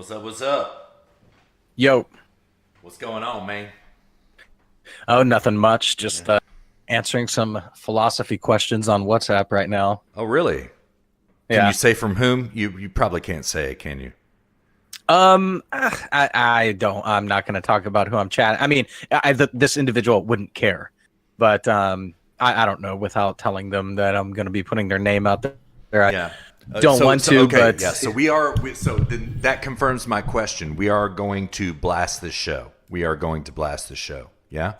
What's up? What's up? Yo. What's going on, man? Oh, nothing much. Just Yeah. answering some philosophy questions on WhatsApp right now. Oh, really? Can you Yeah. say from whom? You probably can't say it, can you? I don't. I'm not going to talk about who I'm chatting. I mean, this individual wouldn't care, but I don't know without telling them that I'm going to be putting their name out there. I Yeah. don't want to, Okay. but Yeah. So we are. So then that confirms my question. We are going to blast this show. We are going to blast this show. Yeah.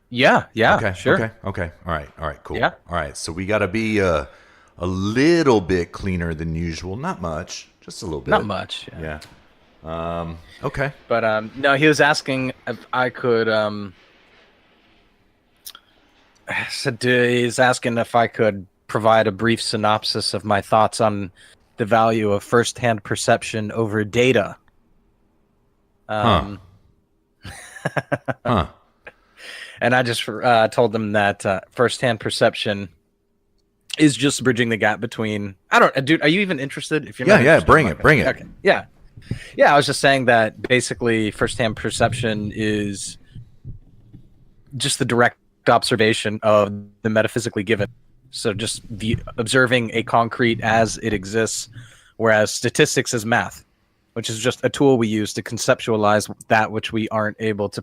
yeah, Okay. sure. Okay. Okay. All right. All right. Cool. Yeah. All right. So we got to be a little bit cleaner than usual. Not much. Just a little Not bit. much. Yeah. Yeah. Okay. But no, he was asking if I could he's asking if I could provide a brief synopsis of my thoughts on the value of first-hand perception over data. Huh. Huh. And I just told them that first-hand perception is just bridging the gap between. I don't, dude. Are you even interested? If you're Yeah. not Yeah. interested, I'm Bring not it. gonna- Bring it. Okay. Yeah. Yeah. I was just saying that basically first-hand perception is just the direct observation of the metaphysically given. So just observing a concrete as it exists, whereas statistics is math, which is just a tool we use to conceptualize that which we aren't able to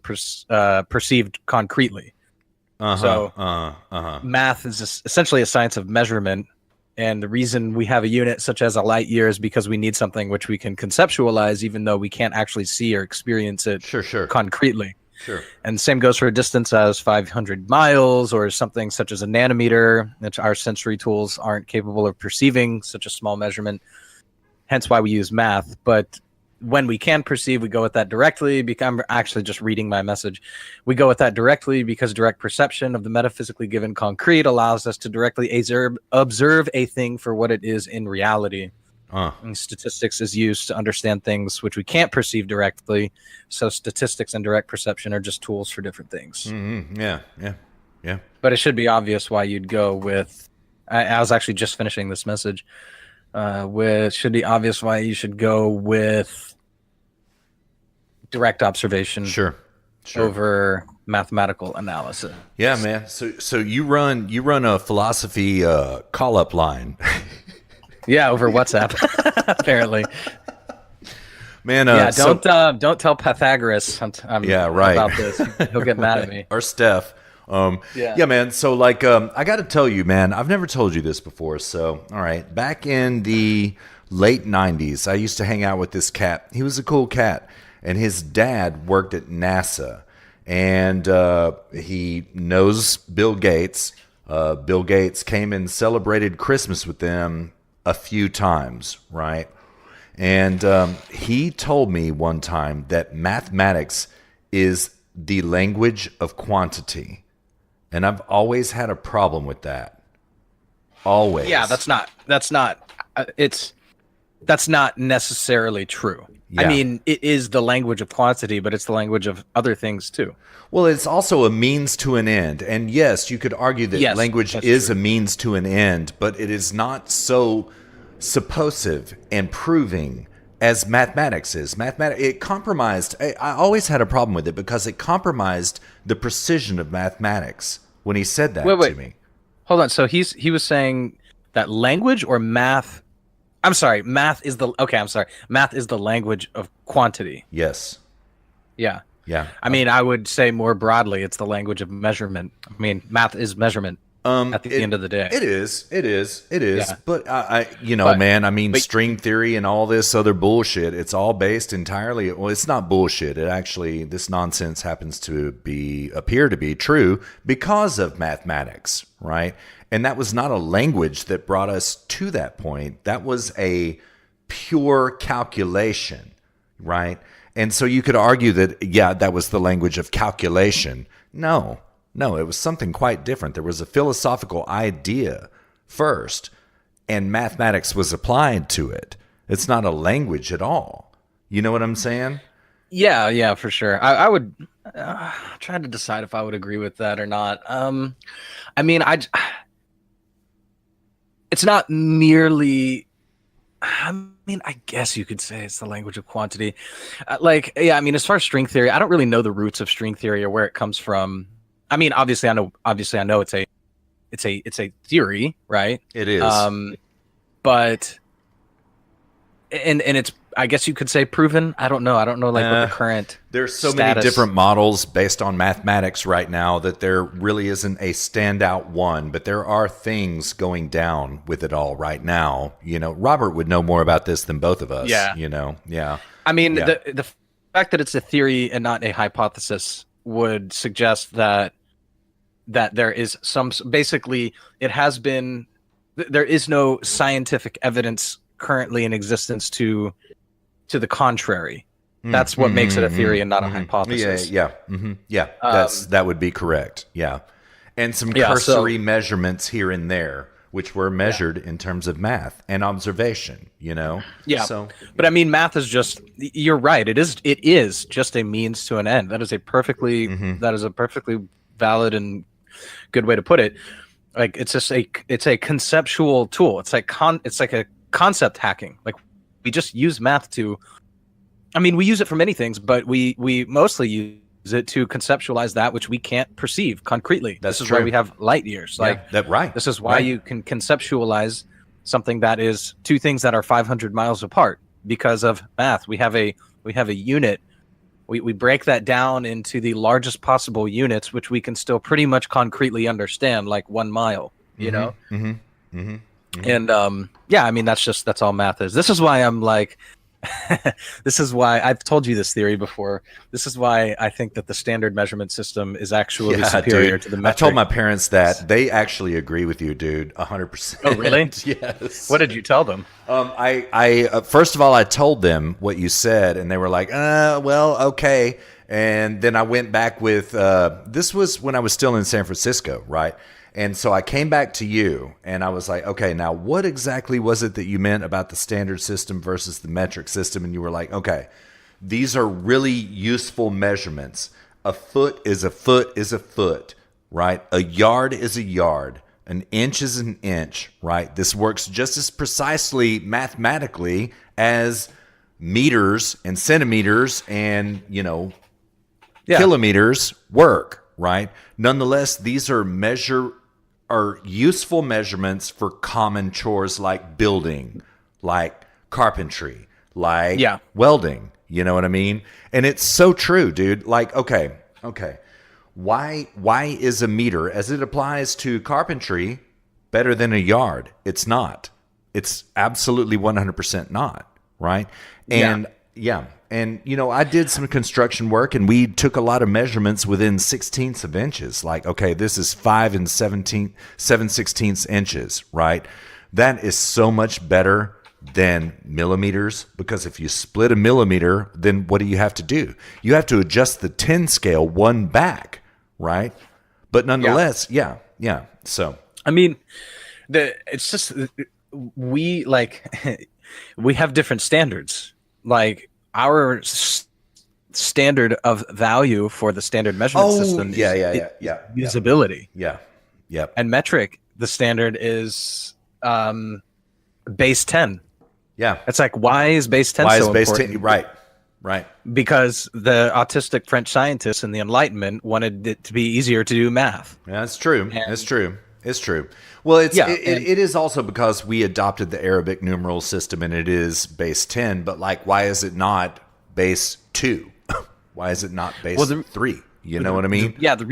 perceive concretely. So math is essentially a science of measurement. And the reason we have a unit such as a light year is because we need something which we can conceptualize, even though we can't actually see or experience it Sure. concretely. Sure. And same goes for a distance as 500 miles or something such as a nanometer, which our sensory tools aren't capable of perceiving such a small measurement. Hence why we use math. But when we can perceive, we go with that directly. I'm actually just reading my message. We go with that directly because direct perception of the metaphysically given concrete allows us to directly observe a thing for what it is in reality. And statistics is used to understand things which we can't perceive directly. So statistics and direct perception are just tools for different things. Yeah. But it should be obvious why you'd go with. I was actually just finishing this message. Should be obvious why you should go with direct observation. Sure. Over mathematical analysis. Yeah, man. So you run a philosophy call up line. Yeah, over WhatsApp, apparently. Man, yeah, don't tell Pythagoras yeah, right. about this. He'll get mad at me. Or Steph. Yeah, man. So like, I got to tell you, man, I've never told you this before. So, all right, back in the late '90s, I used to hang out with this cat. He was a cool cat, and his dad worked at NASA, and he knows Bill Gates. Bill Gates came and celebrated Christmas with them a few times, right? And he told me one time that mathematics is the language of quantity. And I've always had a problem with that. Always. Yeah, that's not necessarily true. Yeah. I mean, it is the language of quantity, but it's the language of other things too. Well, it's also a means to an end. And yes, you could argue that language is true. a means to an end, but it is not so suppositive and proving as mathematics is. It compromised. I always had a problem with it because it compromised the precision of mathematics when he said that to me. Hold on. So he was saying that language or math. I'm sorry. Math is the Math is the language of quantity. Yes. Yeah. Yeah. I mean, I would say more broadly, it's the language of measurement. I mean, math is measurement. At the end of the day, it is. Yeah. But man, I mean, string theory and all this other bullshit. It's all based entirely. Well, it's not bullshit. It actually, this nonsense happens to appear to be true because of mathematics, right? And that was not a language that brought us to that point. That was a pure calculation, right? And so you could argue that, yeah, that was the language of calculation. No, it was something quite different. There was a philosophical idea first, and mathematics was applied to it. It's not a language at all. You know what I'm saying? Yeah, for sure. I would try to decide if I would agree with that or not. I mean, it's not nearly I mean, I guess you could say it's the language of quantity. Yeah, I mean, as far as string theory, I don't really know the roots of string theory or where it comes from. I mean, obviously I know it's a theory, right? It is. But and it's, I guess you could say, proven. I don't know like what the current There's so many different models based on mathematics right now that there really isn't a standout one, but there are things going down with it all right now. Robert would know more about this than both of us. Yeah. Yeah. I mean, Yeah. the fact that it's a theory and not a hypothesis would suggest that there is basically it has been, there is no scientific evidence currently in existence to the contrary. That's what makes it a theory and not a hypothesis. Yeah. That would be correct. Yeah. And some Yeah, cursory measurements here and there, which were measured in terms of math and observation, Yeah. So, But I mean, math is just, you're right. It is just a means to an end. That is a perfectly valid and good way to put it. Like, it's a conceptual tool. It's like a concept hacking. Like, we just use math to, I mean, we use it for many things, but we mostly use it to conceptualize that which we can't perceive concretely. That's this is true. why we have light years. right. This is why Right. you can conceptualize something that is two things that are 500 miles apart because of math. We have a unit. We break that down into the largest possible units, which we can still pretty much concretely understand, like 1 mile. You know. And yeah, I mean, that's all math is. This is why I'm like, this is why I've told you this theory before. This is why I think that the standard measurement system is actually superior to the metric. I told my parents that. They actually agree with you, dude, 100%. Oh, really? Yes. What did you tell them? I first of all, I told them what you said, and they were like, well, okay. And then I went back with, this was when I was still in San Francisco, right? And so I came back to you and I was like, okay, now what exactly was it that you meant about the standard system versus the metric system? And you were like, okay, these are really useful measurements. A foot is a foot is a foot, right? A yard is a yard. An inch is an inch, right? This works just as precisely mathematically as meters and centimeters and, kilometers work, right? Nonetheless, these are useful measurements for common chores like building, like carpentry, like welding. You know what I mean? And it's so true, dude. Like, okay. Why is a meter, as it applies to carpentry, better than a yard? It's not. It's absolutely 100% not, right? And and I did some construction work, and we took a lot of measurements within 16ths of inches. Like, okay, this is 5 and 7/16 inches, right? That is so much better than millimeters, because if you split a millimeter, then what do you have to do? You have to adjust the 10 scale one back, right? But nonetheless, yeah. So I mean, it's just we we have different standards. Like, our standard of value for the standard measurement system is usability. Yep. And metric, the standard is base 10. Yeah. It's like, why is base 10 Why so is base important? 10? Right. Because the autistic French scientists in the Enlightenment wanted it to be easier to do math. Yeah, that's true. It's true. Well, it is also because we adopted the Arabic numeral system, and it is base 10. But like, why is it not base 2? Why is it not base 3? You know what I mean? Yeah, the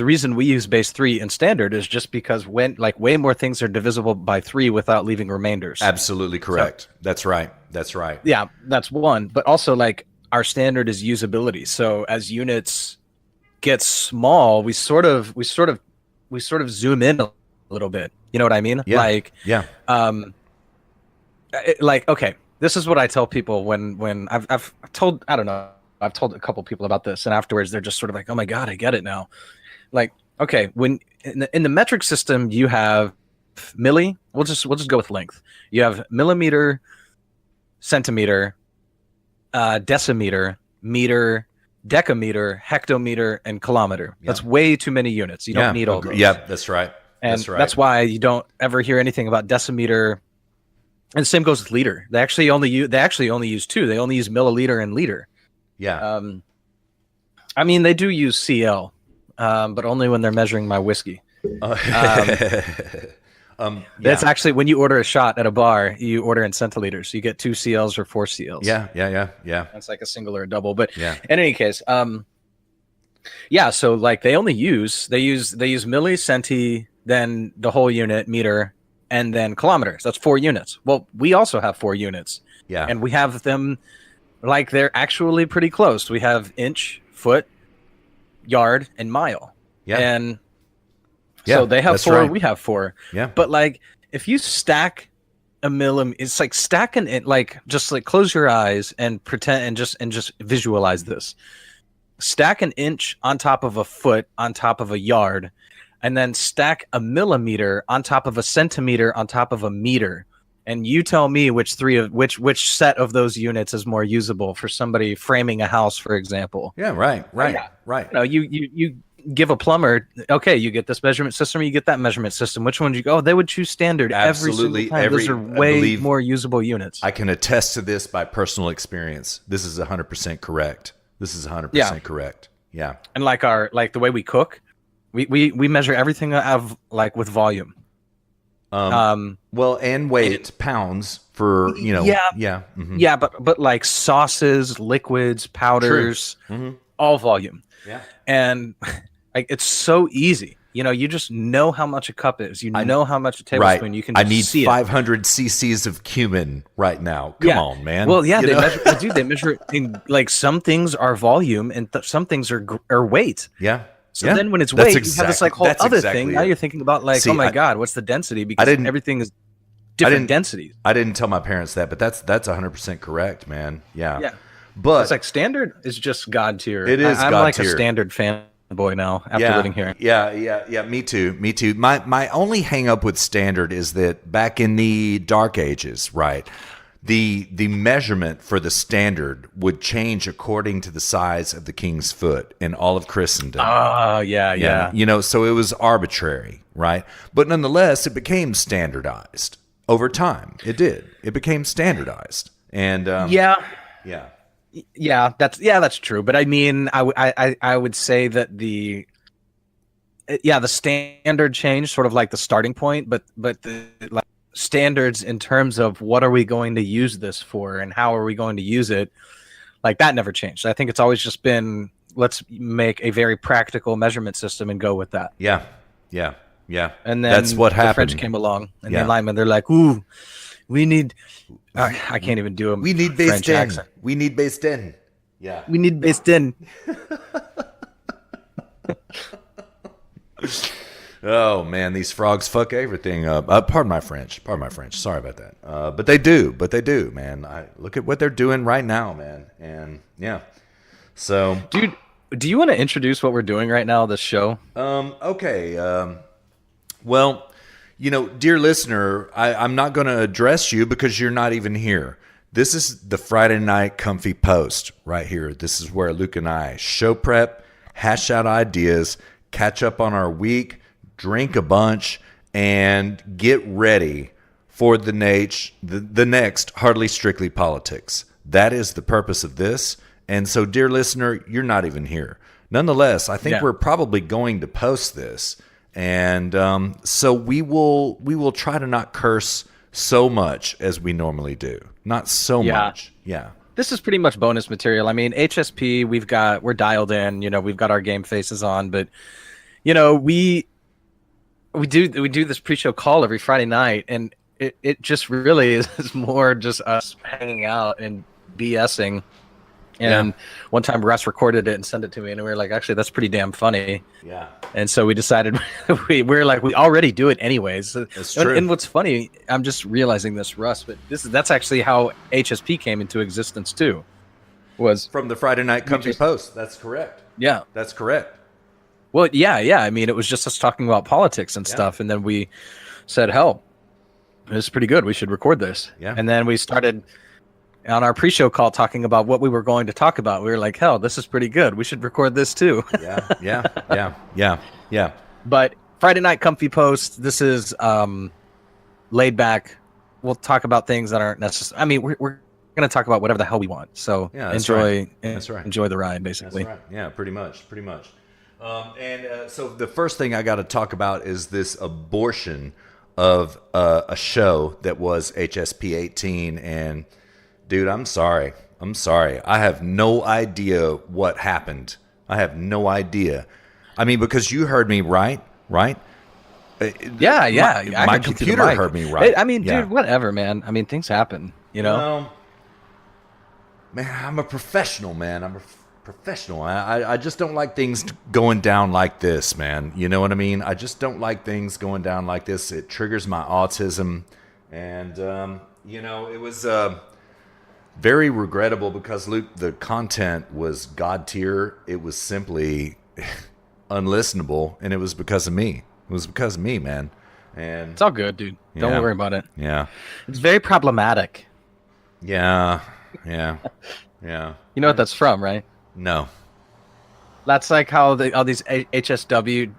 reason we use base 3 in standard is just because when way more things are divisible by 3 without leaving remainders. Absolutely correct. So, that's right. Yeah, that's one. But also, like, our standard is usability. So as units get small, we sort of zoom in a little bit. You know what I mean? Yeah. Okay, this is what I tell people when I've told, I don't know, I've told a couple people about this, and afterwards they're just sort of like, oh my God, I get it now. Like, okay, when in the metric system you have milli, we'll just go with length. You have millimeter, centimeter, decimeter, meter, decameter, hectometer, and kilometer. Yeah. That's way too many units. You don't need all those. Yeah, that's right. And that's why you don't ever hear anything about decimeter And the same goes with liter. They actually only use two. They only use milliliter and liter. Yeah. I mean, they do use CL, but only when they're measuring my whiskey. That's actually when you order a shot at a bar, you order in centiliters. You get 2 CLs or 4 CLs. Yeah. That's like a single or a double. But yeah. In any case, so like they use milli, centi, then the whole unit, meter, and then kilometers. That's 4 units. Well, we also have 4 units. Yeah. And we have them like they're actually pretty close. We have inch, foot, yard, and mile. Yeah. And so they have 4, right. We have 4. Yeah. But like if you stack a millim, it's like stacking it, like just like close your eyes and pretend and just visualize this. Stack an inch on top of a foot on top of a yard, and then stack a millimeter on top of a centimeter on top of a meter. And you tell me which set of those units is more usable for somebody framing a house, for example. Yeah, right. No, you give a plumber, okay, you get this measurement system, you get that measurement system. Which one do you go? Oh, they would choose standard. Absolutely. Every single time. Those are way more usable units. I can attest to this by personal experience. This is 100% correct. This is 100% correct. Yeah. And like the way we cook, we measure everything with volume. Well, and weight, pounds for, Yeah. Mm-hmm. Yeah, but like sauces, liquids, powders, all volume. Yeah. And like it's so easy. You just know how much a cup is. You know how much a tablespoon. Right. You can just I need see 500 cc's of cumin right now. Come on, man. Well, yeah, they measure it in, like some things are volume and some things are weight. Yeah. So then when it's weight, you have this like whole other thing. Now you're thinking about like, oh my God, what's the density? Because everything is different densities. I didn't tell my parents that, but that's 100% correct, man. Yeah. Yeah. But it's like standard is just God tier. It is I'm God like tier. A standard fanboy now after living here. Yeah. Me too. My only hang up with standard is that back in the dark ages, right? The measurement for the standard would change according to the size of the king's foot in all of Christendom. Oh, yeah. So it was arbitrary, right? But nonetheless, it became standardized over time. It did. It became standardized. And Yeah, that's true. But I mean, I would say that the standard change, sort of like the starting point, but the like standards in terms of what are we going to use this for and how are we going to use it, like that never changed. I think it's always just been, let's make a very practical measurement system and go with that. Yeah. And then that's what happened. The French came along, and the Enlightenment, they're like, ooh, we need. I can't even do a We need base 10. We need base 10. Yeah. We need base 10. Oh man, these frogs fuck everything up. Pardon my French. Sorry about that. But they do, man. Look at what they're doing right now, man. And yeah. So, dude, do you want to introduce what we're doing right now? This show. Okay. Well, dear listener, I'm not going to address you because you're not even here. This is the Friday Night Comfy Post right here. This is where Luke and I show prep, hash out ideas, catch up on our week, drink a bunch, and get ready for the next Hardly Strictly Politics. That is the purpose of this. And so, dear listener, you're not even here. Nonetheless, I think we're probably going to post this. And so we will try to not curse so much as we normally do. Not so much. Yeah. This is pretty much bonus material. I mean, HSP, we're dialed in, we've got our game faces on, but we do this pre-show call every Friday night, and it just really is more just us hanging out and BSing. And one time Russ recorded it and sent it to me, and we were like, actually, that's pretty damn funny. Yeah. And so we decided we already do it anyways. That's true. And what's funny, I'm just realizing this, Russ, but that's actually how HSP came into existence too. Was from the Friday Night Comfy Post. That's correct. Yeah. That's correct. Well, yeah. I mean, it was just us talking about politics and stuff, and then we said, hell, this is pretty good. We should record this. Yeah. And then we started on our pre-show call talking about what we were going to talk about. We were like, hell, this is pretty good. We should record this too. Yeah. But Friday Night Comfy Post, this is laid back, we'll talk about things that aren't necessary. I mean, we're going to talk about whatever the hell we want. So Yeah, that's enjoy, right. That's right. enjoy the ride, basically. That's right. Yeah, pretty much. Pretty much. So the first thing I got to talk about is this abortion of a show that was HSP 18. And dude, I'm sorry. I'm sorry. I have no idea what happened. I have no idea. I mean, because you heard me right? Yeah. My computer heard me right. I mean, Yeah. dude, whatever, man. I mean, things happen, you know? Well, man, I'm a professional, man. I'm a professional. I just don't like things going down like this, man. You know what I mean? I just don't like things going down like this. It triggers my autism. And, it was very regrettable because, Luke, the content was God tier. It was simply unlistenable. And it was because of me. It was because of me, man. And It's all good, dude. Don't Yeah. worry about it. yeah. It's very problematic. Yeah. Yeah. You know what that's from, right? No. That's like how all these SJW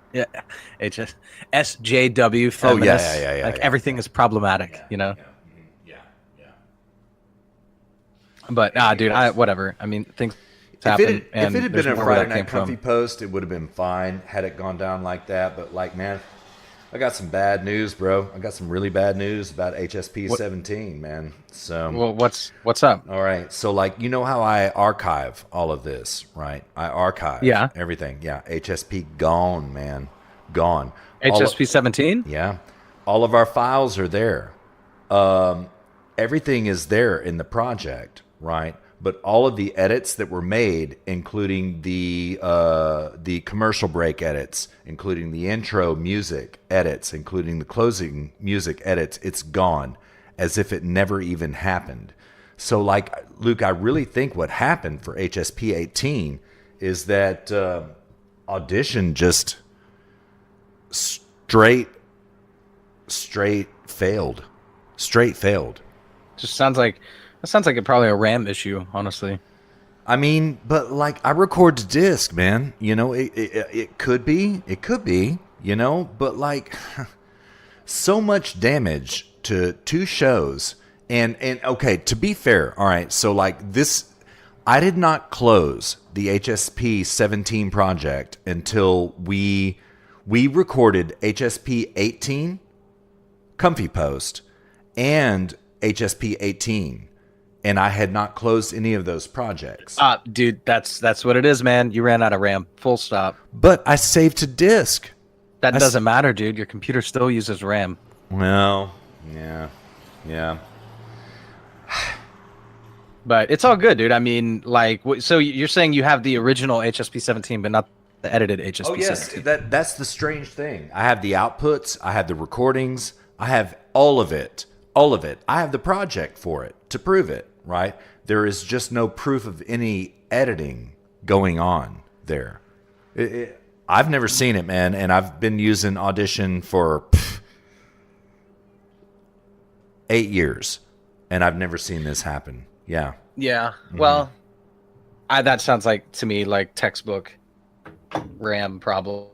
feminists, yeah, like yeah. everything is problematic, you know? Yeah. But dude, whatever. I mean, things If happen. it and had there's been a more where Friday that came Night Comfy from. post, it would have been fine had it gone down like that. But like, man, I got some bad news, bro. I got some really bad news about HSP 17, man. So, Well, what's up? all right. So, like, you know how I archive all of this, right? I archive Yeah. everything. Yeah. HSP gone, man. Gone. All of- HSP 17? Yeah. All of our files are there. Everything is there in the project, right? But all of the edits that were made, including the commercial break edits, including the intro music edits, including the closing music edits, it's gone, as if it never even happened. So, like, Luke, I really think what happened for HSP 18 is that Audition just straight failed. Straight failed. Just sounds like it probably a RAM issue, honestly. I mean, but like, I record to disc, man. You know, it could be, you know, but like, so much damage to two shows. And okay, to be fair, all right, so like this, I did not close the HSP 17 project until we recorded HSP 18, Comfy Post, and HSP 18. And I had not closed any of those projects. Dude, that's what it is, man. You ran out of RAM. Full stop. But I saved to disk. That doesn't matter, dude. Your computer still uses RAM. Well, yeah. But it's all good, dude. I mean, like, so you're saying you have the original HSP 17, but not the edited HSP Oh yes, 17. that's the strange thing. I have the outputs, I have the recordings, I have all of it. I have the project for it to prove it, right? There is just no proof of any editing going on there. I've never seen it, man, and I've been using Audition for 8 years, and I've never seen this happen. Yeah. Yeah. Well, that sounds like to me like textbook RAM problem.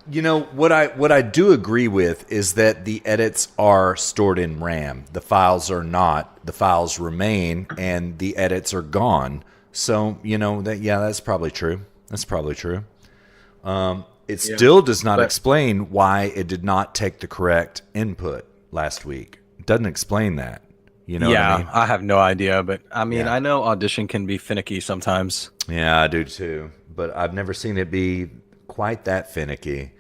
You know, what I do agree with is that the edits are stored in RAM. The files are not. The files remain, and the edits are gone. So, you know, that's probably true. That's probably true. It still does not explain why it did not take the correct input last week. It doesn't explain that. You know what I mean? I have no idea, but I mean, Yeah. I know Audition can be finicky sometimes. Yeah, I do too. But I've never seen it be quite that finicky.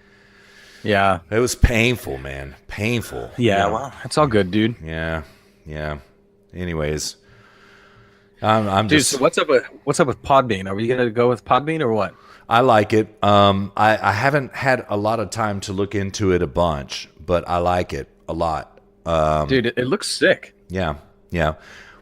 Yeah. It was painful, man. Painful. Yeah. Well, it's all good, dude. Yeah. Anyways, I'm Dude, just. so what's up with Podbean? Are we gonna go with Podbean or what? I like it. I haven't had a lot of time to look into it a bunch, but I like it a lot. Dude, it looks sick. Yeah.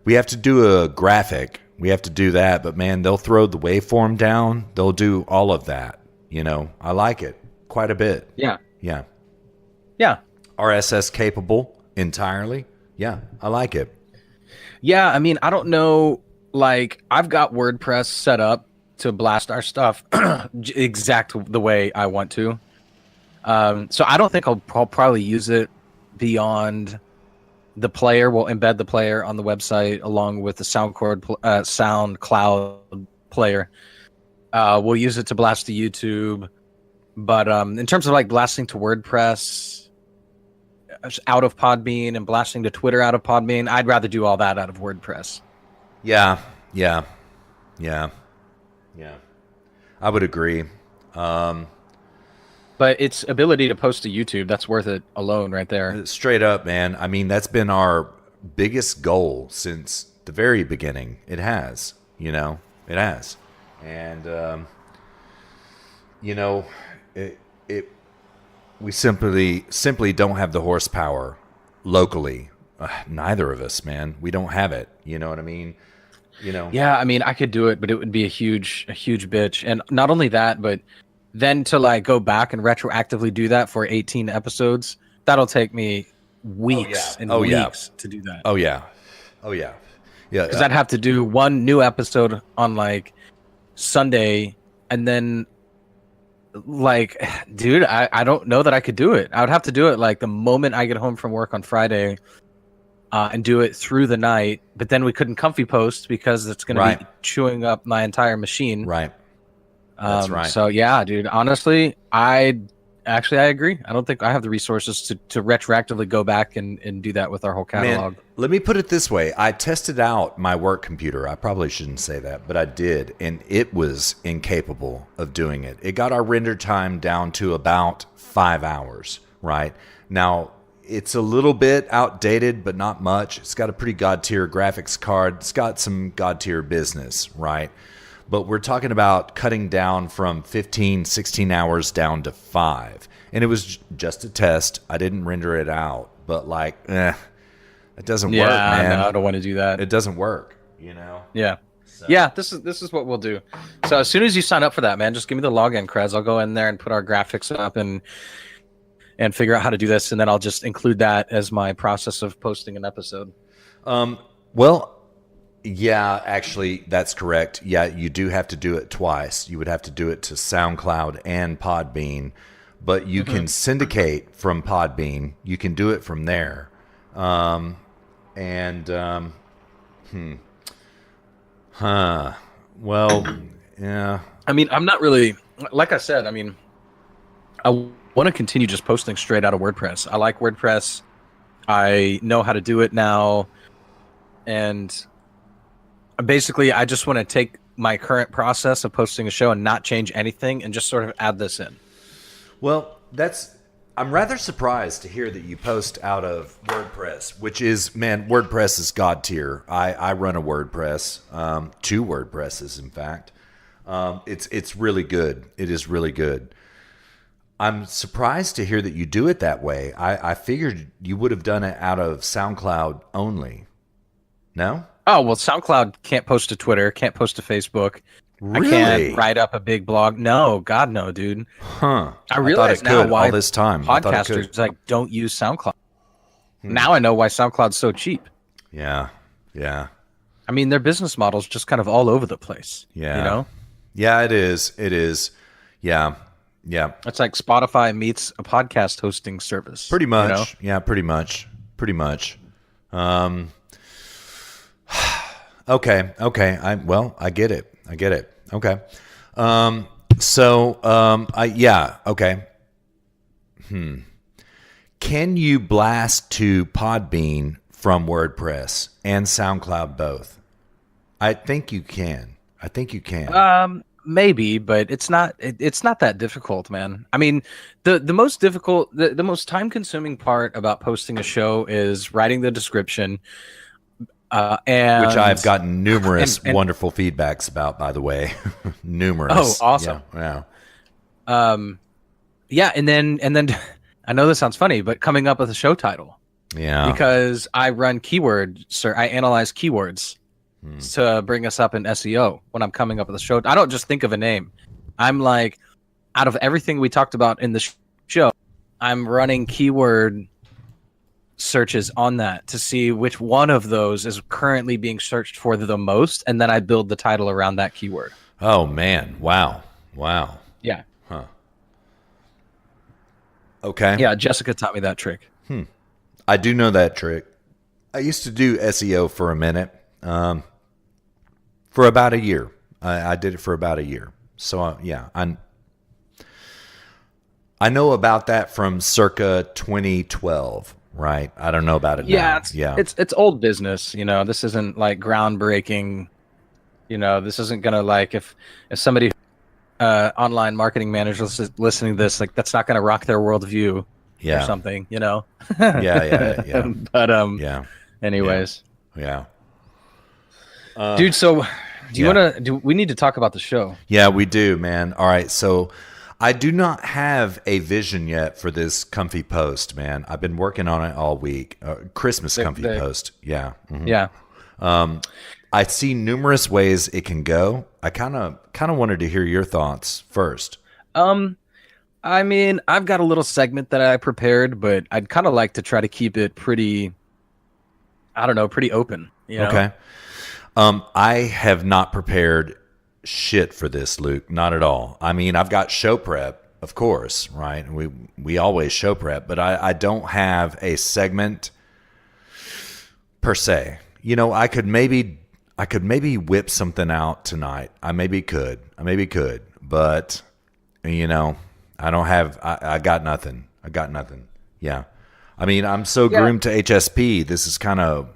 We have to do a graphic. We have to do that, but man, they'll throw the waveform down. They'll do all of that. You know, I like it quite a bit. Yeah. Yeah. RSS capable entirely. Yeah, I like it. Yeah, I mean, I don't know. Like, I've got WordPress set up to blast our stuff exact the way I want to. So I don't think I'll probably use it beyond the player. We'll embed the player on the website along with the SoundCloud player. We'll use it to blast to YouTube. But in terms of like blasting to WordPress out of Podbean and blasting to Twitter out of Podbean, I'd rather do all that out of WordPress. Yeah. I would agree. But its ability to post to YouTube, that's worth it alone right there. Straight up, man. I mean, that's been our biggest goal since the very beginning. It has, it has. And, we simply don't have the horsepower locally. Neither of us, man. We don't have it. You know what I mean? Yeah, I mean, I could do it, but it would be a huge bitch. And not only that, but then to like go back and retroactively do that for 18 episodes, that'll take me weeks to do that. Oh yeah. Because I'd have to do one new episode on like Sunday, and then like, dude, I don't know that I could do it. I would have to do it like the moment I get home from work on Friday, and do it through the night. But then we couldn't comfy post because it's going to be chewing up my entire machine. Right. That's right. So yeah, dude, honestly, I agree. I don't think I have the resources to retroactively go back and do that with our whole catalog. Man, let me put it this way. I tested out my work computer. I probably shouldn't say that, but I did. And it was incapable of doing it. It got our render time down to about 5 hours, right? Now, it's a little bit outdated, but not much. It's got a pretty God-tier graphics card. It's got some God-tier business, right? But we're talking about cutting down from 15, 16 hours down to 5. And it was just a test. I didn't render it out. But like, it doesn't work, man. No, I don't want to do that. It doesn't work, Yeah. So. Yeah, this is what we'll do. So as soon as you sign up for that, man, just give me the login creds. I'll go in there and put our graphics up and figure out how to do this. And then I'll just include that as my process of posting an episode. Well, yeah, actually, that's correct. Yeah, you do have to do it twice. You would have to do it to SoundCloud and Podbean, but you can syndicate from Podbean. You can do it from there. Well, yeah. I mean, I'm not really, like I said, I mean, I want to continue just posting straight out of WordPress. I like WordPress. I know how to do it now. And basically, I just want to take my current process of posting a show and not change anything and just sort of add this in. Well, I'm rather surprised to hear that you post out of WordPress, which is, man, WordPress is God tier. I run a WordPress, 2 WordPresses, in fact. It's really good. It is really good. I'm surprised to hear that you do it that way. I figured you would have done it out of SoundCloud only. No? Oh, well, SoundCloud can't post to Twitter, can't post to Facebook. Really? I can't write up a big blog. No, God, no, dude. Huh. I realize now why all this time. podcasters like don't use SoundCloud. Now I know why SoundCloud's so cheap. Yeah. I mean, their business model's just kind of all over the place. Yeah. Yeah, it is. Yeah. It's like Spotify meets a podcast hosting service. Pretty much. Yeah, pretty much. Okay. I get it. Okay. Okay. Can you blast to Podbean from WordPress and SoundCloud both? I think you can. Maybe, but it's not that difficult, man. I mean, the most difficult, the most time consuming part about posting a show is writing the description. And which I've gotten numerous wonderful feedbacks about, by the way. Numerous. Oh, awesome. Yeah. Yeah, and then I know this sounds funny, but coming up with a show title. Yeah. Because I run I analyze keywords to bring us up in SEO when I'm coming up with a show. I don't just think of a name. I'm like, out of everything we talked about in the show, I'm running keyword searches on that to see which one of those is currently being searched for the most, and then I build the title around that keyword. Oh man, wow. Yeah. Huh. Okay. Yeah, Jessica taught me that trick. I do know that trick. I used to do SEO for a minute, for about a year. I did it for about a year. So yeah, I know about that from circa 2012, right? I don't know about it now. It's old business. This isn't like groundbreaking. This isn't gonna like if somebody online marketing manager listening to this, like that's not gonna rock their worldview or something. Yeah. But Yeah. anyways, Yeah. dude. So do you want to? Do we need to talk about the show? Yeah, we do, man. All right, so I do not have a vision yet for this comfy post, man. I've been working on it all week. Christmas comfy post. Yeah. Mm-hmm. Yeah. I see numerous ways it can go. I kind of wanted to hear your thoughts first. I mean, I've got a little segment that I prepared, but I'd kind of like to try to keep it pretty, I don't know, pretty open. Okay. I have not prepared shit for this, Luke. Not at all. I mean, I've got show prep, of course, right? We always show prep, but I don't have a segment per se. I could maybe whip something out tonight. I maybe could, but I don't have. I got nothing. Yeah. I mean, I'm so groomed to HSP. This is kind of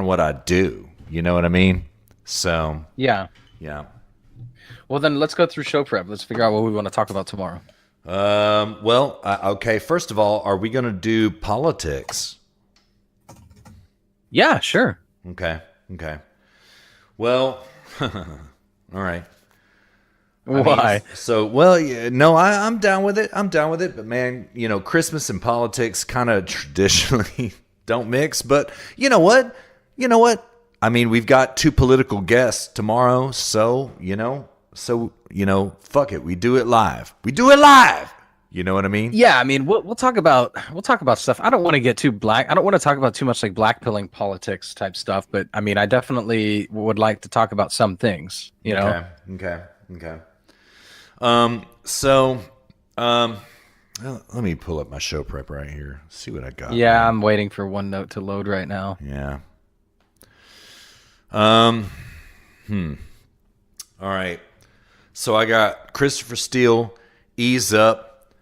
what I do. You know what I mean? So yeah. Well, then let's go through show prep. Let's figure out what we want to talk about tomorrow. Okay. First of all, are we going to do politics? Yeah, sure. Okay. Well, all right. Why? I'm down with it. But man, Christmas and politics kind of traditionally don't mix. But you know what? I mean, we've got 2 political guests tomorrow, so fuck it. We do it live. You know what I mean? Yeah, I mean, we'll talk about stuff. I don't want to get too black. I don't want to talk about too much like blackpilling politics type stuff. But I mean, I definitely would like to talk about some things. Okay. Let me pull up my show prep right here. See what I got. Yeah, I'm waiting for OneNote to load right now. Yeah. All right. So I got Christopher Steele, Ease Up,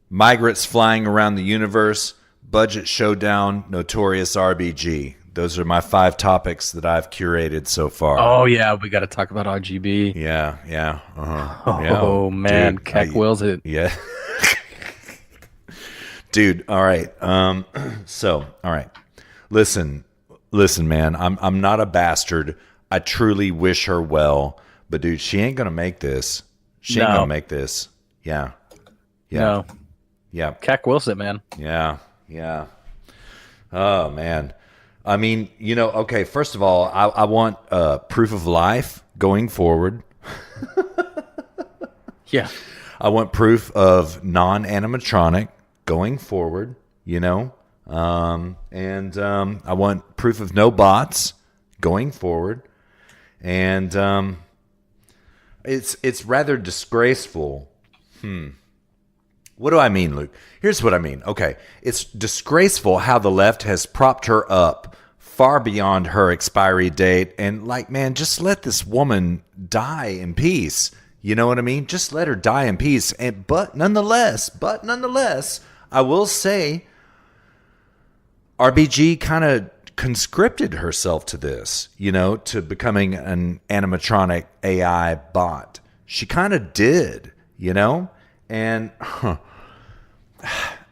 Migrants Flying Around the Universe, Budget Showdown, Notorious RBG. Those are my 5 topics that I've curated so far. Oh yeah, we got to talk about RGB. Yeah. Oh man, dude, Keck wills it. Yeah. Dude, all right. All right. Listen, man. I'm not a bastard. I truly wish her well, but dude, she ain't gonna make this. Yeah. No. Yeah. Keck wills it, man. Yeah. Oh man. I mean, okay, first of all, I want proof of life going forward. Yeah. I want proof of non-animatronic going forward, and I want proof of no bots going forward. And it's rather disgraceful. What do I mean, Luke? Here's what I mean. Okay, it's disgraceful how the left has propped her up far beyond her expiry date. And like, man, just let this woman die in peace. You know what I mean? Just let her die in peace. But nonetheless, I will say RBG kind of conscripted herself to this, to becoming an animatronic AI bot. She kind of did, and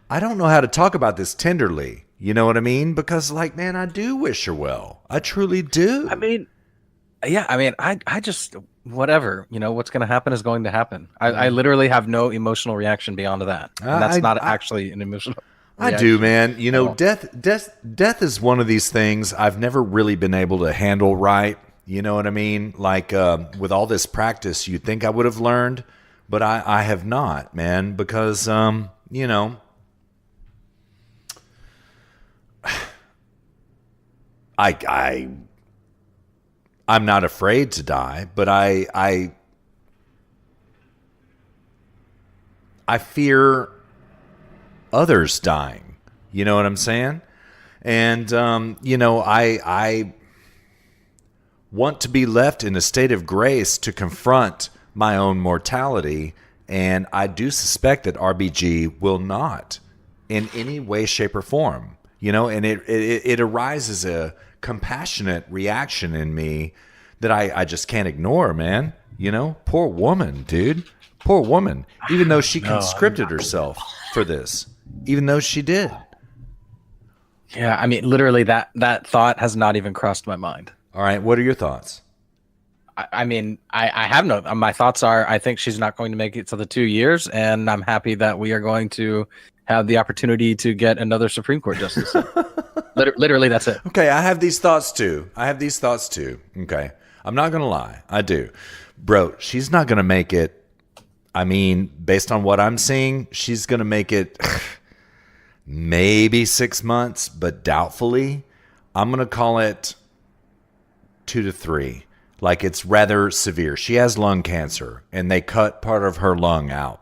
I don't know how to talk about this tenderly. You know what I mean? Because, like, man, I do wish her well. I truly do. I mean, yeah. I mean, I just whatever. What's going to happen is going to happen. I literally have no emotional reaction beyond that. And that's not actually an emotional reaction. I do, man. Death is one of these things I've never really been able to handle right. You know what I mean? Like, with all this practice, you'd think I would have learned, but I have not, man, because, I'm not afraid to die, but I fear others dying. You know what I'm saying? And I want to be left in a state of grace to confront my own mortality, and I do suspect that RBG will not in any way, shape, or form. And it arises a compassionate reaction in me that I just can't ignore, man. Poor woman, dude. Poor woman. Even though she conscripted herself for this. Even though she did. Yeah, I mean, literally that thought has not even crossed my mind. All right, what are your thoughts? I mean, I have no. My thoughts are, I think she's not going to make it to the 2 years, and I'm happy that we are going to have the opportunity to get another Supreme Court justice. Literally, that's it. Okay, I have these thoughts too. Okay, I'm not gonna lie, I do, bro. She's not gonna make it. I mean, based on what I'm seeing, she's gonna make it maybe 6 months, but doubtfully. I'm gonna call it 2 to 3. Like, it's rather severe. She has lung cancer, and they cut part of her lung out.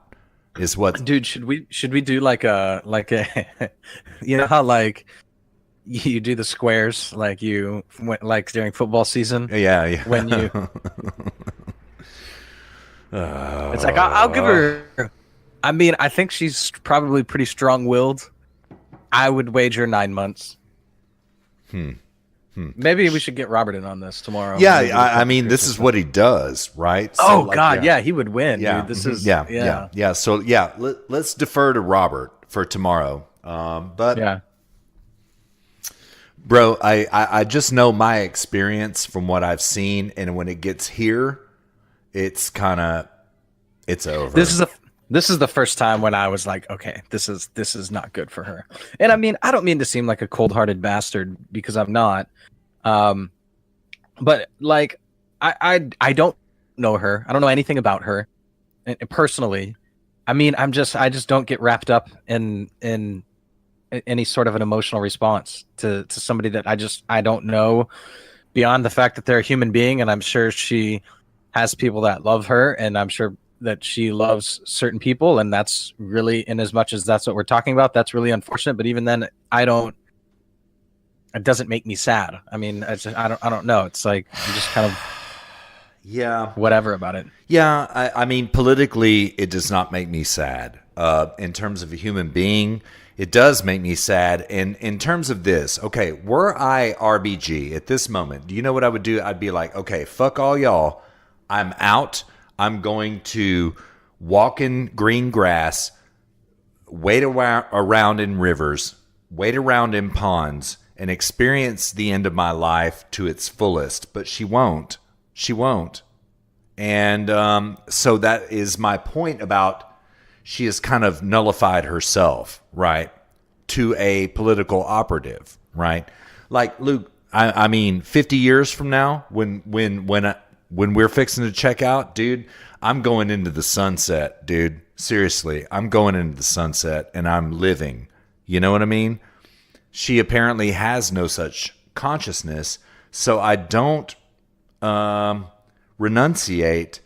Is what, dude? Should we do like a you know how like you do the squares like you went like during football season? Yeah. When you, it's like I'll give her. I mean, I think she's probably pretty strong-willed. I would wager 9 months. Maybe we should get Robert in on this tomorrow. Yeah, I mean, this is what he does, right? So, oh, God, yeah, he would win. Yeah, dude. This is yeah. So, yeah, let's defer to Robert for tomorrow. But yeah, bro, I just know my experience from what I've seen, and when it gets here, it's over. This is the first time when I was like, okay, this is not good for her. And I mean, I don't mean to seem like a cold-hearted bastard because I'm not. But like, I don't know her. I don't know anything about her personally. I mean, I just don't get wrapped up in any sort of an emotional response to somebody that I don't know beyond the fact that they're a human being. And I'm sure she has people that love her, and I'm sure that she loves certain people, and that's really, in as much as that's what we're talking about, that's really unfortunate. But even then, it doesn't make me sad. I mean, I don't know. It's like I'm just kind of whatever about it. Yeah, I mean, politically, it does not make me sad. In terms of a human being, it does make me sad. And in terms of this, okay, were I RBG at this moment, do you know what I would do? I'd be like, okay, fuck all y'all. I'm out. I'm going to walk in green grass, wade around in rivers, wade around in ponds, and experience the end of my life to its fullest. But she won't. She won't. And so that is my point about she has kind of nullified herself, right, to a political operative, right? Like, Luke, I mean, 50 years from now, when we're fixing to check out, dude, I'm going into the sunset, dude. Seriously, I'm going into the sunset and I'm living. You know what I mean? She apparently has no such consciousness, so I don't renunciate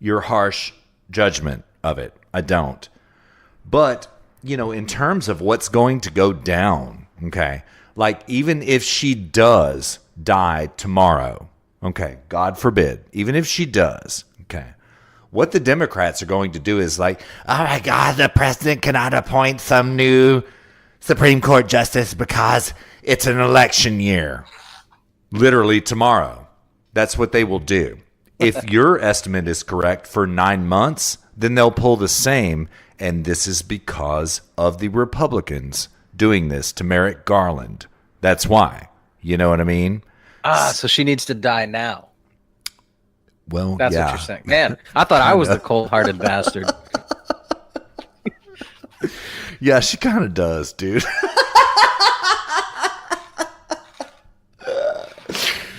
your harsh judgment of it. I don't. But, in terms of what's going to go down, okay, like even if she does die tomorrow, okay, God forbid, even if she does, okay, what the Democrats are going to do is like, oh my God, the president cannot appoint some new Supreme Court justice because it's an election year. Literally tomorrow. That's what they will do. If your estimate is correct for 9 months, then they'll pull the same, and this is because of the Republicans doing this to Merrick Garland. That's why. You know what I mean? So she needs to die now. Well, that's what you're saying. Man, I thought I was the cold-hearted bastard. Yeah, she kind of does, dude.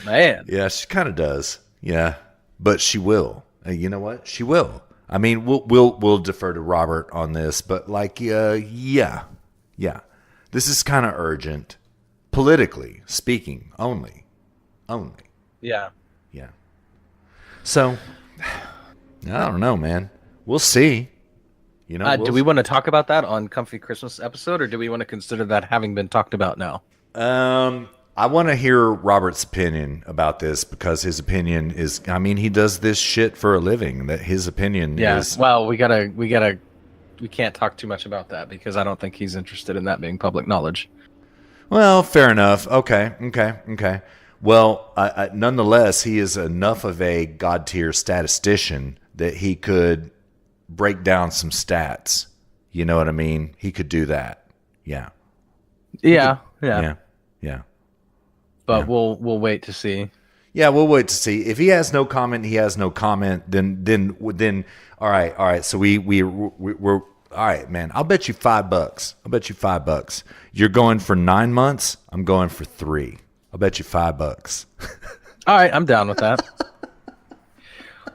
Man. Yeah, she kind of does. Yeah, but she will. You know what? She will. I mean, we'll defer to Robert on this, but like, yeah. This is kind of urgent, politically speaking, only. Yeah. So, I don't know, man. We'll see. Do we want to talk about that on Comfy Christmas episode, or do we want to consider that having been talked about now? I want to hear Robert's opinion about this because his opinion is, I mean, he does this shit for a living. That his opinion is. Well, we can't talk too much about that because I don't think he's interested in that being public knowledge. Well, fair enough. Okay. Well, nonetheless, he is enough of a god tier statistician that he could break down some stats. You know what I mean? He could do that. Yeah. Yeah. But we'll wait to see. Yeah, we'll wait to see. If he has no comment, he has no comment. Then all right. So we're all right, man. I'll bet you $5. You're going for 9 months. I'm going for 3. I'll bet you $5. All right, I'm down with that.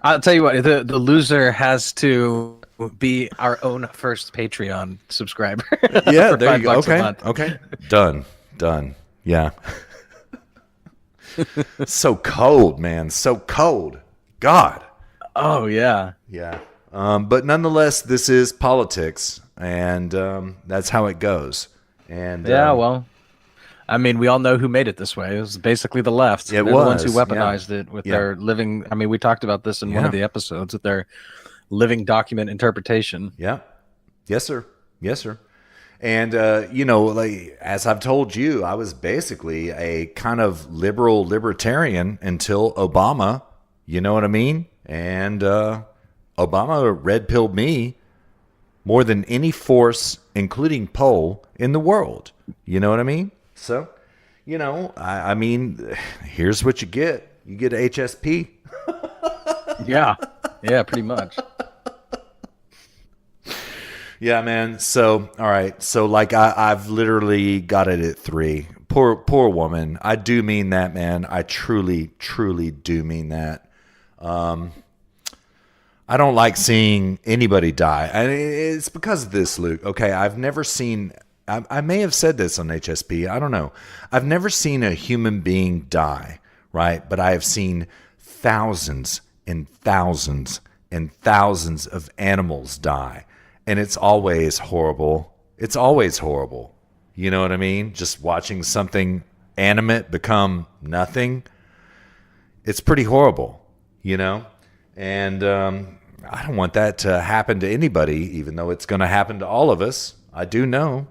I'll tell you what. The loser has to be our own first Patreon subscriber. Yeah, there you go. Okay. Done. Yeah. So cold, man. So cold. God. Oh, yeah. Yeah. But nonetheless, this is politics, and that's how it goes. And well, I mean, we all know who made it this way. It was basically the left. They're the ones who weaponized it with their living. I mean, we talked about this in one of the episodes with their living document interpretation. Yeah. Yes, sir. And, like, as I've told you, I was basically a kind of libertarian until Obama, you know what I mean? And Obama red-pilled me more than any force, including Poll, in the world. You know what I mean? So, I mean, here's what you get. You get HSP. Yeah, pretty much. Yeah, man. So, all right. So, like, I've literally got it at 3. Poor woman. I do mean that, man. I truly do mean that. I don't like seeing anybody die. And it's because of this, Luke. Okay, I've never seen... I may have said this on HSP. I don't know. I've never seen a human being die, right? But I have seen thousands and thousands and thousands of animals die. And it's always horrible. It's always horrible. You know what I mean? Just watching something animate become nothing. It's pretty horrible, And I don't want that to happen to anybody, even though it's going to happen to all of us. I do know.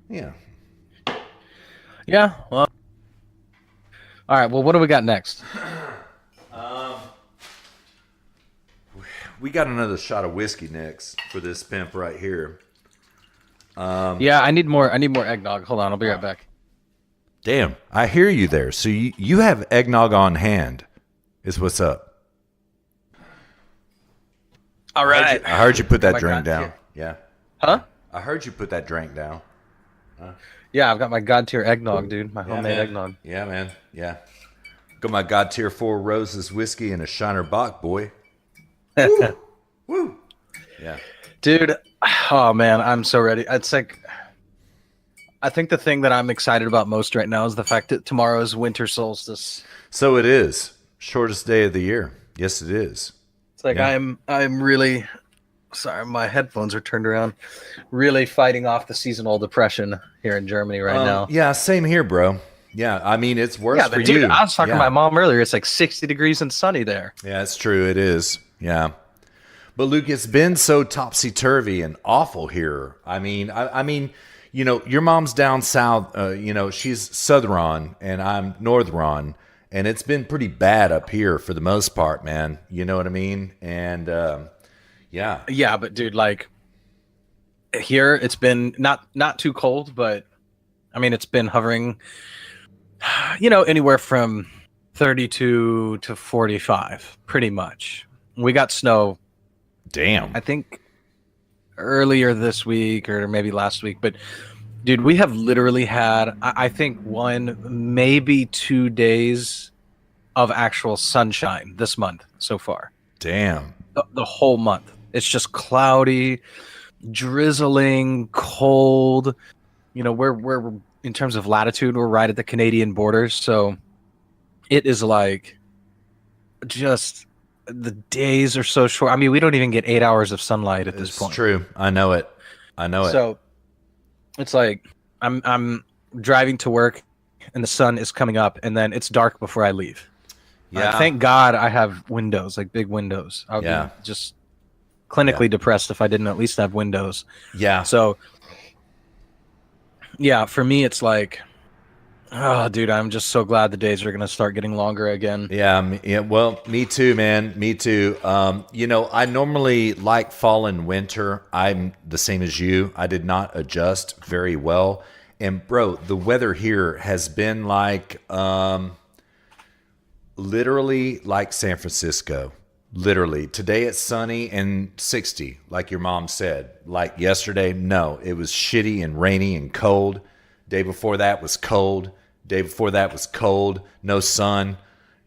Yeah. Yeah, well. All right, well, what do we got next? We got another shot of whiskey next for this pimp right here. Yeah, I need more eggnog. Hold on, I'll be right back. Damn, I hear you there. So you have eggnog on hand, is what's up. All right. I heard you put that drink down. Yeah. Huh? I heard you put that drink down. Yeah, I've got my God tier eggnog, dude. My homemade eggnog. Yeah, man. Yeah. Got my God tier 4 Roses whiskey and a Shiner Bock, boy. Woo. Woo. Yeah. Dude, oh man, I'm so ready. It's like, I think the thing that I'm excited about most right now is the fact that tomorrow is winter solstice. So it is. Shortest day of the year. Yes, it is. It's like I'm really sorry, my headphones are turned around. Really fighting off the seasonal depression here in Germany right now. Yeah, same here, bro. Yeah, I mean, it's worse for dude, you. I was talking to my mom earlier. It's like 60 degrees and sunny there. Yeah, it's true. It is. Yeah. But Luke, it's been so topsy-turvy and awful here. I mean, your mom's down south. She's southern and I'm northern, and it's been pretty bad up here for the most part, man. You know what I mean? And yeah. Yeah, but dude, like here, it's been not too cold, but I mean, it's been hovering, anywhere from 32 to 45, pretty much. We got snow. Damn. I think earlier this week or maybe last week, but dude, we have literally had, I think 1, maybe 2 days of actual sunshine this month so far. Damn. The whole month. It's just cloudy, drizzling, cold. We're in terms of latitude, we're right at the Canadian border, so it is like just the days are so short. I mean, we don't even get 8 hours of sunlight at this point. It's true. I know it. So it's like I'm driving to work, and the sun is coming up, and then it's dark before I leave. Yeah. Thank God I have windows, like big windows. I would be just clinically depressed if I didn't at least have windows. Yeah. So, yeah, for me, it's like, oh, dude, I'm just so glad the days are going to start getting longer again. Yeah. Well, me too, man. Me too. I normally like fall and winter. I'm the same as you. I did not adjust very well. And bro, the weather here has been like, literally like San Francisco. Literally. Today it's sunny and 60, like your mom said. Like yesterday, no. It was shitty and rainy and cold. Day before that was cold. Day before that was cold. No sun.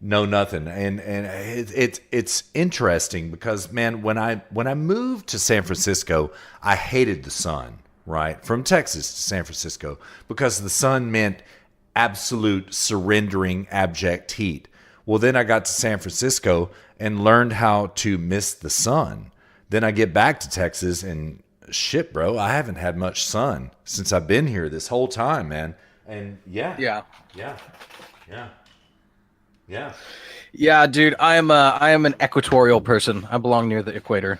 No nothing. And it's interesting because, man, when I moved to San Francisco, I hated the sun, right? From Texas to San Francisco, because the sun meant absolute surrendering, abject heat. Well, then I got to San Francisco and learned how to miss the sun. Then I get back to Texas and shit, bro, I haven't had much sun since I've been here this whole time, man. And yeah, dude, I am an equatorial person. I belong near the equator.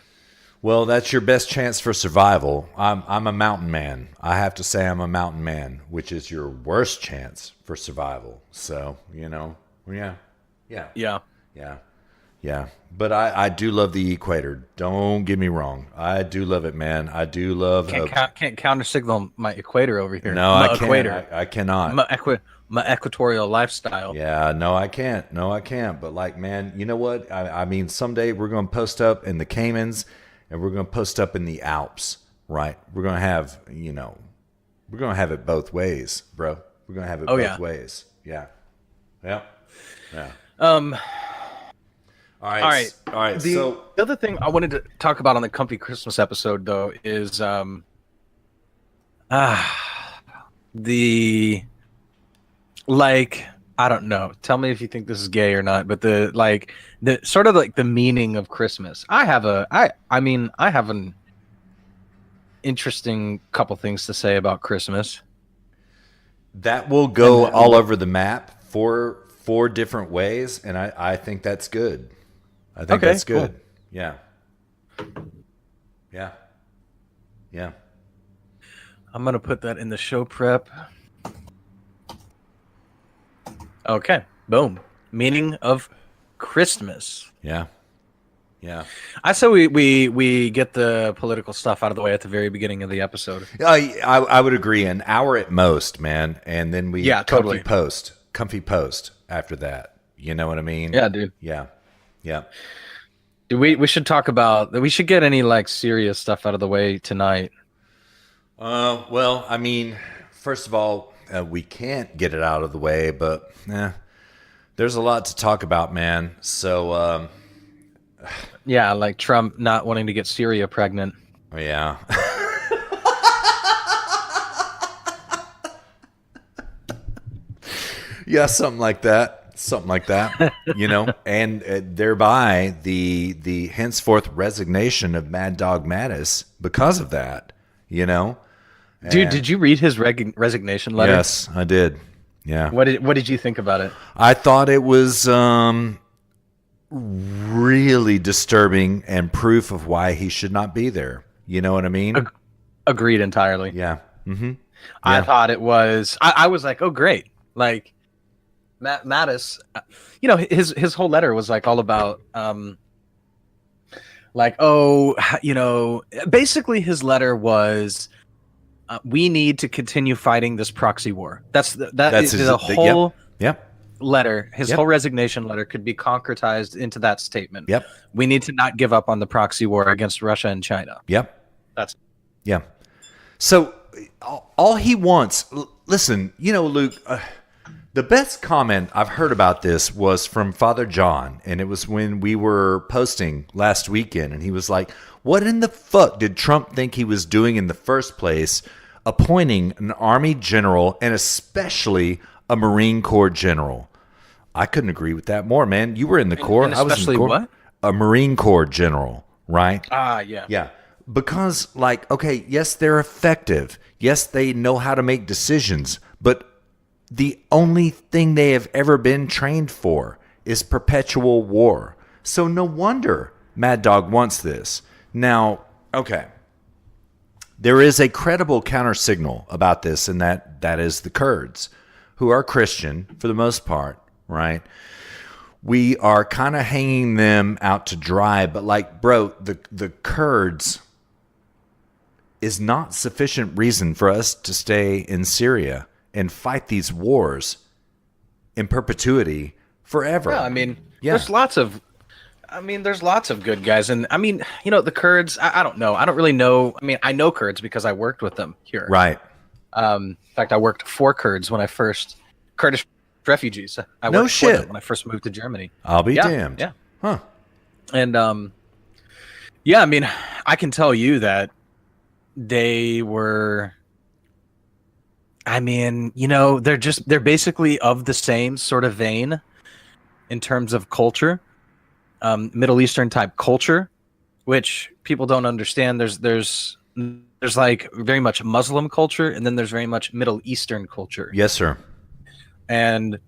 Well, that's your best chance for survival. I'm a mountain man. I have to say I'm a mountain man, which is your worst chance for survival. So, yeah. But I do love the equator. Don't get me wrong. I do love it, man. I do love. Can't counter signal my equator over here. No, I can't. I cannot. My equatorial lifestyle. Yeah, no, I can't. But like, man, you know what? I mean, someday we're going to post up in the Caymans, and we're going to post up in the Alps, right? We're going to have, we're going to have it both ways, bro. We're going to have it both ways. Yeah. All right. The other thing I wanted to talk about on the Comfy Christmas episode, though, is I don't know. Tell me if you think this is gay or not, but the sort of like the meaning of Christmas. I have an interesting couple things to say about Christmas. That will go all over the map for 4 different ways, and I think that's good. I think that's good. Cool. Yeah. I'm going to put that in the show prep. Okay. Boom. Meaning of Christmas. Yeah. I say we get the political stuff out of the way at the very beginning of the episode. I would agree. An hour at most, man. And then we comfy post after that. You know what I mean? Yeah, dude. Yeah. We should talk about that. We should get any serious stuff out of the way tonight. Well, I mean, first of all, we can't get it out of the way, but there's a lot to talk about, man. So, yeah, like Trump not wanting to get Syria pregnant. Yeah. Yeah, something like that. And thereby the henceforth resignation of Mad Dog Mattis because of that, Dude, did you read his resignation letter? Yes, I did. Yeah. What did you think about it? I thought it was really disturbing and proof of why he should not be there. You know what I mean? Agreed entirely. Yeah. Mm-hmm. I thought it was. I was like, oh, great. Like, Mattis, his whole letter was all about, basically his letter was, we need to continue fighting this proxy war. That's the whole letter. His whole resignation letter could be concretized into that statement. Yep. We need to not give up on the proxy war against Russia and China. Yep. So all he wants, listen, Luke, the best comment I've heard about this was from Father John, and it was when we were posting last weekend, and he was like, what in the fuck did Trump think he was doing in the first place, appointing an Army general and especially a Marine Corps general? I couldn't agree with that more, man. You were in the Corps. I was in the Corps. What? A Marine Corps general, right? Yeah. Yeah. Because, like, okay, yes, they're effective. Yes, they know how to make decisions. But the only thing they have ever been trained for is perpetual war. So no wonder Mad Dog wants this. Now, okay, there is a credible counter signal about this, and that is the Kurds, who are Christian for the most part, right? We are kind of hanging them out to dry, but like, bro, the Kurds is not sufficient reason for us to stay in Syria and fight these wars in perpetuity forever. Yeah, I mean, there's lots of good guys, and I mean, the Kurds. I don't know. I don't really know. I mean, I know Kurds because I worked with them here. Right. In fact, I worked for Kurds when I first Kurdish refugees. I No worked for shit. them when I first moved to Germany. I'll be damned. Yeah. Huh. And yeah, I mean, I can tell you that they were. I mean, they're basically of the same sort of vein in terms of culture. Middle Eastern type culture, which people don't understand. There's like very much Muslim culture, and then there's very much Middle Eastern culture. Yes, sir. And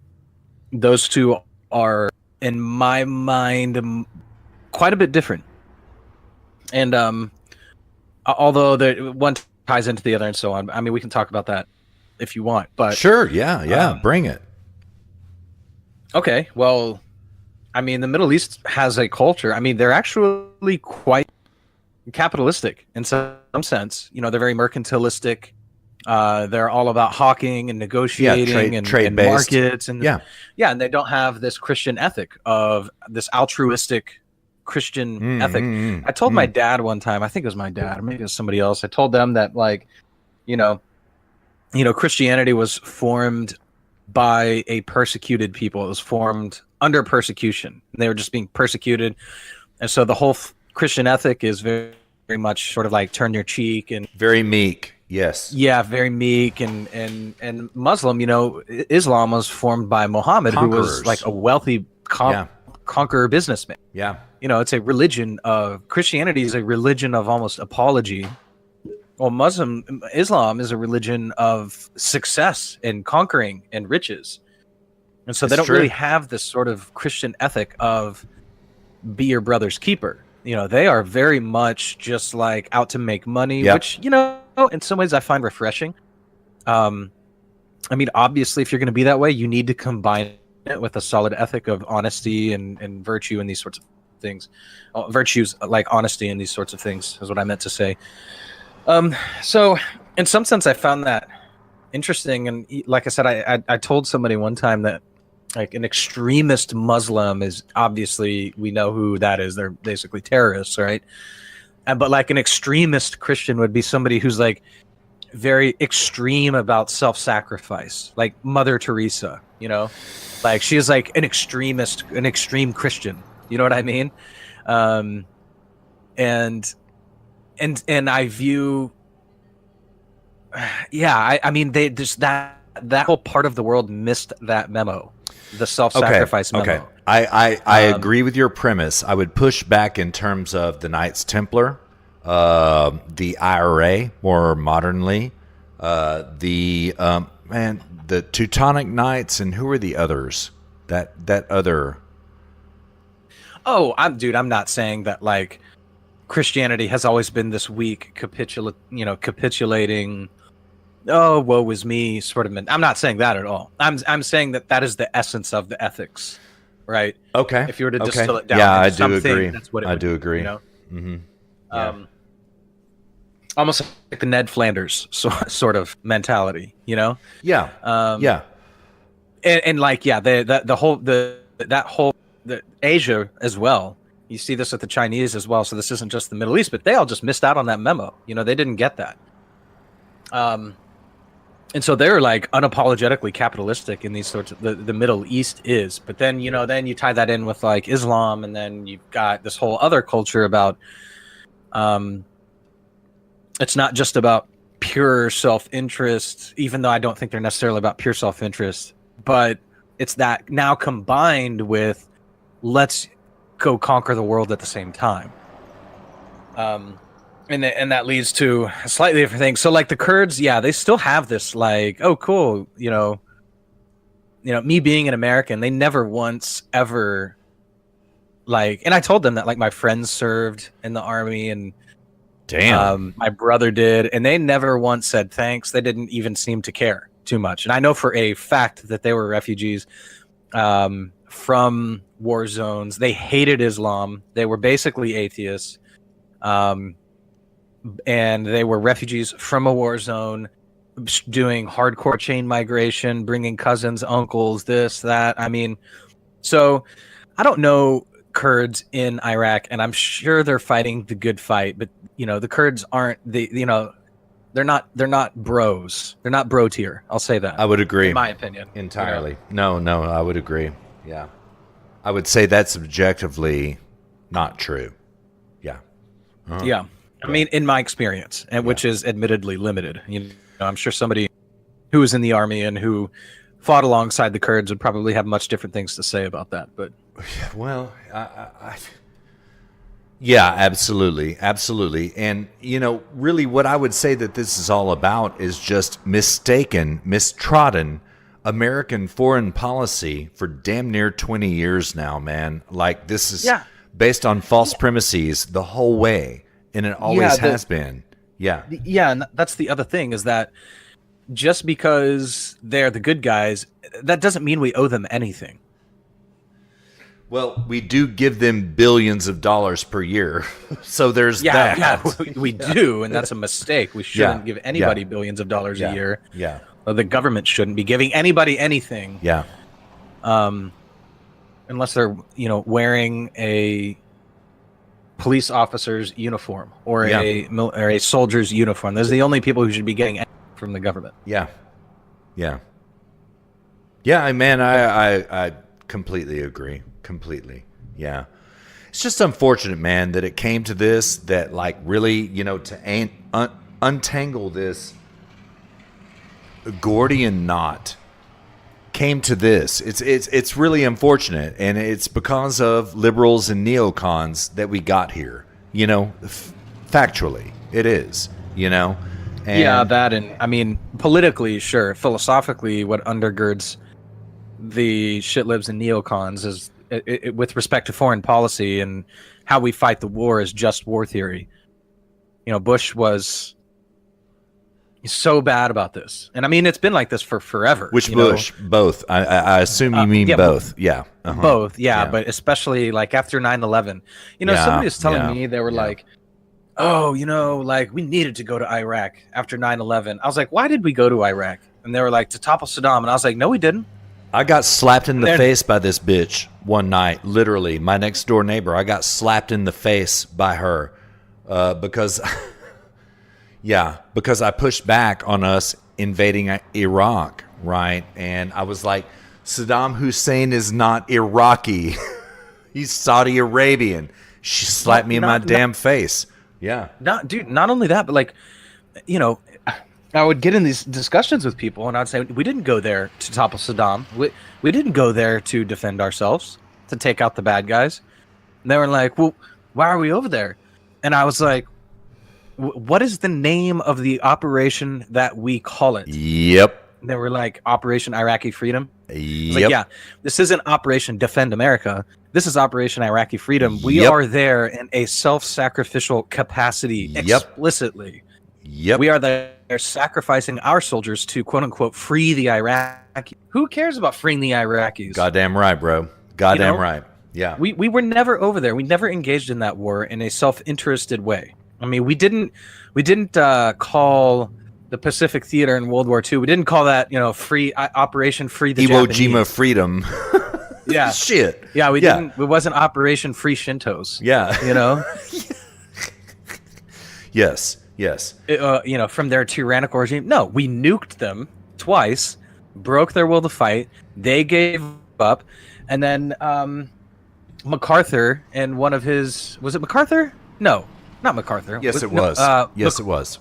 those two are, in my mind, quite a bit different. And although one ties into the other and so on, I mean, we can talk about that if you want. But sure, yeah, bring it. Okay, well, I mean, the Middle East has a culture. I mean, they're actually quite capitalistic in some sense. They're very mercantilistic. They're all about hawking and negotiating and markets and and they don't have this Christian ethic of this altruistic Christian ethic. I told my dad one time, I think it was my dad, or maybe it was somebody else. I told them that, like, Christianity was formed by a persecuted people. It was formed under persecution. They were just being persecuted, and so the whole Christian ethic is very, very much sort of like turn your cheek and very meek. Yes. Yeah, very meek. And Muslim, Islam was formed by Muhammad, who was like a wealthy conqueror businessman. Yeah. It's a religion of Christianity is a religion of almost apology. Well, Islam is a religion of success and conquering and riches. And so they don't really have this sort of Christian ethic of be your brother's keeper. They are very much just like out to make money, which, in some ways I find refreshing. I mean, obviously, if you're going to be that way, you need to combine it with a solid ethic of honesty and virtue and these sorts of things. Virtues like honesty and these sorts of things is what I meant to say. So in some sense, I found that interesting. And like I said, I told somebody one time that, like, an extremist Muslim is obviously, we know who that is. They're basically terrorists, right? But like an extremist Christian would be somebody who's like very extreme about self-sacrifice, like Mother Teresa, like she is like an extreme Christian. You know what I mean? And I view, I mean, they just that whole part of the world missed that memo. The self-sacrifice memo. Okay. I agree with your premise. I would push back in terms of the Knights Templar, the IRA more modernly, the Teutonic Knights, and who are the others? That other. Oh, I'm not saying that like Christianity has always been this weak, capitulating. Oh, woe is me, sort of. I'm not saying that at all. I'm saying that is the essence of the ethics, right? Okay. If you were to distill it down, I do agree. That's what it I would do be, agree. Mm-hmm. Almost like the Ned Flanders sort of mentality, Yeah. And like the Asia as well. You see this with the Chinese as well. So this isn't just the Middle East, but they all just missed out on that memo. They didn't get that. And so they're like unapologetically capitalistic in these sorts of the Middle East is, but then then you tie that in with like Islam, and then you've got this whole other culture about it's not just about pure self-interest, even though I don't think they're necessarily about pure self-interest, but it's that now combined with let's go conquer the world at the same time. And And that leads to a slightly different thing. So like the Kurds, yeah, they still have this like, oh cool, me being an American, they never once ever like, and I told them that like my friends served in the army and Damn. my brother did, and they never once said thanks. They didn't even seem to care too much. And I know for a fact that they were refugees from war zones. They hated Islam. They were basically atheists. And they were refugees from a war zone doing hardcore chain migration, bringing cousins, uncles, this, that. I mean, so I don't know Kurds in Iraq, and I'm sure they're fighting the good fight, but the Kurds aren't they're not bros. They're not bro tier. I'll say that. I would agree. In my opinion. Entirely. No, I would agree. Yeah. I would say that's objectively not true. Yeah. Yeah. I mean, in my experience, and which is admittedly limited. I'm sure somebody who was in the army and who fought alongside the Kurds would probably have much different things to say about that. But well, yeah, absolutely, absolutely. And really, what I would say that this is all about is just mistrodden American foreign policy for damn near 20 years now, man. Like this is based on false premises the whole way. And it always has been. Yeah. Yeah, and that's the other thing is that just because they're the good guys, that doesn't mean we owe them anything. Well, we do give them billions of dollars per year. So there's that. Yeah, we do, and that's a mistake. We shouldn't give anybody billions of dollars a year. Yeah. Or the government shouldn't be giving anybody anything. Yeah. Unless they're, wearing a police officer's uniform or a soldier's uniform. Those are the only people who should be getting anything from the government. Yeah. Yeah. Yeah, man, I completely agree. Completely. Yeah. It's just unfortunate, man, that it came to this, that like really, to untangle this Gordian knot came to this. It's really unfortunate, and it's because of liberals and neocons that we got here. Factually, it is. And that, and I mean politically, sure. Philosophically, what undergirds the shitlibs and neocons is with respect to foreign policy and how we fight the war is just war theory. Bush was so bad about this, and I mean it's been like this for forever. Which Bush? Both. I assume you mean both. Yeah. Both. Yeah, but especially like after 9/11. Somebody was telling me they were like, oh, like we needed to go to Iraq after 9/11. I was like, why did we go to Iraq? And they were like, to topple Saddam. And I was like, no, we didn't. I got slapped in the face by this bitch one night. Literally, my next door neighbor. I got slapped in the face by her because. Yeah, because I pushed back on us invading Iraq, right? And I was like, Saddam Hussein is not Iraqi. He's Saudi Arabian. She slapped me in my damn face. Yeah. Not only that, but like, I would get in these discussions with people and I'd say, we didn't go there to topple Saddam. We didn't go there to defend ourselves, to take out the bad guys. And they were like, well, why are we over there? And I was like, what is the name of the operation that we call it? Yep. They were like Operation Iraqi Freedom. Yep. Like, yeah, this isn't Operation Defend America. This is Operation Iraqi Freedom. We are there in a self-sacrificial capacity explicitly. Yep. We are there sacrificing our soldiers to quote unquote free the Iraqis. Who cares about freeing the Iraqis? Goddamn right, bro. Goddamn right. Yeah. We were never over there. We never engaged in that war in a self-interested way. I mean, we didn't call the Pacific Theater in World War II. We didn't call that, free Operation Free the Iwo Japanese. Jima Freedom. Yeah. Shit. Yeah, we didn't. It wasn't Operation Free Shintos. Yeah. Yes. From their tyrannical regime. No, we nuked them twice, broke their will to fight. They gave up, and then MacArthur and one of his was it MacArthur? No. Not MacArthur. Yes, it was. Yes, it was.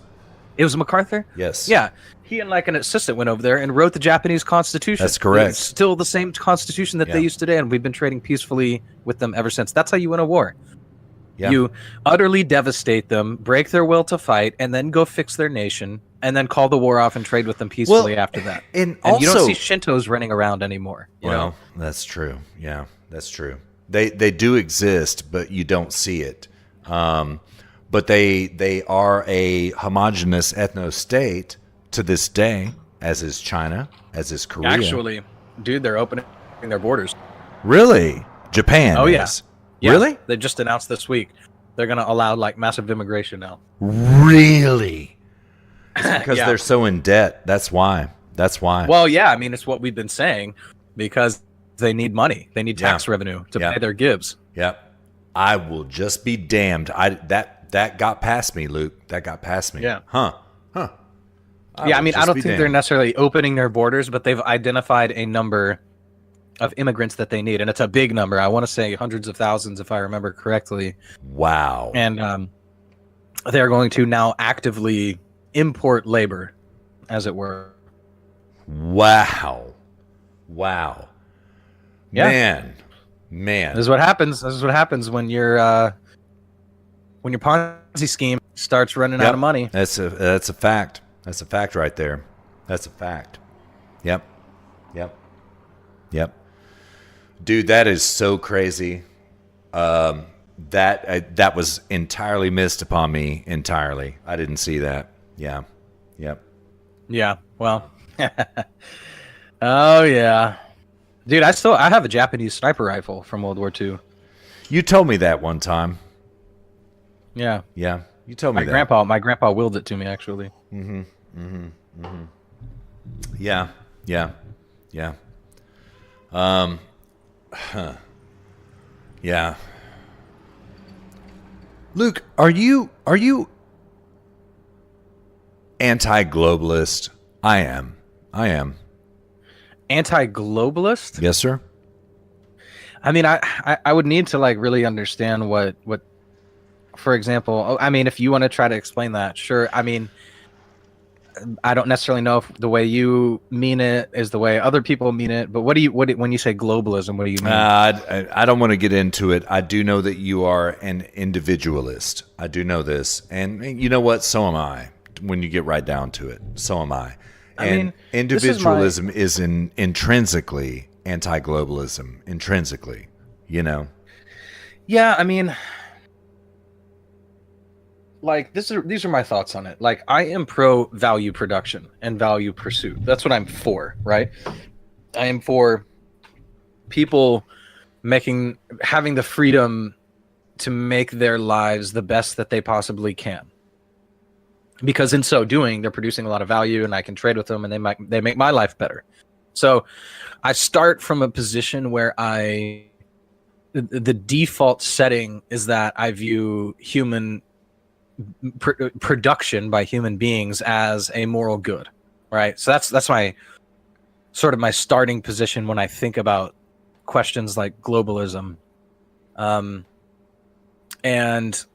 It was MacArthur? Yes. Yeah. He and like an assistant went over there and wrote the Japanese Constitution. That's correct. It's still the same Constitution that they use today, and we've been trading peacefully with them ever since. That's how you win a war. Yeah. You utterly devastate them, break their will to fight, and then go fix their nation, and then call the war off and trade with them peacefully after that. And you don't also- see Shintos running around anymore. You know? That's true. Yeah, that's true. They do exist, but you don't see it. But they are a homogenous ethno-state to this day, as is China, as is Korea. Actually, dude, they're opening their borders. Really? Japan is? Yeah, Really? they just announced this week they're going to allow like massive immigration now. Really? It's because Yeah. they're so in debt. That's why. Well, yeah, I mean, it's what we've been saying because they need money. They need tax revenue to pay their gibs. Yep. I will just be damned. That got past me, Luke. That got past me. Yeah. Huh. I mean, I don't think they're necessarily opening their borders, but they've identified a number of immigrants that they need, and it's a big number. I want to say hundreds of thousands, if I remember correctly. Wow. And they're going to now actively import labor, as it were. Wow. Yeah. Man. This is what happens. This is what happens when your Ponzi scheme starts running out of money. That's a fact. That's a fact right there. That's a fact. Yep. Dude, that is so crazy. That was entirely missed upon me entirely. I didn't see that. Yeah. Yep. Yeah. Well. Oh yeah, dude. I have a Japanese sniper rifle from World War II. You told me that one time. Yeah. Yeah. You told me My grandpa willed it to me actually. Yeah. Yeah. Luke, are you anti-globalist? I am. Anti-globalist? Yes, sir. I mean, I would need to like really understand what, for example, I mean, if you want to try to explain that, sure. I mean, I don't necessarily know if the way you mean it is the way other people mean it, but when you say globalism, what do you mean? I don't want to get into it. I do know that you are an individualist. I do know this. And you know what? So am I. When you get right down to it, so am I. I And mean, individualism is intrinsically anti-globalism. Intrinsically, you know? Yeah, I mean, like these are my thoughts on it. Like, I am pro value production and value pursuit. That's what I'm for, right? I am for people having the freedom to make their lives the best that they possibly can. Because in so doing, they're producing a lot of value, and I can trade with them, and they make my life better. So I start from a position where the default setting is that I view human production by human beings as a moral good, right? So that's my sort of my starting position when I think about questions like globalism, and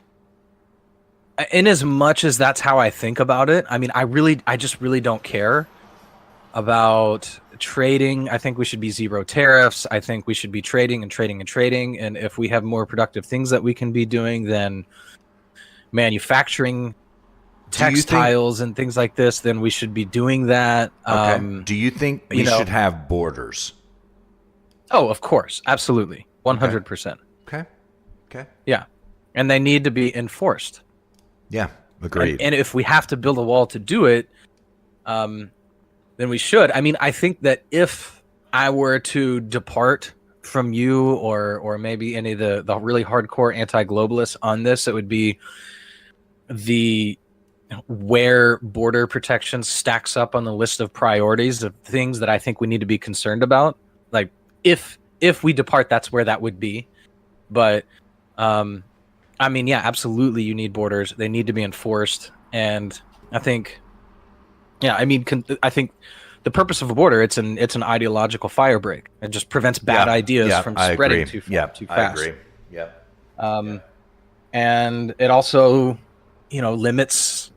in as much as that's how I think about it, I mean, I just really don't care about trading. I think we should be zero tariffs. I think we should be trading and trading and trading. And if we have more productive things that we can be doing, then manufacturing textiles and things like this, then we should be doing that. Okay. Do you think we should have borders? Oh, of course. Absolutely. 100%. Okay. Yeah. And they need to be enforced. Yeah, agreed. And if we have to build a wall to do it, then we should. I mean, I think that if I were to depart from you or maybe any of the really hardcore anti-globalists on this, it would be where border protection stacks up on the list of priorities of things that I think we need to be concerned about. Like, if we depart, that's where that would be. But I mean, yeah, absolutely, you need borders. They need to be enforced. And I think, I think the purpose of a border, it's an ideological fire break. It just prevents bad ideas from spreading too fast. I agree. Yeah. And it also, limits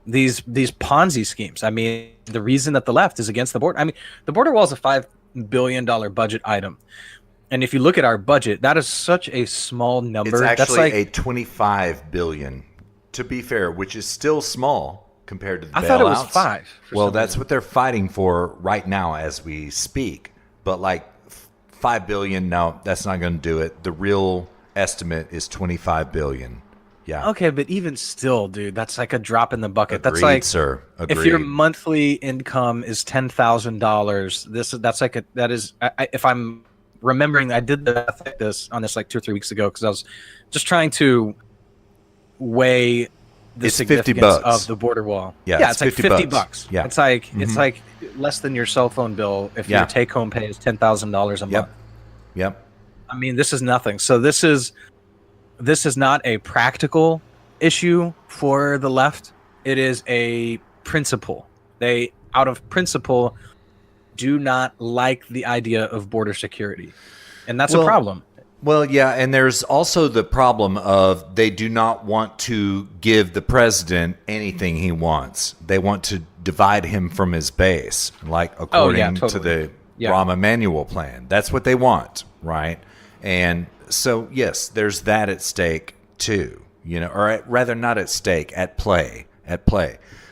these Ponzi schemes. I mean, the reason that the left is against the border, I mean, the border wall is a $5 billion budget item. And if you look at our budget, that is such a small number. It's That's actually like a 25 billion, to be fair, which is still small compared to the bailouts. I thought it was 5. Well, that's what they're fighting for right now as we speak. But like 5 billion, no, that's not going to do it. The real estimate is 25 billion. Yeah. Okay, but even still, dude, that's like a drop in the bucket. Agreed, that's like, sir. Agreed. if your monthly income is $10,000, if I'm remembering, I did this on this like 2 or 3 weeks ago because I was just trying to weigh the significance of the border wall. Yeah, it's like $50. Yeah, it's like less than your cell phone bill if your take home pay is $10,000 a month. Yep. I mean, this is nothing. So this is not a practical issue for the left. It is a principle. They, out of principle, do not like the idea of border security. And that's a problem. Well, yeah, and there's also the problem of they do not want to give the president anything he wants. They want to divide him from his base, like according to the Rahm Emanuel plan. That's what they want, right? And so, yes, there's that at stake too, or rather not at stake, at play.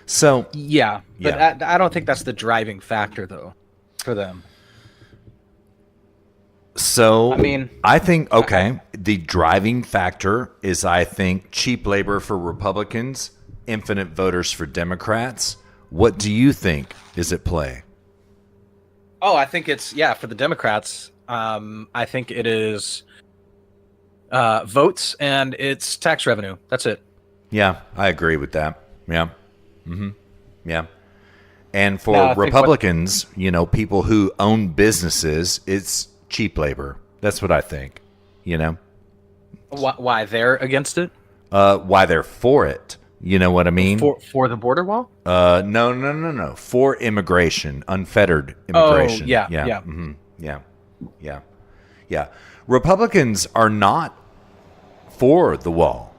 So yeah, but I don't think that's the driving factor though for them. So I mean, I think the driving factor is I think cheap labor for Republicans, infinite voters for Democrats. What do you think is at play? Oh, I think it's for the Democrats. I think it is votes and it's tax revenue. That's it. Yeah, I agree with that. Yeah. Mm-hmm. Yeah. And for Republicans, people who own businesses, it's cheap labor. That's what I think. Why they're against it? Why they're for it. You know what I mean? For the border wall? No. For immigration, unfettered immigration. Oh, yeah. Mm-hmm. Yeah. Republicans are not for the wall.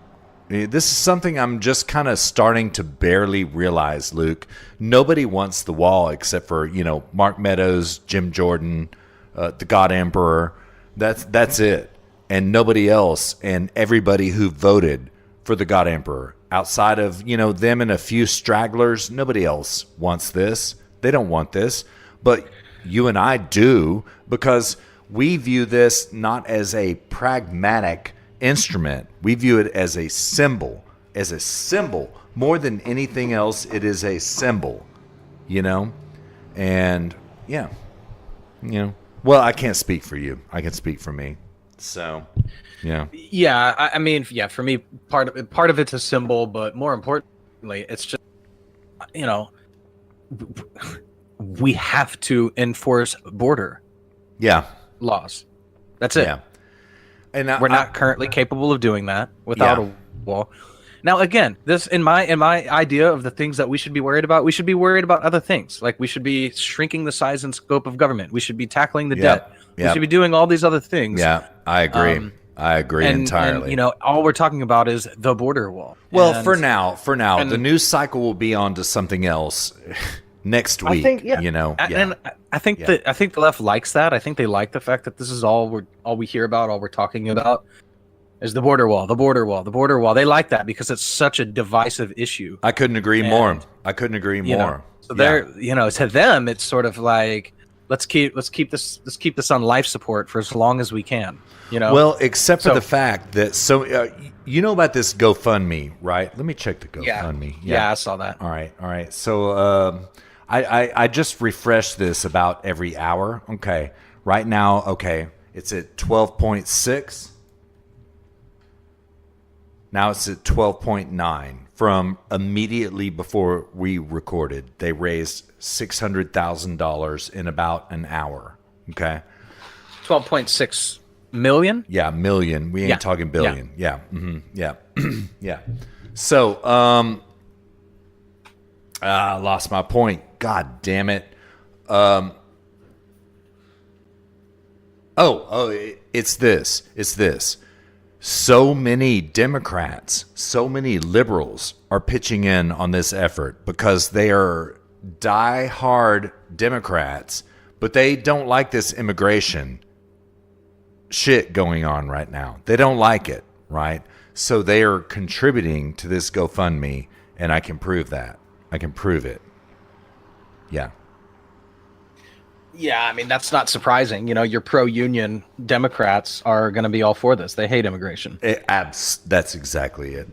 This is something I'm just kind of starting to barely realize, Luke. Nobody wants the wall except for, Mark Meadows, Jim Jordan, the God Emperor. That's it. And nobody else, and everybody who voted for the God Emperor. Outside of, them and a few stragglers, nobody else wants this. They don't want this. But you and I do, because we view this not as a pragmatic instrument. We view it as a symbol. More than anything else, it is a symbol, And, well, I can't speak for you. I can speak for me. So, yeah. Yeah, I mean, for me, part of it's a symbol, but more importantly, it's just, we have to enforce border laws. That's it. Yeah. And we're not currently capable of doing that without a wall. Now, again, this in my idea of the things that we should be worried about, we should be worried about other things. Like we should be shrinking the size and scope of government. We should be tackling the debt. We should be doing all these other things. Yeah, I agree. I agree entirely. And, all we're talking about is the border wall. Well, for now, the news cycle will be on to something else next week. I think, and I think the left likes that. I think they like the fact that this is all we hear about, all we're talking about is the border wall, the border wall, the border wall. They like that because it's such a divisive issue. I couldn't agree more. So they're, to them, it's sort of like, let's keep this on life support for as long as we can. Well, except for the fact that you know about this GoFundMe, right? Let me check the GoFundMe. Yeah, I saw that. All right. So I just refresh this about every hour. Okay, right now, it's at 12.6. Now it's at 12.9. From immediately before we recorded, they raised $600,000 in about an hour. Okay, 12.6 million. Yeah, million. We ain't talking billion. Yeah. Yeah. So, I lost my point. God damn it. It's this. So many Democrats, so many liberals are pitching in on this effort because they are die-hard Democrats, but they don't like this immigration shit going on right now. They don't like it, right? So they are contributing to this GoFundMe, and I can prove that. I can prove it. Yeah. Yeah, I mean, that's not surprising. Your pro-union Democrats are going to be all for this. They hate immigration. That's exactly it.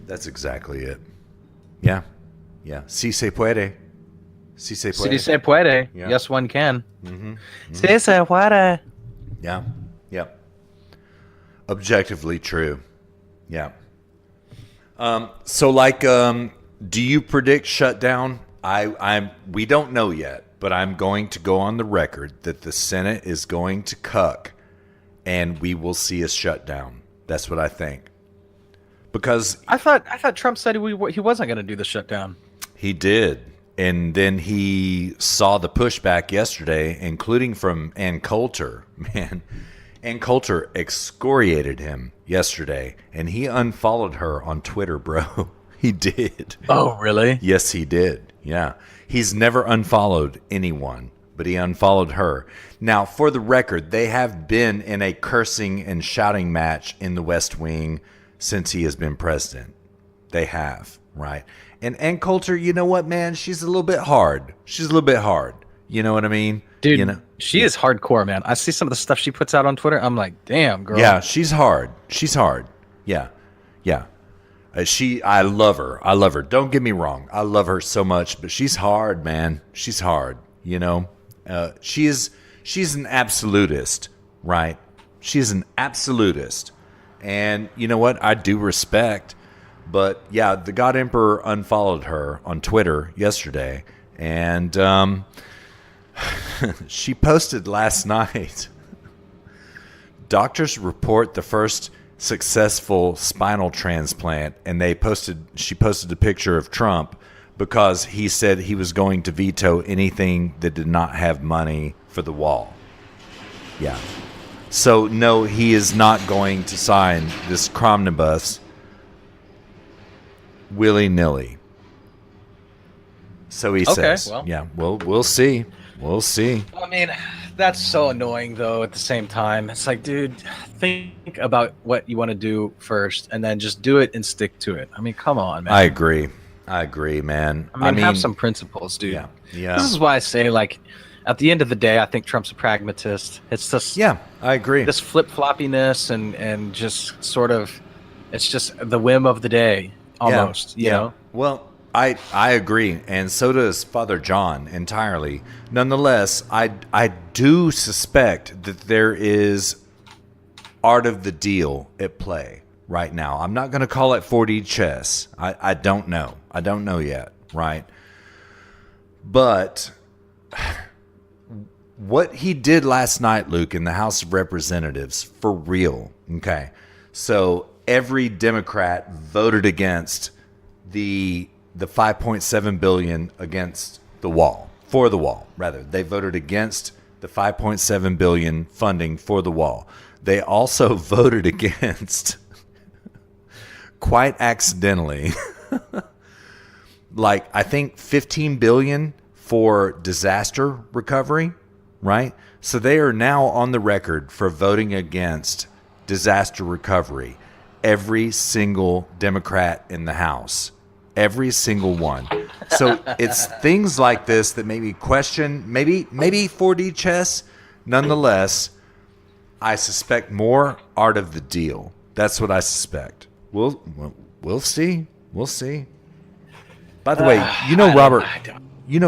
That's exactly it. Yeah. Yeah. Si se puede. Si se puede. Si se puede. Yeah. Yes, one can. Mm-hmm. Si se puede. Yeah. Yeah. Objectively true. Yeah. So do you predict shutdown? We don't know yet, but I'm going to go on the record that the Senate is going to cuck and we will see a shutdown. That's what I think. Because I thought Trump said he wasn't going to do the shutdown. he did. And then he saw the pushback yesterday, including from Ann Coulter. Man, Ann Coulter excoriated him yesterday, and he unfollowed her on Twitter, bro. He did. Oh, really? Yes, he did. Yeah. He's never unfollowed anyone, but he unfollowed her. Now, for the record, they have been in a cursing and shouting match in the West Wing since he has been president. They have, right? And Ann Coulter, you know what, man? She's a little bit hard. She's a little bit hard. You know what I mean? Dude, she is hardcore, man. I see some of the stuff she puts out on Twitter. I'm like, damn, girl. Yeah, she's hard. She's hard. Yeah. Yeah. I love her. I love her. Don't get me wrong. I love her so much, but she's hard, man. She's hard. She's an absolutist, right? She's an absolutist. And you know what? I do respect. But yeah, the God Emperor unfollowed her on Twitter yesterday. And she posted last night. Doctors report the first successful spinal transplant, and she posted a picture of Trump because he said he was going to veto anything that did not have money for the wall. Yeah. So no, he is not going to sign this cromnibus willy-nilly. So he says. Well. Yeah, we'll see. We'll see. I mean, that's so annoying, though, at the same time. It's like, dude, think about what you want to do first, and then just do it and stick to it. I mean, come on, man. I agree, man. I mean, have some principles, dude. Yeah, yeah. This is why I say, like, at the end of the day, I think Trump's a pragmatist. It's just... Yeah, I agree. This flip-floppiness and just sort of... It's just the whim of the day, almost, you know? Well, I agree, and so does Father John entirely. Nonetheless, I do suspect that there is art of the deal at play right now. I'm not going to call it 4D chess. I don't know. I don't know yet, right? But what he did last night, Luke, in the House of Representatives, for real, okay? So every Democrat voted against the 5.7 billion against the wall, for the wall, rather. They voted against the 5.7 billion funding for the wall. They also voted against, quite accidentally, like I think 15 billion for disaster recovery, right? So they are now on the record for voting against disaster recovery. Every single Democrat in the House. Every single one. So it's things like this that make me question, maybe 4D chess. Nonetheless, I suspect more art of the deal. That's what I suspect. We'll see. We'll see. By the way,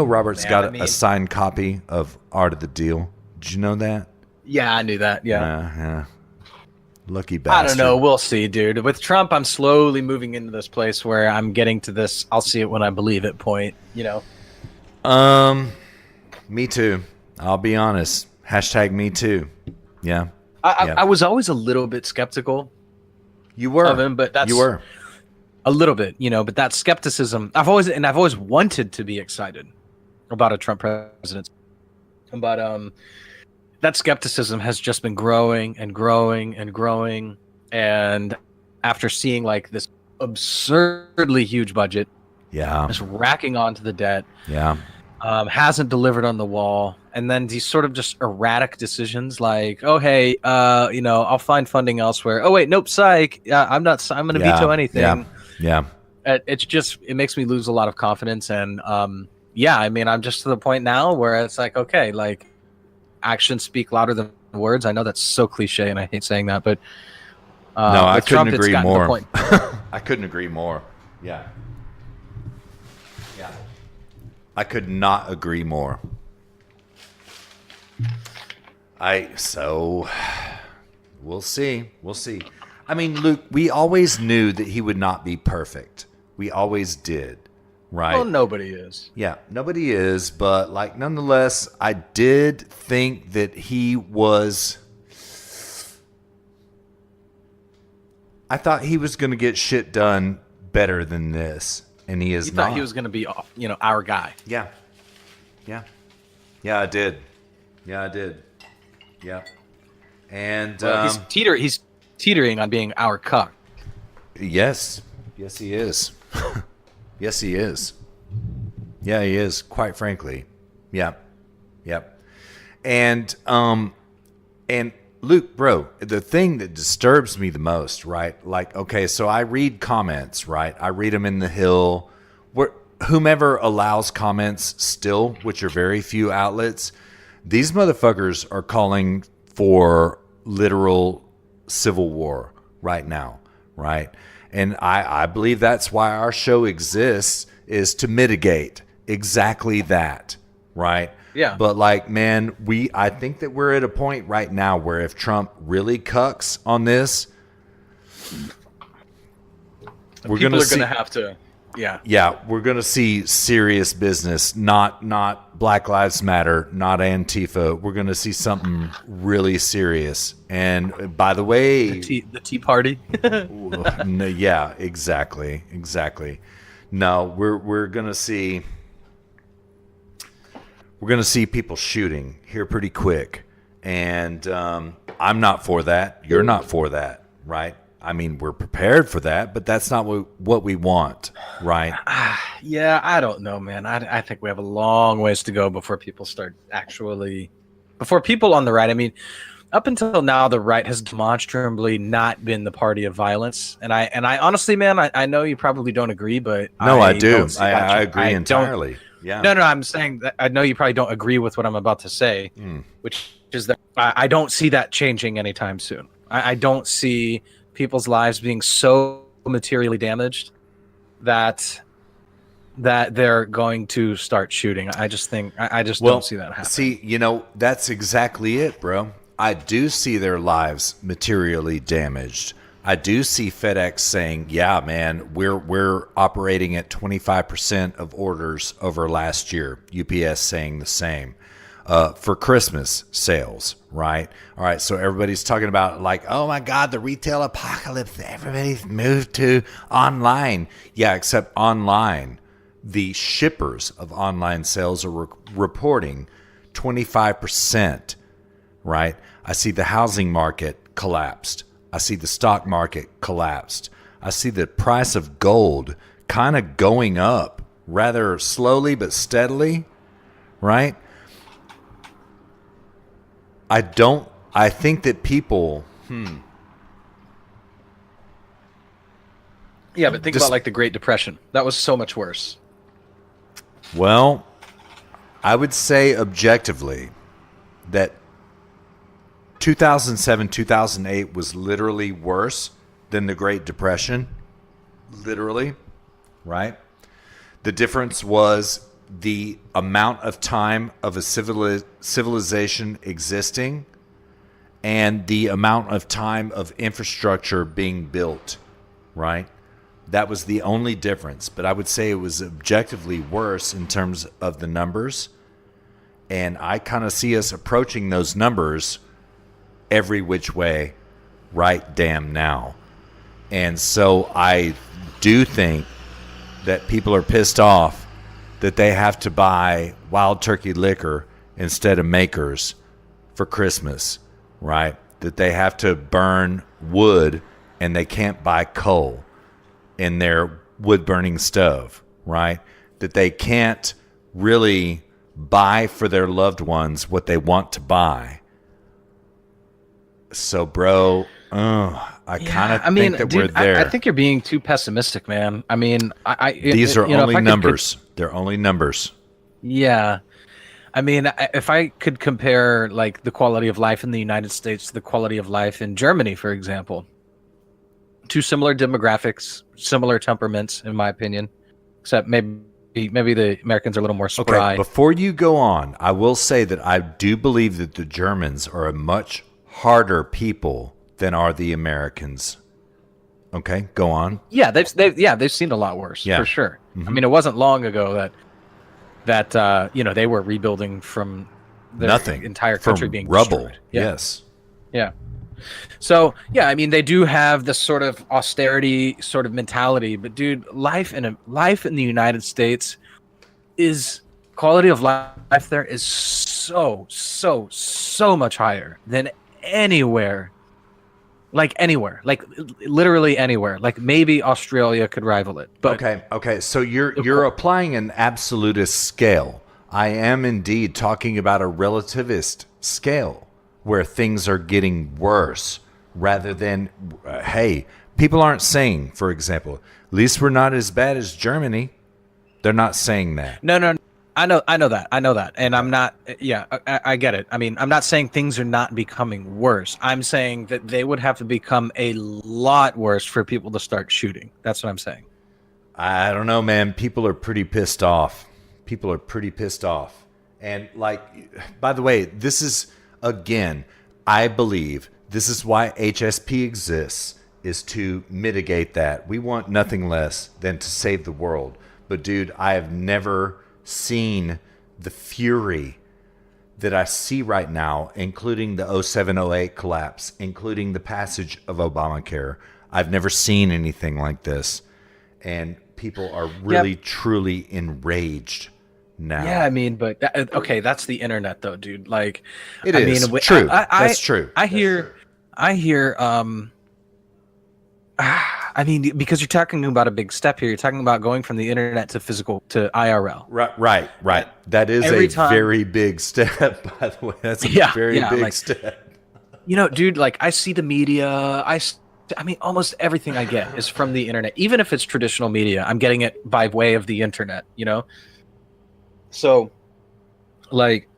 Robert's got a signed copy of Art of the Deal. Did you know that? Yeah, I knew that. Yeah. Yeah. Lucky bastard. I don't know. We'll see, dude. With Trump, I'm slowly moving into this place where I'm getting to this I'll see it when I believe it point, Me too. I'll be honest. # me too. Yeah. I was always a little bit skeptical. You were. Of him, but you were. A little bit, but that skepticism, I've always wanted to be excited about a Trump presidency. But that skepticism has just been growing and growing and growing. And after seeing like this absurdly huge budget, yeah, just racking onto the debt, yeah, hasn't delivered on the wall, and then these sort of just erratic decisions like, oh hey, I'll find funding elsewhere. Oh wait, nope, psych. I'm not. I'm going to veto anything. Yeah. It makes me lose a lot of confidence, and I mean, I'm just to the point now where it's like, okay, like actions speak louder than words. I know that's so cliche, and I hate saying that, but no, I couldn't agree more. Point. I couldn't agree more. Yeah. I could not agree more. So we'll see. We'll see. I mean, Luke, we always knew that he would not be perfect. We always did, right? Well, nobody is. Yeah, nobody is, but like nonetheless, I did think that he was. I thought he was going to get shit done better than this, and he is not. Thought he was going to be, our guy. Yeah. I did. Yeah. And he's teetering on being our cuck. Yes, he is. Yes, he is. Yeah, he is. Quite frankly, yeah. And Luke, bro, the thing that disturbs me the most, right? Like, okay, so I read comments, right? I read them in the Hill, whomever allows comments still, which are very few outlets. These motherfuckers are calling for literal civil war right now, right? And I believe that's why our show exists, is to mitigate exactly that, right? Yeah. But like, man, I think that we're at a point right now where if Trump really cucks on this, we're going to have to. Yeah, we're going to see serious business, not Black Lives Matter, not Antifa. We're going to see something really serious. And by the way, the Tea Party. Yeah, exactly. No, we're going to see people shooting here pretty quick. And I'm not for that. You're not for that, right? I mean, we're prepared for that, but that's not what we want, right? Yeah, I don't know, man. I think we have a long ways to go before people before people on the right. I mean, up until now, the right has demonstrably not been the party of violence. And I honestly, man, I know you probably don't agree, but no, I do. I agree entirely. Yeah. No, I'm saying that I know you probably don't agree with what I'm about to say, which is that I don't see that changing anytime soon. I don't see people's lives being so materially damaged that they're going to start shooting. I just think I don't see that happening. See, that's exactly it, bro. I do see their lives materially damaged. I do see FedEx saying, "Yeah, man, we're operating at 25% of orders over last year." UPS saying the same. For Christmas sales, right? All right, so everybody's talking about like, oh my God, the retail apocalypse. Everybody's moved to online. Yeah, except online. The shippers of online sales are reporting 25%, right? I see the housing market collapsed. I see the stock market collapsed. I see the price of gold kind of going up rather slowly but steadily, right? I think that people, Yeah, but think about like the Great Depression. That was so much worse. Well, I would say objectively that 2007, 2008 was literally worse than the Great Depression. Literally, right? The difference was the amount of time of a civilization existing and the amount of time of infrastructure being built, right? That was the only difference. But I would say it was objectively worse in terms of the numbers. And I kind of see us approaching those numbers every which way right damn now. And so I do think that people are pissed off that they have to buy Wild Turkey liquor instead of Makers for Christmas, right? That they have to burn wood and they can't buy coal in their wood-burning stove, right? That they can't really buy for their loved ones what they want to buy. So, bro, I kind of think that we're there. I think you're being too pessimistic, man. I mean, these are only numbers. They're only numbers. Yeah. I mean, if I could compare like the quality of life in the United States to the quality of life in Germany, for example, two similar demographics, similar temperaments, in my opinion, except maybe the Americans are a little more spry. Okay, before you go on, I will say that I do believe that the Germans are a much harder people than are the Americans. Okay, go on. Yeah, they've seen a lot worse, for sure. I mean, it wasn't long ago that they were rebuilding from the entire country being rubble. Destroyed. Yeah. Yes. Yeah. So, yeah, I mean, they do have this sort of austerity sort of mentality, but dude, life in the United States is quality of life there is so much higher than anywhere. Like literally anywhere. Like maybe Australia could rival it. But okay. So you're applying an absolutist scale. I am indeed talking about a relativist scale where things are getting worse rather than, hey, people aren't saying, for example, at least we're not as bad as Germany. They're not saying that. No. I know that. And I'm not, I get it. I mean, I'm not saying things are not becoming worse. I'm saying that they would have to become a lot worse for people to start shooting. That's what I'm saying. I don't know, man. People are pretty pissed off. And by the way, this is, again, I believe this is why HSP exists, is to mitigate that. We want nothing less than to save the world. But dude, I have never seen the fury that I see right now, including the 07-08 collapse, including the passage of Obamacare. I've never seen anything like this. And people are really, truly enraged now. Yeah, I mean, but that's the internet though, dude. Like, True. That's true. I hear I mean, because you're talking about a big step here. You're talking about going from the internet to physical to IRL. Right. That is very big step, by the way. That's a very big step. Dude, like I see the media. I mean, almost everything I get is from the internet. Even if it's traditional media, I'm getting it by way of the internet, So, like,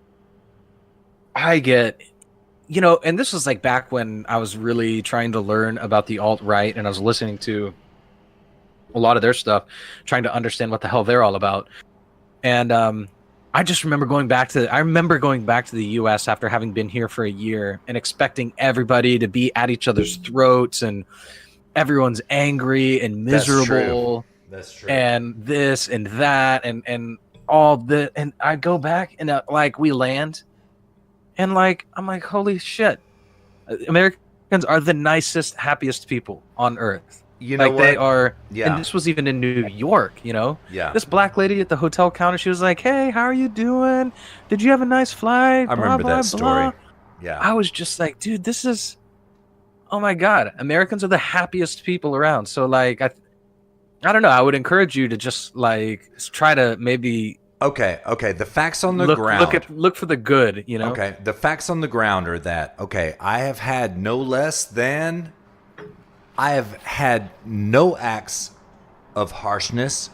I get... and this was like back when I was really trying to learn about the alt-right and I was listening to a lot of their stuff, trying to understand what the hell they're all about. And I just remember going back to the US after having been here for a year and expecting everybody to be at each other's throats and everyone's angry and miserable. That's true. And this and that and all the, and I go back and we land. And I'm like, holy shit. Americans are the nicest, happiest people on earth. You know what? They are. Yeah. And this was even in New York, Yeah. This black lady at the hotel counter, she was like, hey, how are you doing? Did you have a nice flight? I remember that story. Yeah. I was just like, dude, this is, oh my God. Americans are the happiest people around. So I don't know. I would encourage you to just try to maybe... Okay. The facts on the ground. Look for the good, Okay. The facts on the ground are that, I have had no acts of harshness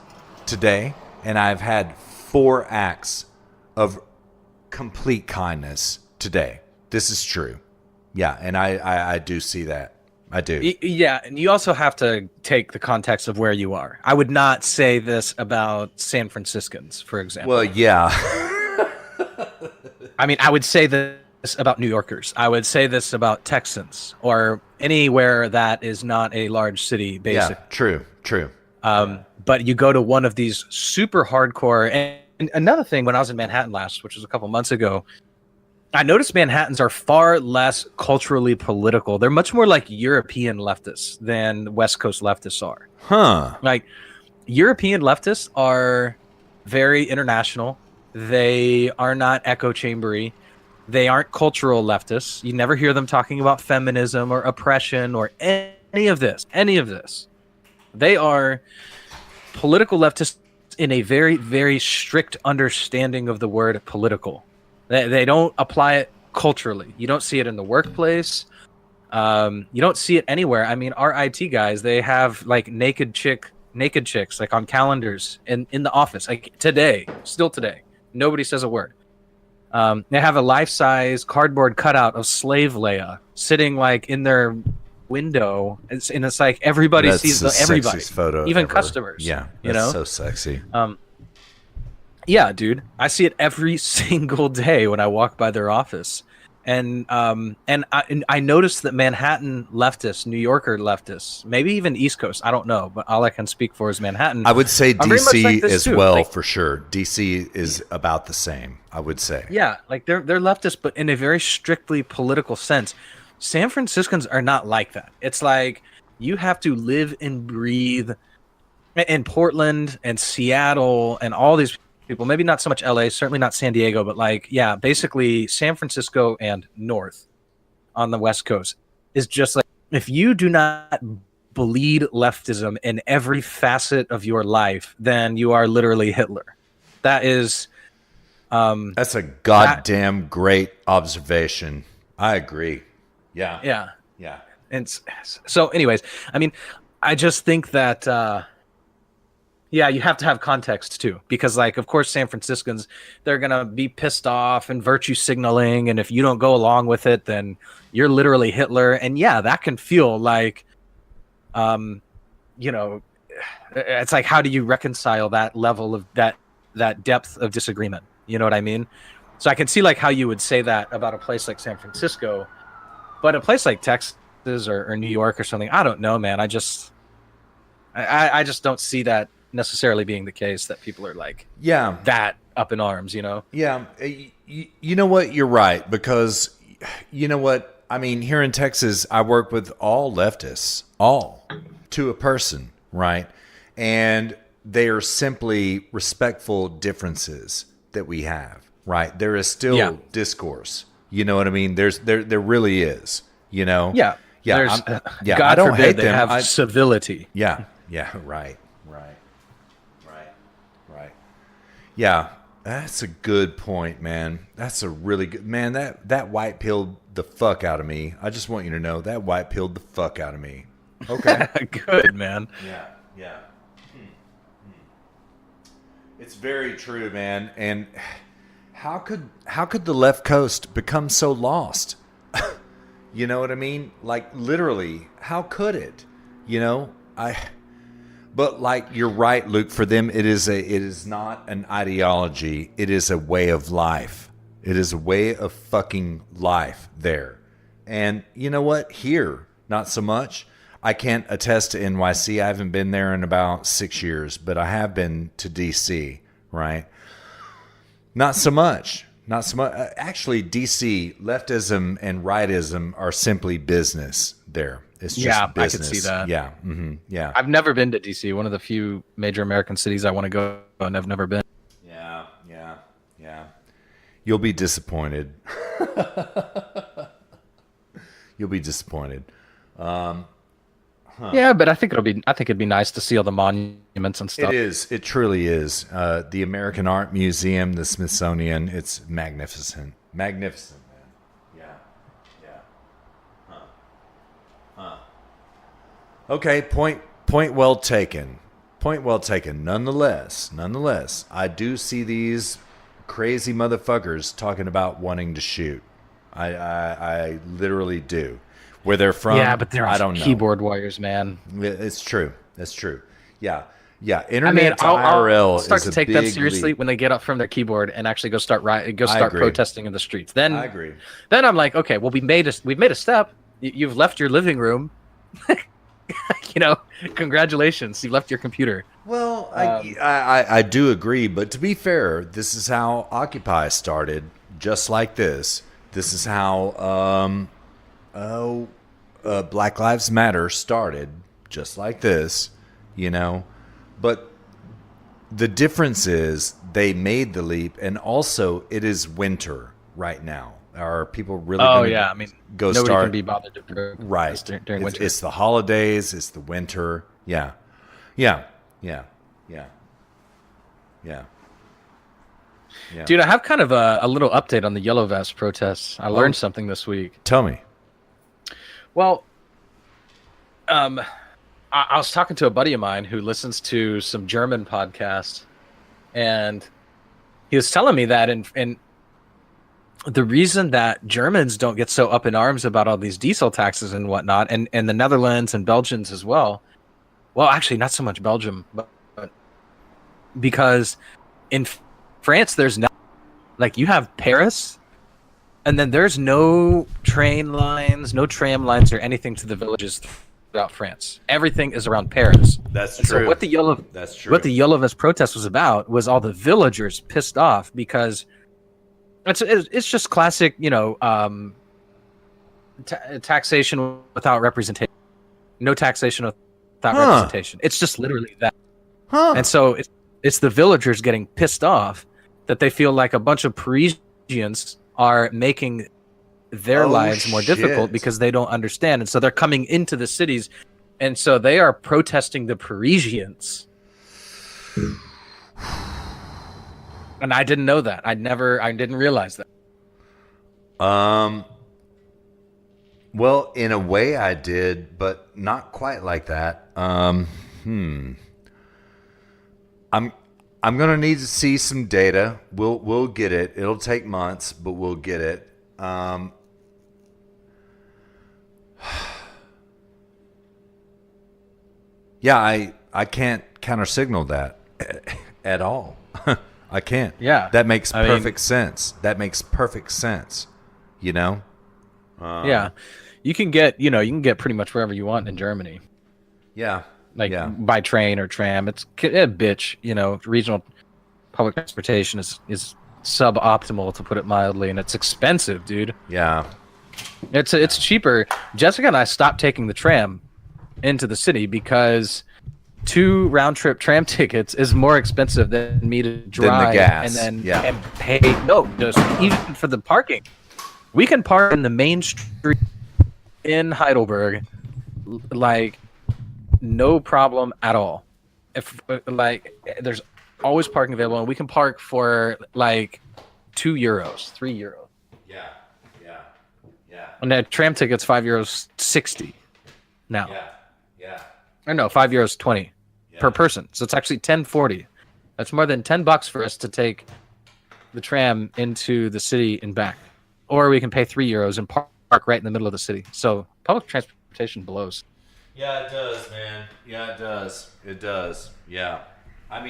today, and I've had 4 acts of complete kindness today. This is true. Yeah, and I do see that. I do. Yeah, and you also have to take the context of where you are. I would not say this about San Franciscans, for example. Well, yeah. I mean, I would say this about New Yorkers. I would say this about Texans or anywhere that is not a large city, basically. Yeah, true. But you go to one of these super hardcore... And another thing, when I was in Manhattan last, which was a couple months ago, I noticed Manhattans are far less culturally political. They're much more like European leftists than West Coast leftists are. Huh. Like, European leftists are very international. They are not echo chambery. They aren't cultural leftists. You never hear them talking about feminism or oppression or any of this. They are political leftists in a very, very strict understanding of the word political. They don't apply it culturally. You don't see it in the workplace. You don't see it anywhere. I mean, our IT guys, they have like naked chicks like on calendars in the office, like still today. Nobody says a word. They have a life-size cardboard cutout of Slave Leia sitting like in their window, and it's like everybody sees everybody, photo even ever. customers. Yeah, you know, so sexy. Yeah, dude, I see it every single day when I walk by their office, and I noticed that Manhattan leftists, New Yorker leftists, maybe even East Coast, I don't know, but all I can speak for is Manhattan. I would say DC like as too. well, like, for sure. DC is about the same, I would say. Yeah, like they're leftists, but in a very strictly political sense. San Franciscans are not like that. It's like you have to live and breathe in Portland and Seattle and all these people. Maybe not so much LA, certainly not San Diego, but like, yeah, basically San Francisco and north on the West Coast is just like, if you do not bleed leftism in every facet of your life, then you are literally Hitler. That is... that's a goddamn great observation. I agree. Yeah. And so anyways, I mean, I just think that yeah, you have to have context too, because like, of course, San Franciscans, they're gonna be pissed off and virtue signaling, and if you don't go along with it, then you're literally Hitler. And yeah, that can feel like you know, it's like, how do you reconcile that level of that depth of disagreement? You know what I mean? So I can see like how you would say that about a place like San Francisco. But a place like Texas or New York or something, I don't know, man. I just don't see that necessarily being the case, that people are like, that up in arms, you know? Yeah. You know what? You're right. Because you know what? I mean, here in Texas, I work with all leftists, all to a person, right? And they are simply respectful differences that we have, right? There is still discourse. You know what I mean? There really is. You know? Yeah. God I don't hate them. Have civility. Yeah. Right. Yeah, that's a good point, man. That's a really good, man. That white pilled the fuck out of me. I just want you to know that white pilled the fuck out of me. Okay. Good, man. Yeah. It's very true, man. And how could the left coast become so lost? You know what I mean? Like, literally, how could it? You know, but like, you're right, Luke. For them, it is not an ideology. It is a way of life. It is a way of fucking life there. And you know what? Here, not so much. I can't attest to NYC. I haven't been there in about 6 years, but I have been to DC, right? Not so much. Actually, DC, leftism and rightism are simply business there. It's just business. I could see that. Yeah. Mm-hmm. Yeah. I've never been to DC, one of the few major American cities I want to go, and I've never been. Yeah. You'll be disappointed. You'll be disappointed. Yeah, but I think it'd be nice to see all the monuments and stuff. It is. It truly is. The American Art Museum, the Smithsonian. It's magnificent. Magnificent, man. Yeah. Okay. Point well taken. Point well taken. Nonetheless, I do see these crazy motherfuckers talking about wanting to shoot. I literally do. Where they're from, but they're I don't know. Keyboard warriors, man. It's true. That's true. Yeah. Internet to IRL I'll start is to take a that big seriously leap. when they get up from their keyboard and actually go start agree. protesting in the streets. Then I agree. Then I'm like, okay, well, we've made a step. You've left your living room. You know, congratulations, you've left your computer. Well, I do agree, but to be fair, this is how Occupy started, just like this. This is how Black Lives Matter started, just like this, you know. But the difference is they made the leap, and also it is winter right now. Are people really? Oh yeah, I mean, nobody can be bothered to right during winter. It's the holidays. It's the winter. Yeah. Yeah. Yeah. Dude, I have kind of a little update on the Yellow Vest protests. I learned something this week. Tell me. Well, I was talking to a buddy of mine who listens to some German podcasts, and he was telling me that and the reason that Germans don't get so up in arms about all these diesel taxes and whatnot, and the Netherlands and Belgians as well. Well, actually, not so much Belgium, but because in France, there's no, like, you have Paris, and then there's no train lines, no tram lines, or anything to the villages throughout France. Everything is around Paris. That's and true. So what the Yellow Vest protest was about was all the villagers pissed off because it's just classic, taxation without representation. No taxation without representation. It's just literally that. And so it's the villagers getting pissed off that they feel like a bunch of Parisians are making their lives more difficult because they don't understand. And so they're coming into the cities, and so they are protesting the Parisians. And I didn't know that. I didn't realize that. Well, in a way I did, but not quite like that. I'm gonna need to see some data. We'll get it. It'll take months, but we'll get it. Yeah, I can't counter signal that at all. I can't. Yeah, that makes perfect sense. That makes perfect sense. Yeah, you can get pretty much wherever you want in Germany. Yeah. By train or tram. It's a bitch. Regional public transportation is suboptimal, to put it mildly, and it's expensive, dude. Yeah. It's cheaper. Jessica and I stopped taking the tram into the city because 2 round trip tram tickets is more expensive than me to drive and then and pay. No, just even for the parking. We can park in the main street in Heidelberg, like, no problem at all. If there's always parking available, and we can park for like €2, €3. Yeah. And that tram ticket's €5.60 now. Yeah. Or no, €5.20 per person. So it's actually $10.40. That's more than $10 for us to take the tram into the city and back. Or we can pay €3 and park right in the middle of the city. So public transportation blows. Yeah, it does, man. Yeah, it does. It does. Yeah. I've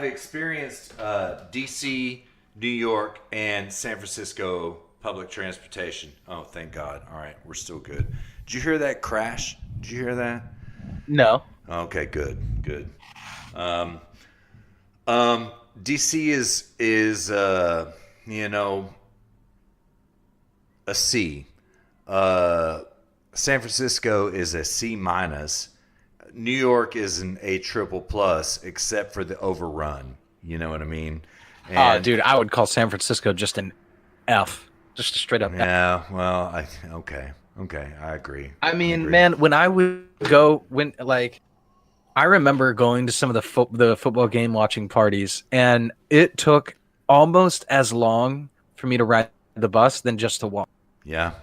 experienced DC, New York, and San Francisco public transportation. Oh, thank God. All right, we're still good. Did you hear that crash? Did you hear that? No. Okay, good. DC is a C. San Francisco is a C minus. New York is an A triple plus, except for the overrun. You know what I mean? Dude, I would call San Francisco just an F, just a straight up F. Yeah, well, okay, I agree. Man, when I would go, I remember going to some of the football game watching parties, and it took almost as long for me to ride the bus than just to walk. Yeah.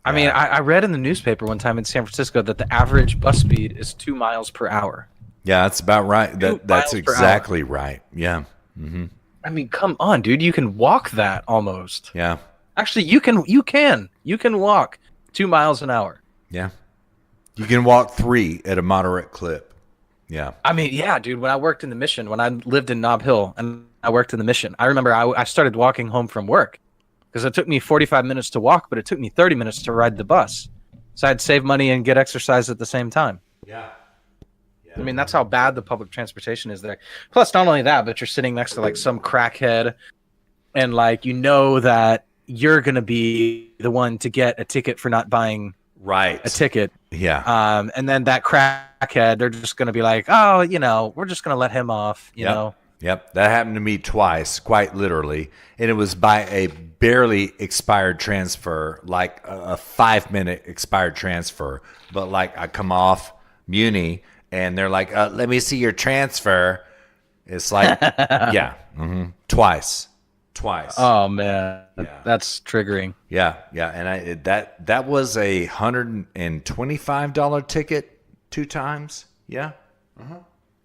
I read in the newspaper one time in San Francisco that the average bus speed is 2 miles per hour. Yeah, that's about right. That's exactly right. Yeah. Mm-hmm. Come on, dude. You can walk that almost. Yeah. Actually, you can walk 2 miles an hour. Yeah. You can walk 3 at a moderate clip. Yeah. Yeah, dude. When I worked in the Mission, when I lived in Nob Hill and I worked in the Mission, I remember I started walking home from work because it took me 45 minutes to walk, but it took me 30 minutes to ride the bus. So I'd save money and get exercise at the same time. Yeah. That's how bad the public transportation is there. Plus, not only that, but you're sitting next to like some crackhead, and that you're gonna be the one to get a ticket for not buying a ticket. Yeah. And then that crackhead, they're just gonna be like, oh, we're just gonna let him off. You know. Yep, that happened to me twice, quite literally, and it was by a barely expired transfer, like a 5-minute expired transfer. But I come off Muni, and they're like, let me see your transfer. It's like, yeah, twice. Oh man, Yeah. that's triggering. Yeah, and that was a $125 ticket 2 times. Yeah,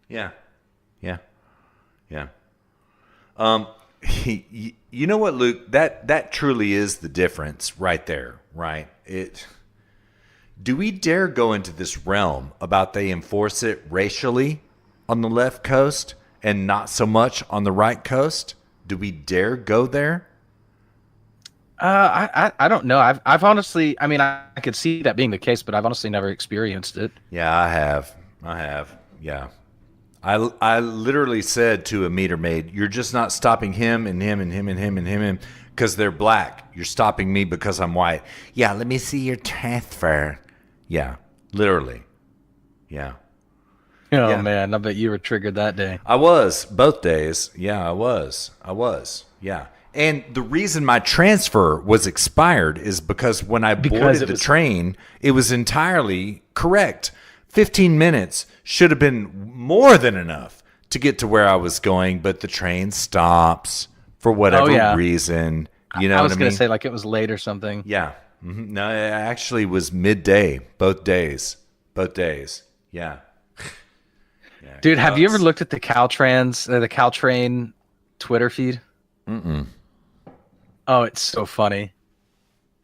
yeah, yeah, yeah. You know what, Luke? That truly is the difference right there, right? Do we dare go into this realm about they enforce it racially on the left coast and not so much on the right coast? Do we dare go there? I don't know. I've honestly, I mean, I could see that being the case, but I've honestly never experienced it. Yeah, I have. Yeah. I literally said to a meter maid, "You're just not stopping him and him and him and him and him because they're black. You're stopping me because I'm white." Yeah, let me see your transfer. Yeah, literally. Yeah. Oh Yeah. man, I bet you were triggered that day. I was both days. Yeah, I was. Yeah. And the reason my transfer was expired is because when I boarded the train, it was entirely correct. 15 minutes should have been more than enough to get to where I was going, but the train stops for whatever reason. You know what I mean? I was going to say like it was late or something. Yeah. No, it actually was midday, both days. Yeah. Dude, have you ever looked at the Caltrain Twitter feed? Mm-mm. Oh, it's so funny.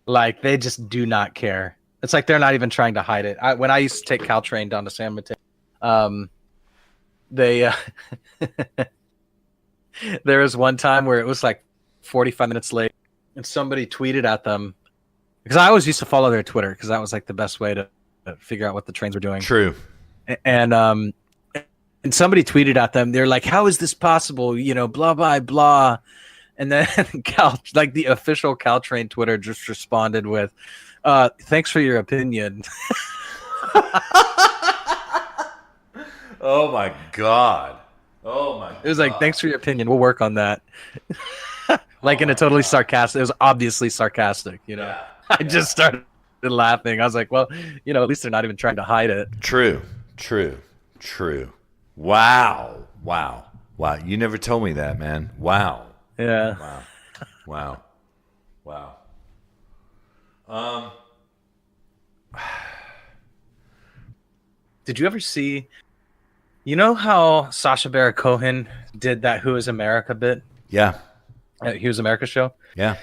Like they just do not care. It's like they're not even trying to hide it. When I used to take Caltrain down to San Mateo, there was one time where it was like 45 minutes late, and somebody tweeted at them because I always used to follow their Twitter because that was like the best way to figure out what the trains were doing. True. And somebody tweeted at them. They're like, "How is this possible? You know, blah blah blah." And then the official Caltrain Twitter just responded with, "Thanks for your opinion." Oh my god. It was like, "Thanks for your opinion. We'll work on that." Like in a totally sarcastic. It was obviously sarcastic. You know, Yeah. I just started laughing. I was like, "Well, you know, at least they're not even trying to hide it." True. Wow. You never told me that, man. Wow. Yeah. Wow. Did you ever see? You know how Sacha Baron Cohen did that "Who Is America" bit? Yeah. He Was America show. Yeah.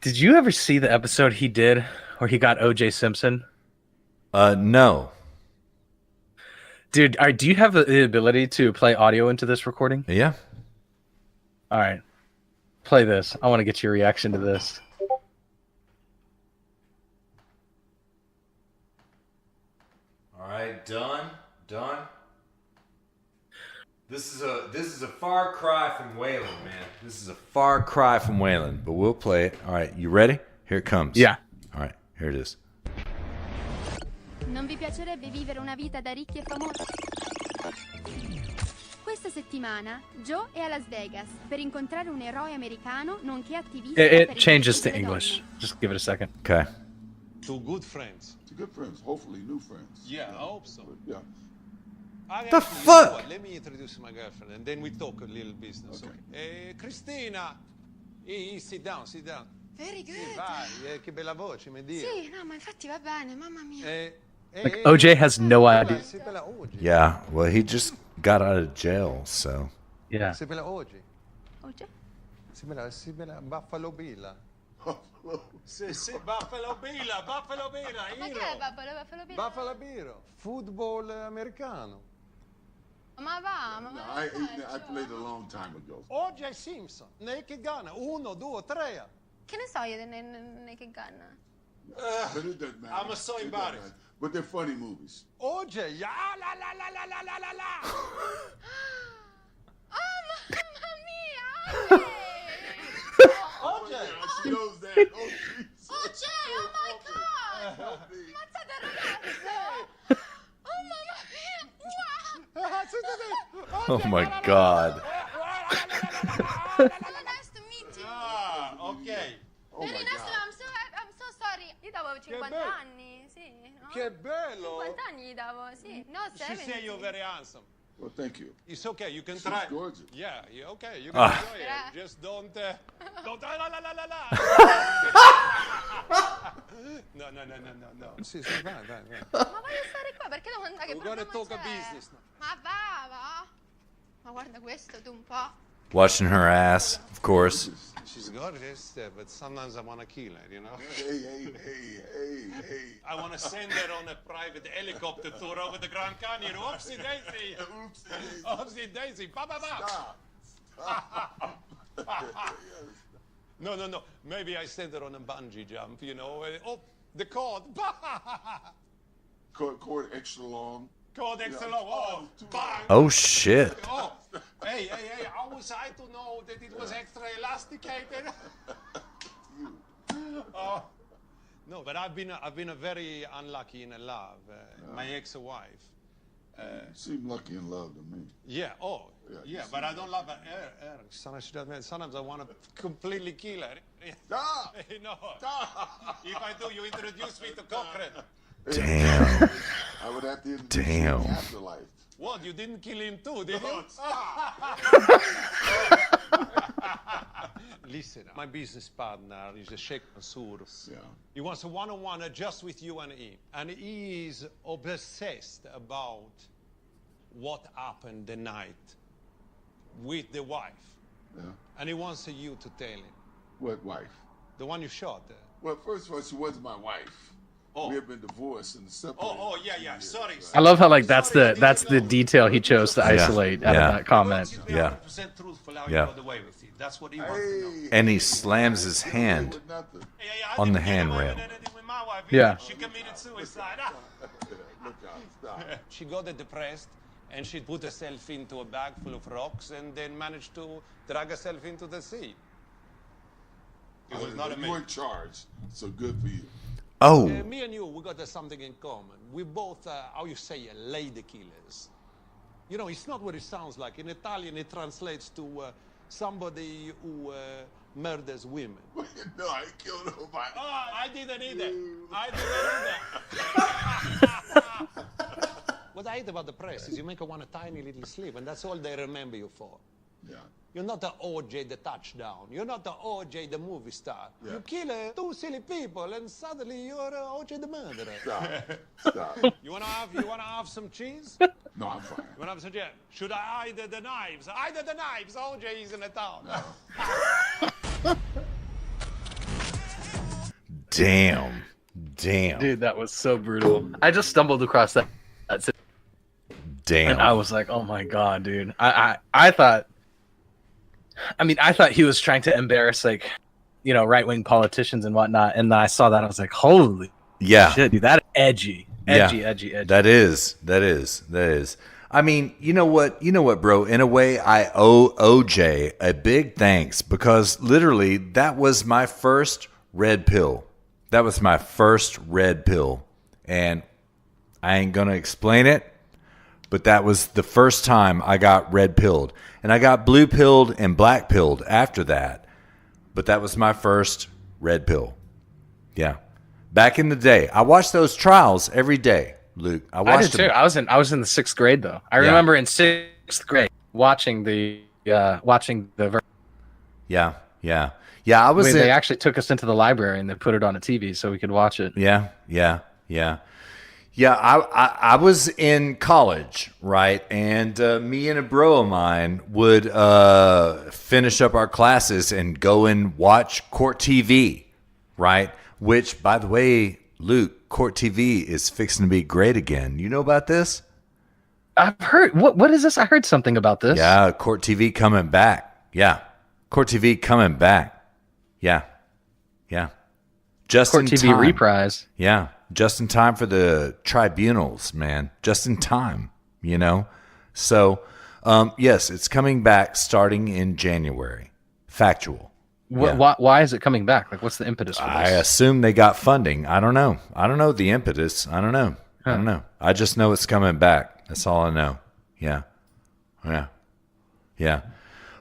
Did you ever see the episode he did where he got O.J. Simpson? No. Dude, do you have the ability to play audio into this recording? Yeah. All right. Play this. I want to get your reaction to this. All right, done. This is a far cry from Wayland, man. This is a far cry from Wayland, but we'll play it. All right, you ready? Here it comes. Yeah. All right, here it is. Non vi piacerebbe vivere una vita da ricchi e famosi? Questa settimana Joe è a Las Vegas per incontrare un eroe americano nonché attivista per It i changes to diritti delle English. donne. Just give it a second. Okay. Two good friends. To good friends, hopefully new friends. Yeah, I hope so. Yeah. The fuck? Let me introduce my girlfriend and then we talk a little business. Okay. Christina, sit down. Very good. Sì, vai, che bella voce, mi dia. Sì, no, ma infatti va bene, mamma mia. Like OJ has no idea. Sei bella oggi. Yeah, well, he just got out of jail, so. Yeah. Sei bella oggi. Oggi? Sei bella Buffalo Bill. Buffalo. Sì, Buffalo Bill. Ma che è Buffalo Bill? Buffalo Bill. Football americano. Ma va, ma No, va. I played a long time ago. Oggi è Simpson. Naked Gun. 1, 2, 3. Che ne so io dei che ganna? But it doesn't matter. I'm so It doesn't embarrassed. matter. But they're funny movies. Oggi, la. Oh, mamma mia! Oggi. She knows that. Oh, Jesus. Oh my god! Help me. Ammazzate ragazze! Oh mamma mia! Wow! Oh my God. Nice to meet you! Ok. Oh my Very nice, God. I'm so sorry. Io avevo 50 bello. anni, sì. No, Che bello. 50 anni gli davo, sì. No, She say you're very handsome. Well, thank you. It's okay, you can She's try. gorgeous. Yeah, okay, you can enjoy it. Just don't la la la la la. No. Sì, vai. Ma voglio stare qua, perché devo andare? Che We're gonna problema talk a c'è? business now. Ma va. Ma guarda questo, tu un po'. Watching her ass, of course. She's gorgeous, but sometimes I want to kill her, you know? Hey. I want to send her on a private helicopter tour over the Grand Canyon. Oopsie daisy. Oopsie daisy. Ba. Stop. No. Maybe I send her on a bungee jump, you know? Oh, the cord. Cord extra long. Cord extra long. Oh, bang. Oh shit. Oh, hey, how was I to know that it was extra elasticated? Oh, no, but I've been very unlucky in love. My ex-wife. You seem lucky in love to me. Yeah. Oh, Yeah, but I don't love her. Sometimes I want to completely kill her. Stop! No. Stop! If I do, you introduce me to Cochrane. Damn. I would have to introduce you Damn. in the afterlife. What? You didn't kill him too, did you? Listen, my business partner is a Sheikh Mansour. Yeah. He wants a one-on-one just with you and him. And he is obsessed about what happened the night with the wife. Yeah. And he wants you to tell him. What wife? The one you shot. Well, first of all, she wasn't my wife. Oh. We have been divorced and separated. Yeah. Sorry. I love how like that's the detail he chose to isolate out of that comment. Yeah. 100% truthful how Yeah. you got away with it. That's what he wants to know. Hey, And he slams his hand with nothing. I on the didn't get away handrail. with anything with my wife. Yeah. She committed suicide. Look out, stop. She got depressed and she put herself into a bag full of rocks and then managed to drag herself into the sea. It was not a You were in charge, so good for you. Oh, Me and you, we got something in common. We both, how you say, lady killers. You know, it's not what it sounds like. In Italian, it translates to somebody who murders women. No, I ain't killed nobody. Oh, I didn't either. What I hate about the press is you make her want a tiny little sleeve, and that's all they remember you for. Yeah. You're not the OJ the touchdown. You're not the OJ the movie star. Yeah. You kill two silly people, and suddenly you're OJ the murderer. Stop. You wanna have some cheese? No, I'm fine. You wanna have some cheese? Should I hide the knives? Hide the knives. OJ is in the town. damn. Dude, that was so brutal. I just stumbled across that Damn. and I was like, oh my god, dude. I thought he was trying to embarrass like, you know, right-wing politicians and whatnot. And then I saw that and I was like, holy Yeah. shit, dude, that edgy. That is. I mean, you know what, bro? In a way, I owe OJ a big thanks because literally that was my first red pill. And I ain't gonna explain it, but that was the first time I got red pilled. And I got blue pilled and black pilled after that. But that was my first red pill. Yeah. Back in the day. I watched those trials every day, Luke. I I watched did too. them. I was in the 6th grade though. I remember in 6th grade watching the Yeah. I was they actually took us into the library and they put it on a TV so we could watch it. Yeah. I was in college, right? And me and a bro of mine would finish up our classes and go and watch Court TV, right? Which, by the way, Luke, Court TV is fixing to be great again. You know about this? I've heard. What is this? I heard something about this. Yeah, Court TV coming back. Yeah, Court TV coming back. Yeah. Just Court in TV time. reprise. Yeah, just in time for the tribunals, man. Just in time, you know? So, yes, it's coming back starting in January. Factual. Yeah. Why is it coming back? Like, what's the impetus for this? I assume they got funding. I don't know the impetus. I don't know. I just know it's coming back. That's all I know. Yeah.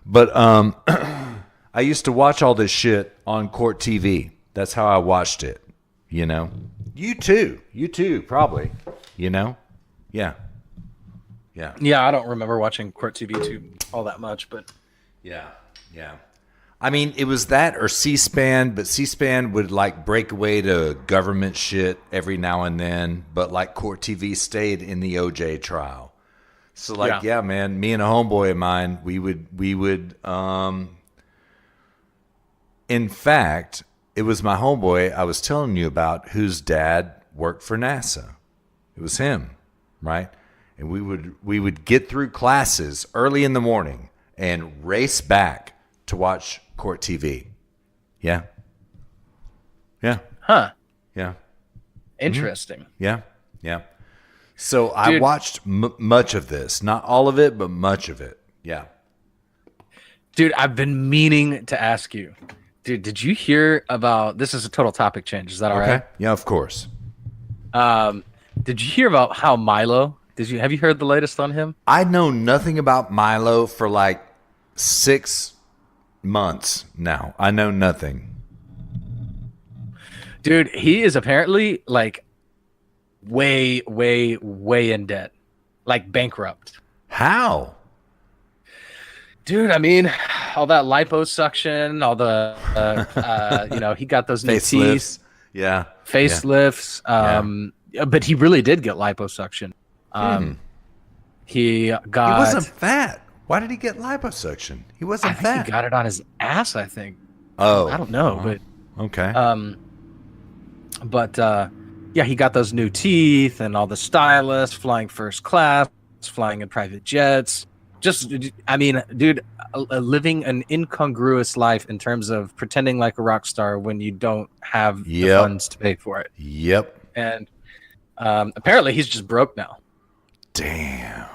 But I used to watch all this shit on Court TV. That's how I watched it, you know? You too, probably. You know? Yeah. Yeah, I don't remember watching Court TV all that much, but Yeah. I mean, it was that or C-SPAN, but C-SPAN would like break away to government shit every now and then, but like Court TV stayed in the OJ trial. So like, yeah, man, me and a homeboy of mine, we would in fact, it was my homeboy I was telling you about whose dad worked for NASA. It was him, right? And we would get through classes early in the morning and race back to watch Court TV. Yeah. huh? Yeah. Interesting. Yeah. So I watched much of this, not all of it, but much of it. Yeah. Dude, I've been meaning to ask you. Dude, did you hear about this? Is a total topic change. Is that all right? Yeah, of course. Did you hear about how Milo? Have you heard the latest on him? I know nothing about Milo for like 6 months now. I know nothing. Dude, he is apparently like way in debt. Like bankrupt. How? Dude, I mean, all that liposuction, all the he got those new teeth, Yeah. facelifts. But he really did get liposuction. He wasn't fat. Why did he get liposuction? He wasn't fat. He got it on his ass, I think. Oh. I don't know, but Okay. Yeah, he got those new teeth and all the stylists, flying first class, flying in private jets. Just, I mean, dude, living an incongruous life in terms of pretending like a rock star when you don't have the funds to pay for it. Yep. And apparently he's just broke now. Damn.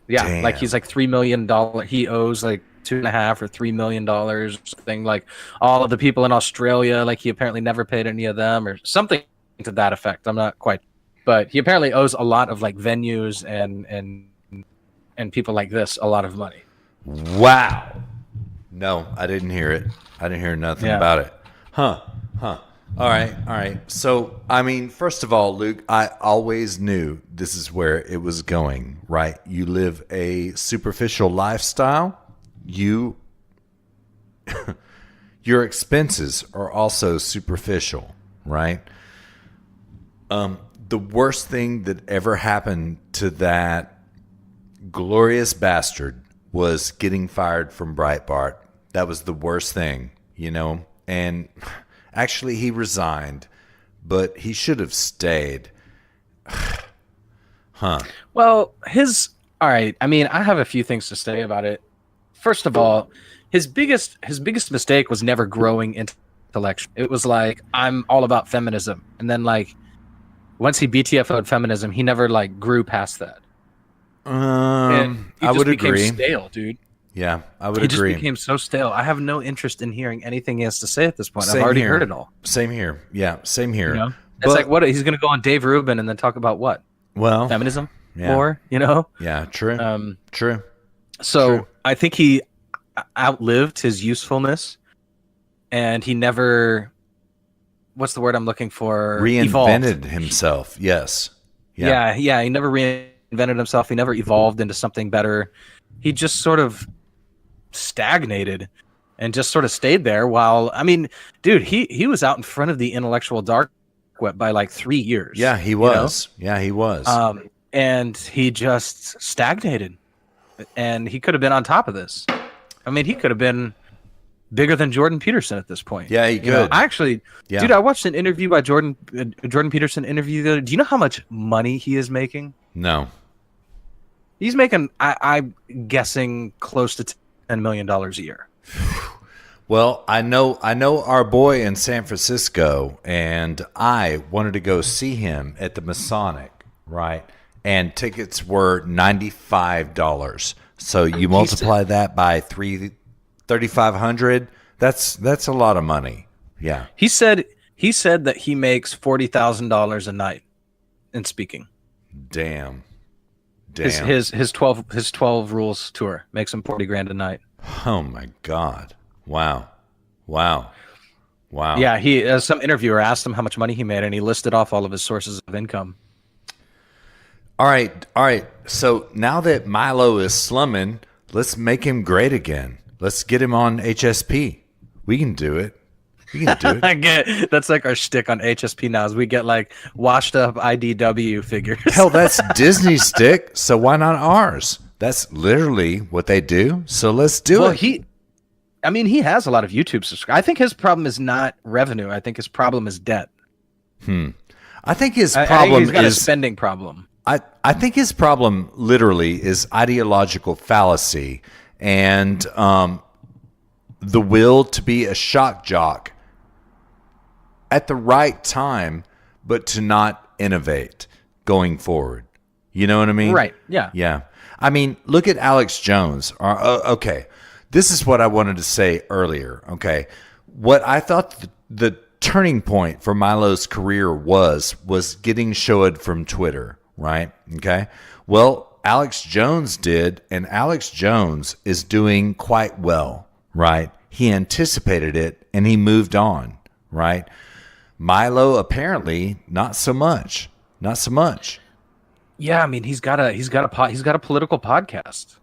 Yeah, like he's like $3 million. He owes like $2.5 or $3 million or something. Like all of the people in Australia, like he apparently never paid any of them or something to that effect. I'm not quite, but he apparently owes a lot of like venues and people like this a lot of money. Wow. No, I didn't hear it. I didn't hear nothing about it. Huh. All right. So, I mean, first of all, Luke, I always knew this is where it was going, right? You live a superficial lifestyle. Your expenses are also superficial, right? The worst thing that ever happened to that glorious bastard was getting fired from Breitbart. That was the worst thing, you know? And actually, he resigned, but he should have stayed. Huh. Well, all right. I mean, I have a few things to say about it. First of all, his biggest mistake was never growing intellectually. It was like, I'm all about feminism. And then like, once he BTFO'd feminism, he never like grew past that. And he I just would became agree. stale, dude. Yeah, I would He agree. just became so stale. I have no interest in hearing anything he has to say at this point. Same I've already here. heard it all. Same here. Yeah, same here. You know? It's like, what? He's going to go on Dave Rubin and then talk about what? Well, Feminism? yeah. More, you know? Yeah, true. True. So True. I think he outlived his usefulness, and he never, what's the word I'm looking for? Reinvented Evolved. himself. Yes. Yeah. He never reinvented himself. He never evolved into something better. He just sort of stagnated and just sort of stayed there while, I mean, dude, he was out in front of the intellectual dark web by like 3 years. Yeah, he was. You know? Yeah, he was. And he just stagnated, and he could have been on top of this. I mean, he could have been bigger than Jordan Peterson at this point. Yeah, he could. You know, I actually, dude, I watched an interview by Jordan Peterson interview the other. Do you know how much money he is making? No. He's making, I'm guessing, close to $10 million a year. Well, I know our boy in San Francisco, and I wanted to go see him at the Masonic, right? And tickets were $95. So you multiply that by 3,500. That's a lot of money. Yeah. He said that he makes $40,000 a night in speaking. Damn. His 12 rules tour makes him $40,000 a night. Oh my God. Wow. Wow. Yeah, he some interviewer asked him how much money he made, and he listed off all of his sources of income. All right. So now that Milo is slumming, let's make him great again. Let's get him on HSP. We can do it. We can do it. I get that's like our shtick on HSP now. Is we get like washed up IDW figures. Hell, that's Disney's stick. So why not ours? That's literally what they do. So let's do Well, it. he has a lot of YouTube subscribers. I think his problem is not revenue. I think his problem is debt. I think his I think problem he's got a is spending problem. I think his problem literally is ideological fallacy and the will to be a shock jock at the right time, but to not innovate going forward. You know what I mean? Right. Yeah. Yeah. I mean, look at Alex Jones. Okay. This is what I wanted to say earlier. Okay. What I thought the turning point for Milo's career was getting showed from Twitter, right? Okay. Well, Alex Jones did, and Alex Jones is doing quite well, right? He anticipated it and he moved on, right? Milo apparently not so much. Not so much. Yeah, I mean, he's got a political podcast.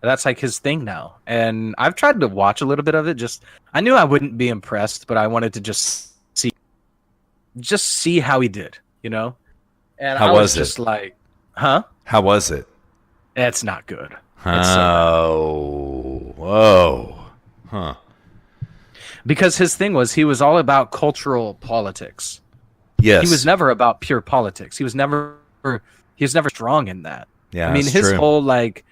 That's like his thing now. And I've tried to watch a little bit of it. Just I knew I wouldn't be impressed, but I wanted to just see how he did, you know? And How I was it? just like, huh? How was it? It's not good. Oh, whoa. Huh. Because his thing was he was all about cultural politics. Yes. He was never about pure politics. He was never strong in that. Yeah, I mean, that's his true. whole like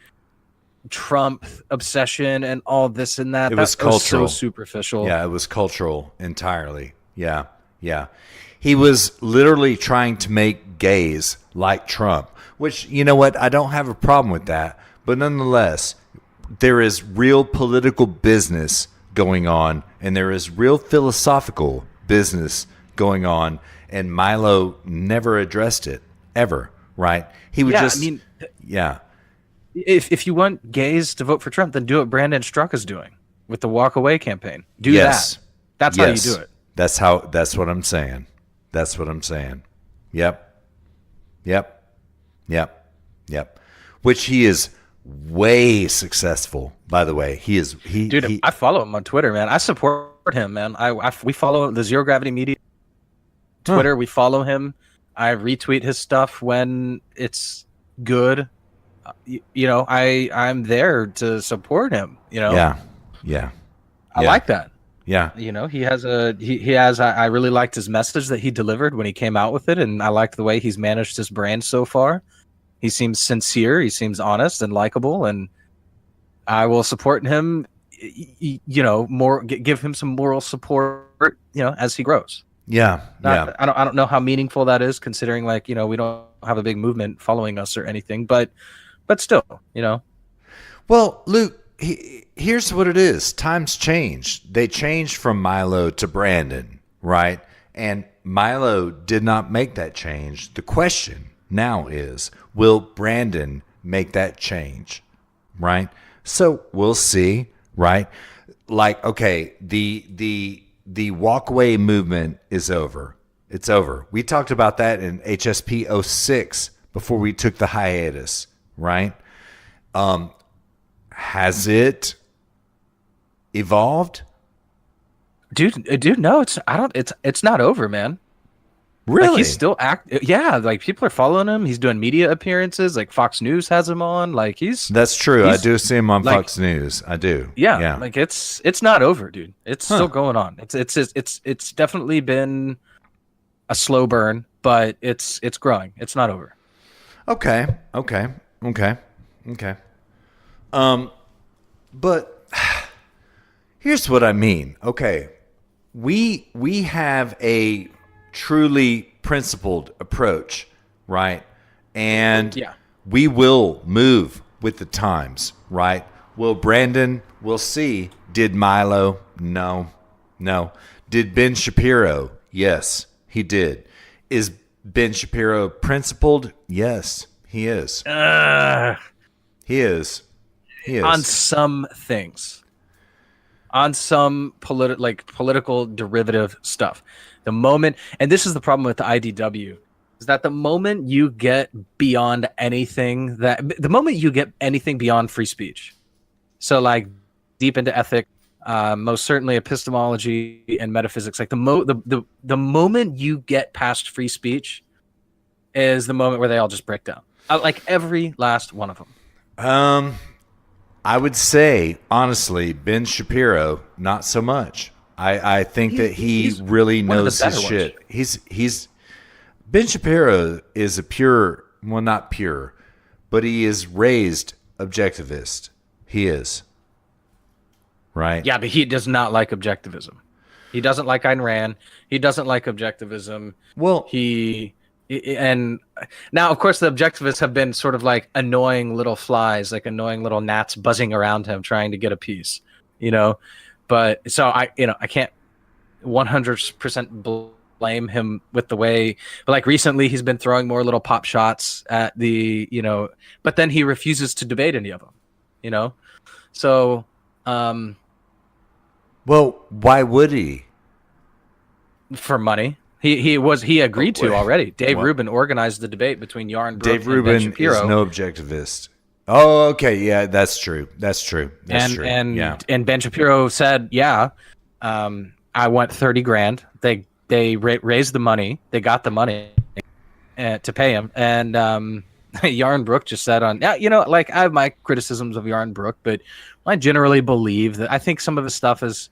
Trump obsession and all this and that. It was that was cultural. so superficial. Yeah, it was cultural entirely. Yeah, yeah. He was literally trying to make gays like Trump, which, you know what? I don't have a problem with that. But nonetheless, there is real political business going on, and there is real philosophical business going on, and Milo never addressed it, ever, right? He would Yeah, just... I mean, yeah. if you want gays to vote for Trump, then do what Brandon Struck is doing with the Walk Away campaign. Do Yes. that. That's how you do it. That's what I'm saying. That's what I'm saying. Yep. Which he is way successful, by the way. Dude, I follow him on Twitter, man. I support him, man. We follow the Zero Gravity Media Twitter. We follow him. I retweet his stuff when it's good. You know, I'm there to support him. You know, Yeah. I like that. Yeah. You know, he has. I really liked his message that he delivered when he came out with it, and I liked the way he's managed his brand so far. He seems sincere. He seems honest and likable, and I will support him. You know, give him some moral support. You know, as he grows. Yeah. I don't know how meaningful that is, considering like we don't have a big movement following us or anything, but still, Well, Luke, here's what it is. Times changed. They changed from Milo to Brandon, right? And Milo did not make that change. The question now is, will Brandon make that change, right? So we'll see, right? Like, okay, the walkaway movement is over. It's over. We talked about that in HSP 06 before we took the hiatus, right? Has it evolved? dude, no, it's not over, man. Really? Like, he's still yeah, like people are following him. He's doing media appearances. Like Fox News has him on. Like That's true. I he's- do see him on like- Fox News. I do. yeah, like it's not over, dude. It's still going on. It's definitely been a slow burn, but it's growing. It's not over. Okay. But here's what I mean. Okay. We have a truly principled approach, right? And Yeah. we will move with the times, right? Will Brandon? We'll see. Did Milo? No. Did Ben Shapiro? Yes, he did. Is Ben Shapiro principled? Yes, he is. He is. On some things. on some political derivative stuff. The moment, and this is the problem with the IDW, is that the moment you get beyond anything beyond free speech, so like deep into ethic, most certainly epistemology and metaphysics, like the moment you get past free speech is the moment where they all just break down. Like every last one of them. I would say, honestly, Ben Shapiro, not so much. I think that he really knows his shit. He's Ben Shapiro is a pure, well, not pure, but he is raised objectivist. He is. Right? Yeah, but he does not like objectivism. He doesn't like Ayn Rand. He doesn't like objectivism. Well, and now, of course, the objectivists have been sort of like annoying little flies, like annoying little gnats buzzing around him, trying to get a piece, you know. But so I can't 100% blame him with the way. But like recently, he's been throwing more little pop shots at the, you know. But then he refuses to debate any of them, you know. So, well, why would he? For money. He agreed to already. Dave Rubin organized the debate between Yaron Brook Dave and Rubin Ben Shapiro. is no objectivist. Oh, okay, yeah, that's true. That's true. And Ben Shapiro said, "Yeah, I want $30,000. They raised the money. They got the money to pay him." And Yaron Brook just said, like I have my criticisms of Yaron Brook, but I generally believe that I think some of his stuff is,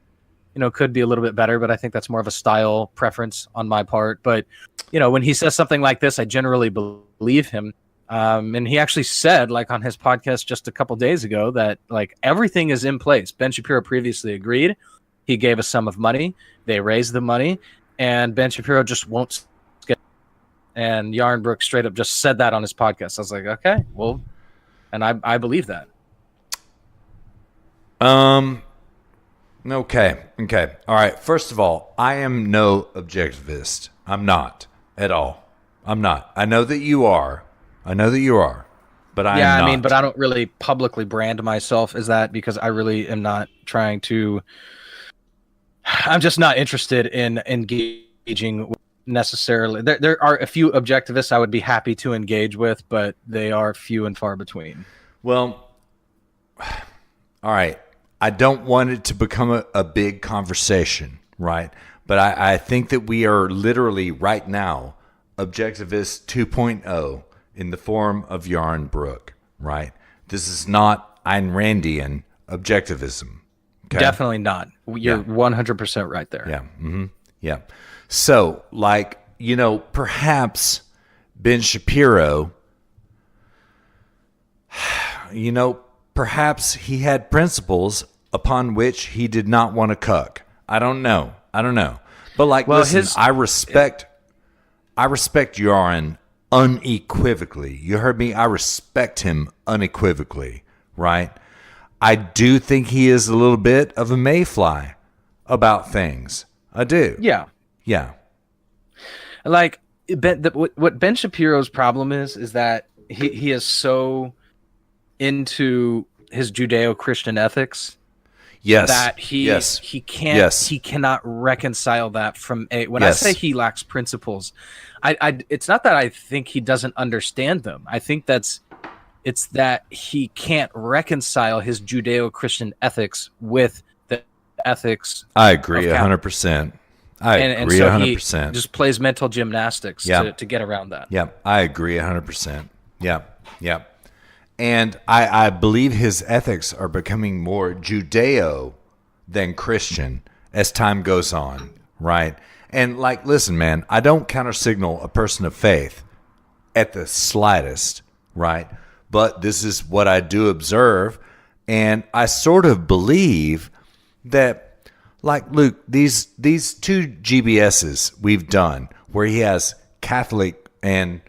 could be a little bit better, but I think that's more of a style preference on my part. But, when he says something like this, I generally believe him. And he actually said, like on his podcast just a couple days ago, that like everything is in place. Ben Shapiro previously agreed. He gave a sum of money. They raised the money, and Ben Shapiro just won't skip. And Yaron Brook straight up just said that on his podcast. I was like, okay, well, and I believe that. Okay. All right. First of all, I am no objectivist. I'm not at all. I'm not. I know that you are. But I am not. I mean, but I don't really publicly brand myself as that because I really am not trying to. I'm just not interested in engaging necessarily. There are a few objectivists I would be happy to engage with, but they are few and far between. Well, all right. I don't want it to become a big conversation, right? But I think that we are literally right now objectivist 2.0 in the form of Yaron Brook, right? This is not Ayn Randian objectivism. Okay? Definitely not. You're 100% right there. Yeah. Mm-hmm. Yeah. So, like, perhaps Ben Shapiro, perhaps he had principles upon which he did not want to cuck. I don't know. But listen, I respect Yaron unequivocally. You heard me? I respect him unequivocally, right? I do think he is a little bit of a mayfly about things. I do. Yeah. Like, what Ben Shapiro's problem is that he is so into his Judeo-Christian ethics. Yes. That he cannot reconcile that from when I say he lacks principles, it's not that I think he doesn't understand them. I think it's that he can't reconcile his Judeo-Christian ethics with the ethics. I agree 100%. I agree 100%. He just plays mental gymnastics to get around that. Yeah, I agree 100%. Yeah. And I believe his ethics are becoming more Judeo than Christian as time goes on, right? And listen, man, I don't countersignal a person of faith at the slightest, right? But this is what I do observe, and I sort of believe that, like Luke, these two GBSs we've done where he has Catholic and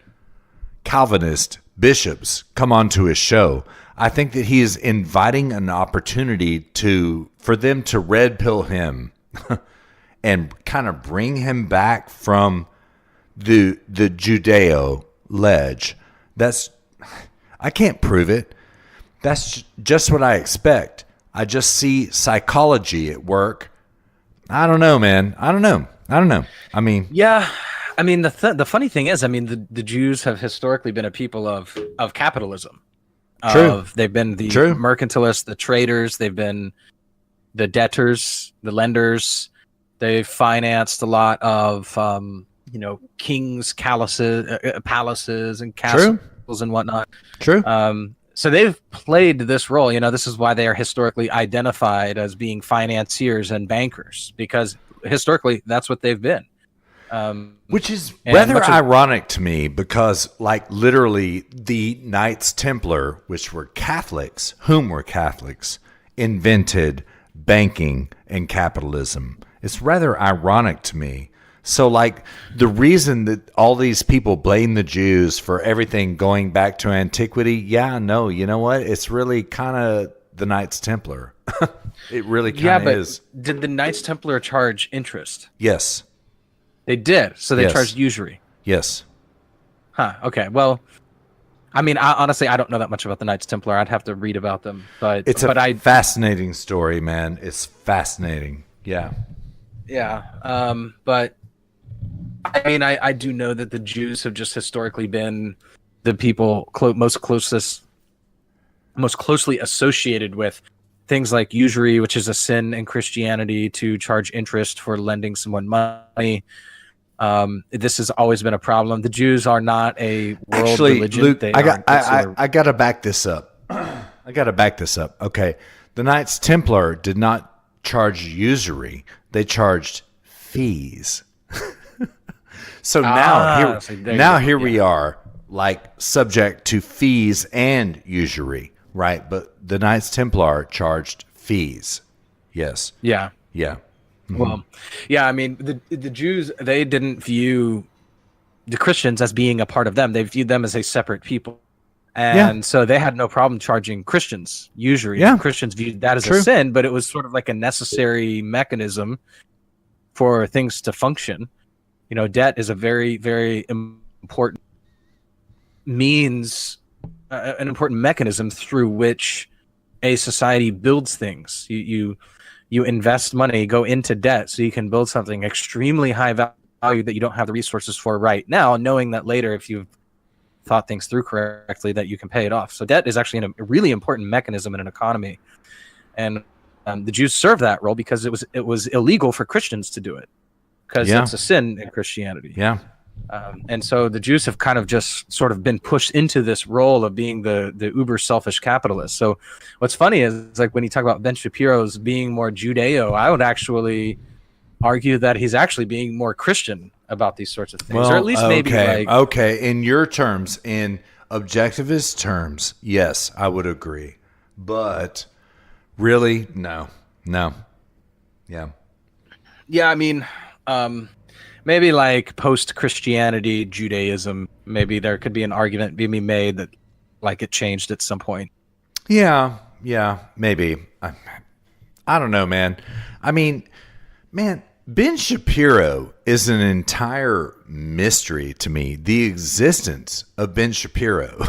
Calvinist bishops come onto his show, I think that he is inviting an opportunity for them to red pill him and kind of bring him back from the Judeo ledge. I can't prove it. That's just what I expect. I just see psychology at work. I don't know, man. I don't know. I mean, Yeah, I mean the funny thing is, I mean the Jews have historically been a people of capitalism. True. They've been the True. mercantilists, the traders. They've been the debtors, the lenders. They've financed a lot of kings' palaces and castles and whatnot. True. So they've played this role. This is why they are historically identified as being financiers and bankers, because historically that's what they've been. Which is rather ironic to me, because like literally the Knights Templar, which were Catholics, invented banking and capitalism. It's rather ironic to me. So like the reason that all these people blame the Jews for everything going back to antiquity, no, you know what? It's really kind of the Knights Templar. It really kind of is. Did the Knights Templar charge interest? Yes. They did. So they Yes. charged usury. Yes. Huh. Okay. Well, I mean, honestly, I don't know that much about the Knights Templar. I'd have to read about them. But It's a fascinating story, man. It's fascinating. Yeah. Yeah. But I mean, I do know that the Jews have just historically been the people most closely associated with things like usury, which is a sin in Christianity, to charge interest for lending someone money. This has always been a problem. The Jews are not a world religion. Luke, They I gotta back this up. Okay. The Knights Templar did not charge usury. They charged fees. So here we are, like subject to fees and usury, right? But the Knights Templar charged fees. Yes. Yeah. Yeah. Mm-hmm. Well, yeah. I mean, the Jews, they didn't view the Christians as being a part of them. They viewed them as a separate people, and so they had no problem charging Christians usury. Yeah. Christians viewed that as a sin, but it was sort of like a necessary mechanism for things to function. Debt is a very, very important means, an important mechanism through which a society builds things. You invest money, go into debt, so you can build something extremely high value that you don't have the resources for right now, knowing that later, if you've thought things through correctly, that you can pay it off. So debt is actually a really important mechanism in an economy, and the Jews served that role because it was illegal for Christians to do it, because it's a sin in Christianity. Yeah. And so the Jews have kind of just sort of been pushed into this role of being the uber selfish capitalist. So what's funny is, like, when you talk about Ben Shapiro's being more Judeo, I would actually argue that he's actually being more Christian about these sorts of things, or at least maybe in your terms, in objectivist terms, yes, I would agree. But really, no. Yeah. I mean, maybe like post-Christianity Judaism, maybe there could be an argument being made that like it changed at some point. Yeah, maybe. I don't know, man. I mean, man, Ben Shapiro is an entire mystery to me. The existence of Ben Shapiro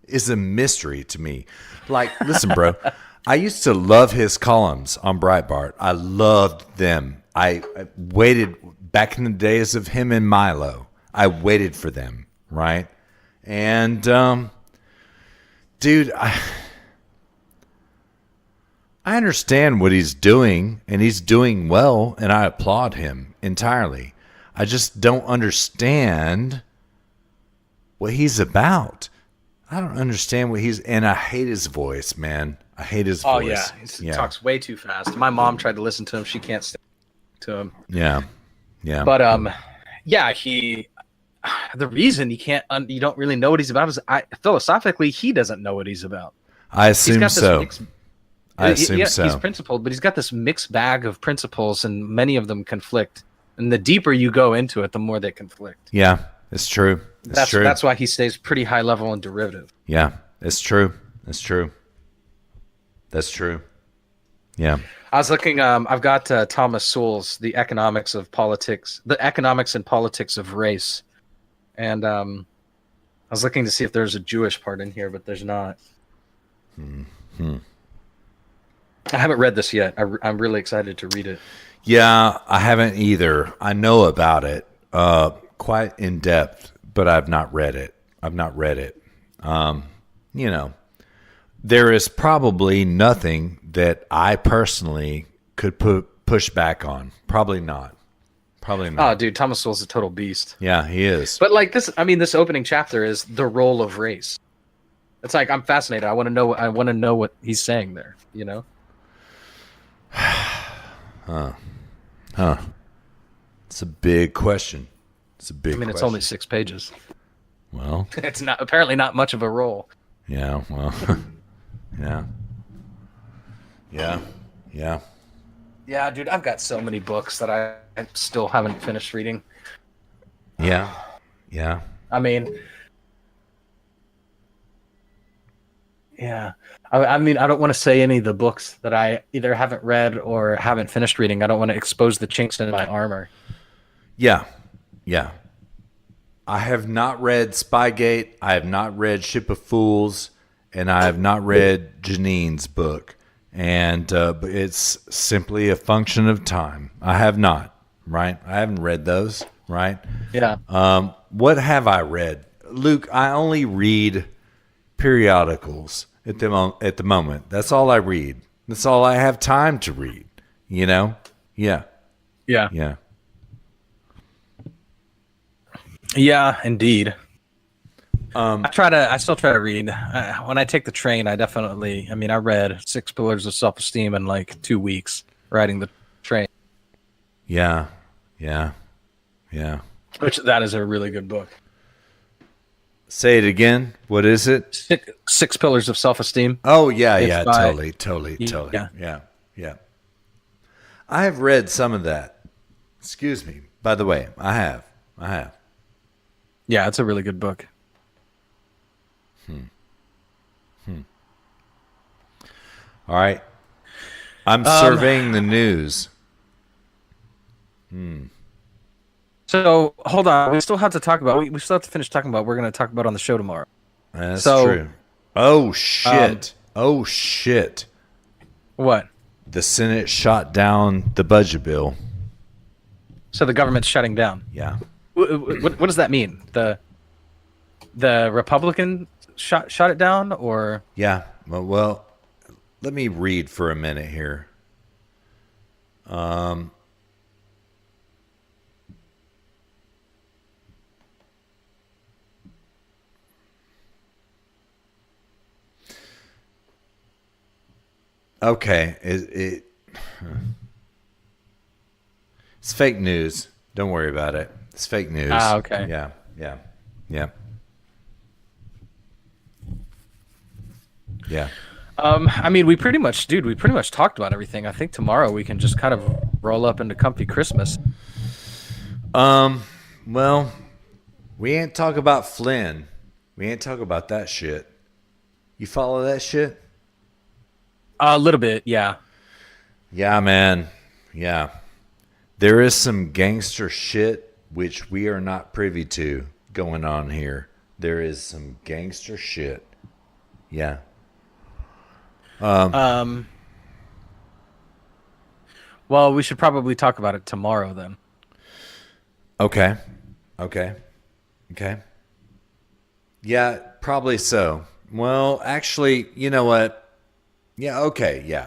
is a mystery to me. Like, listen, bro, I used to love his columns on Breitbart. I loved them. I waited back in the days of him and Milo. I waited for them, right? And, dude, I understand what he's doing, and he's doing well, and I applaud him entirely. I just don't understand what he's about. I don't understand what and I hate his voice, man. I hate his voice. He talks way too fast. My mom tried to listen to him. She can't stand to him. Yeah. But the reason you don't really know what he's about is philosophically he doesn't know what he's about. I assume so. He's principled, but he's got this mixed bag of principles, and many of them conflict. And the deeper you go into it, the more they conflict. Yeah, it's true. That's why he stays pretty high level and derivative. Yeah, it's true. That's true. Yeah. I was looking. I've got Thomas Sowell's "The Economics and Politics of Race," and I was looking to see if there's a Jewish part in here, but there's not. I haven't read this yet. I'm really excited to read it. Yeah, I haven't either. I know about it quite in depth, but I've not read it. You know, there is probably nothing that I personally could push back on. Probably not. Oh, dude, Thomas Sowell's a total beast. Yeah, he is. But like this, I mean, this opening chapter is the role of race. It's like I'm fascinated. I want to know. I want to know what he's saying there. You know. Huh. It's a big question. It's It's only 6 pages. Well, It's not apparently not much of a role. yeah, well, yeah. Yeah, dude, I've got so many books that I still haven't finished reading. Yeah. I mean, yeah. I mean, I don't want to say any of the books that I either haven't read or haven't finished reading. I don't want to expose the chinks in my armor. Yeah. I have not read Spygate. I have not read Ship of Fools, and I have not read Janine's book. And but it's simply a function of time. I have not, right? I haven't read those, right? Yeah. What have I read? Luke, I only read periodicals at the moment. That's all I read. That's all I have time to read, you know? Yeah. Yeah, indeed. I still try to read. When I take the train, I read 6 Pillars of Self-Esteem in like 2 weeks riding the train. Yeah. Which that is a really good book. Say it again. What is it? 6 Pillars of Self-Esteem. Oh, yeah, It's by- totally. Yeah. I have read some of that. Excuse me. By the way, I have. Yeah, it's a really good book. All right. I'm surveying the news. So hold on, we still have to talk about. We still have to finish talking about. What we're going to talk about on the show tomorrow. That's So- true. Oh, shit. What? The Senate shot down the budget bill. So the government's shutting down. Yeah. What does that mean? The Republican shot it down, or Yeah. Well, let me read for a minute here. Okay. It's fake news. Don't worry about it. It's fake news. Ah, okay. Yeah. I mean, we pretty much talked about everything. I think tomorrow we can just kind of roll up into comfy Christmas. Well, we ain't talk about Flynn. We ain't talk about that shit. You follow that shit? A little bit, yeah. Yeah, man. Yeah. There is some gangster shit which we are not privy to going on here. There is some gangster shit. Yeah. Well, we should probably talk about it tomorrow then. Okay. Yeah, probably so. Well, actually, you know what? Yeah, okay. Yeah.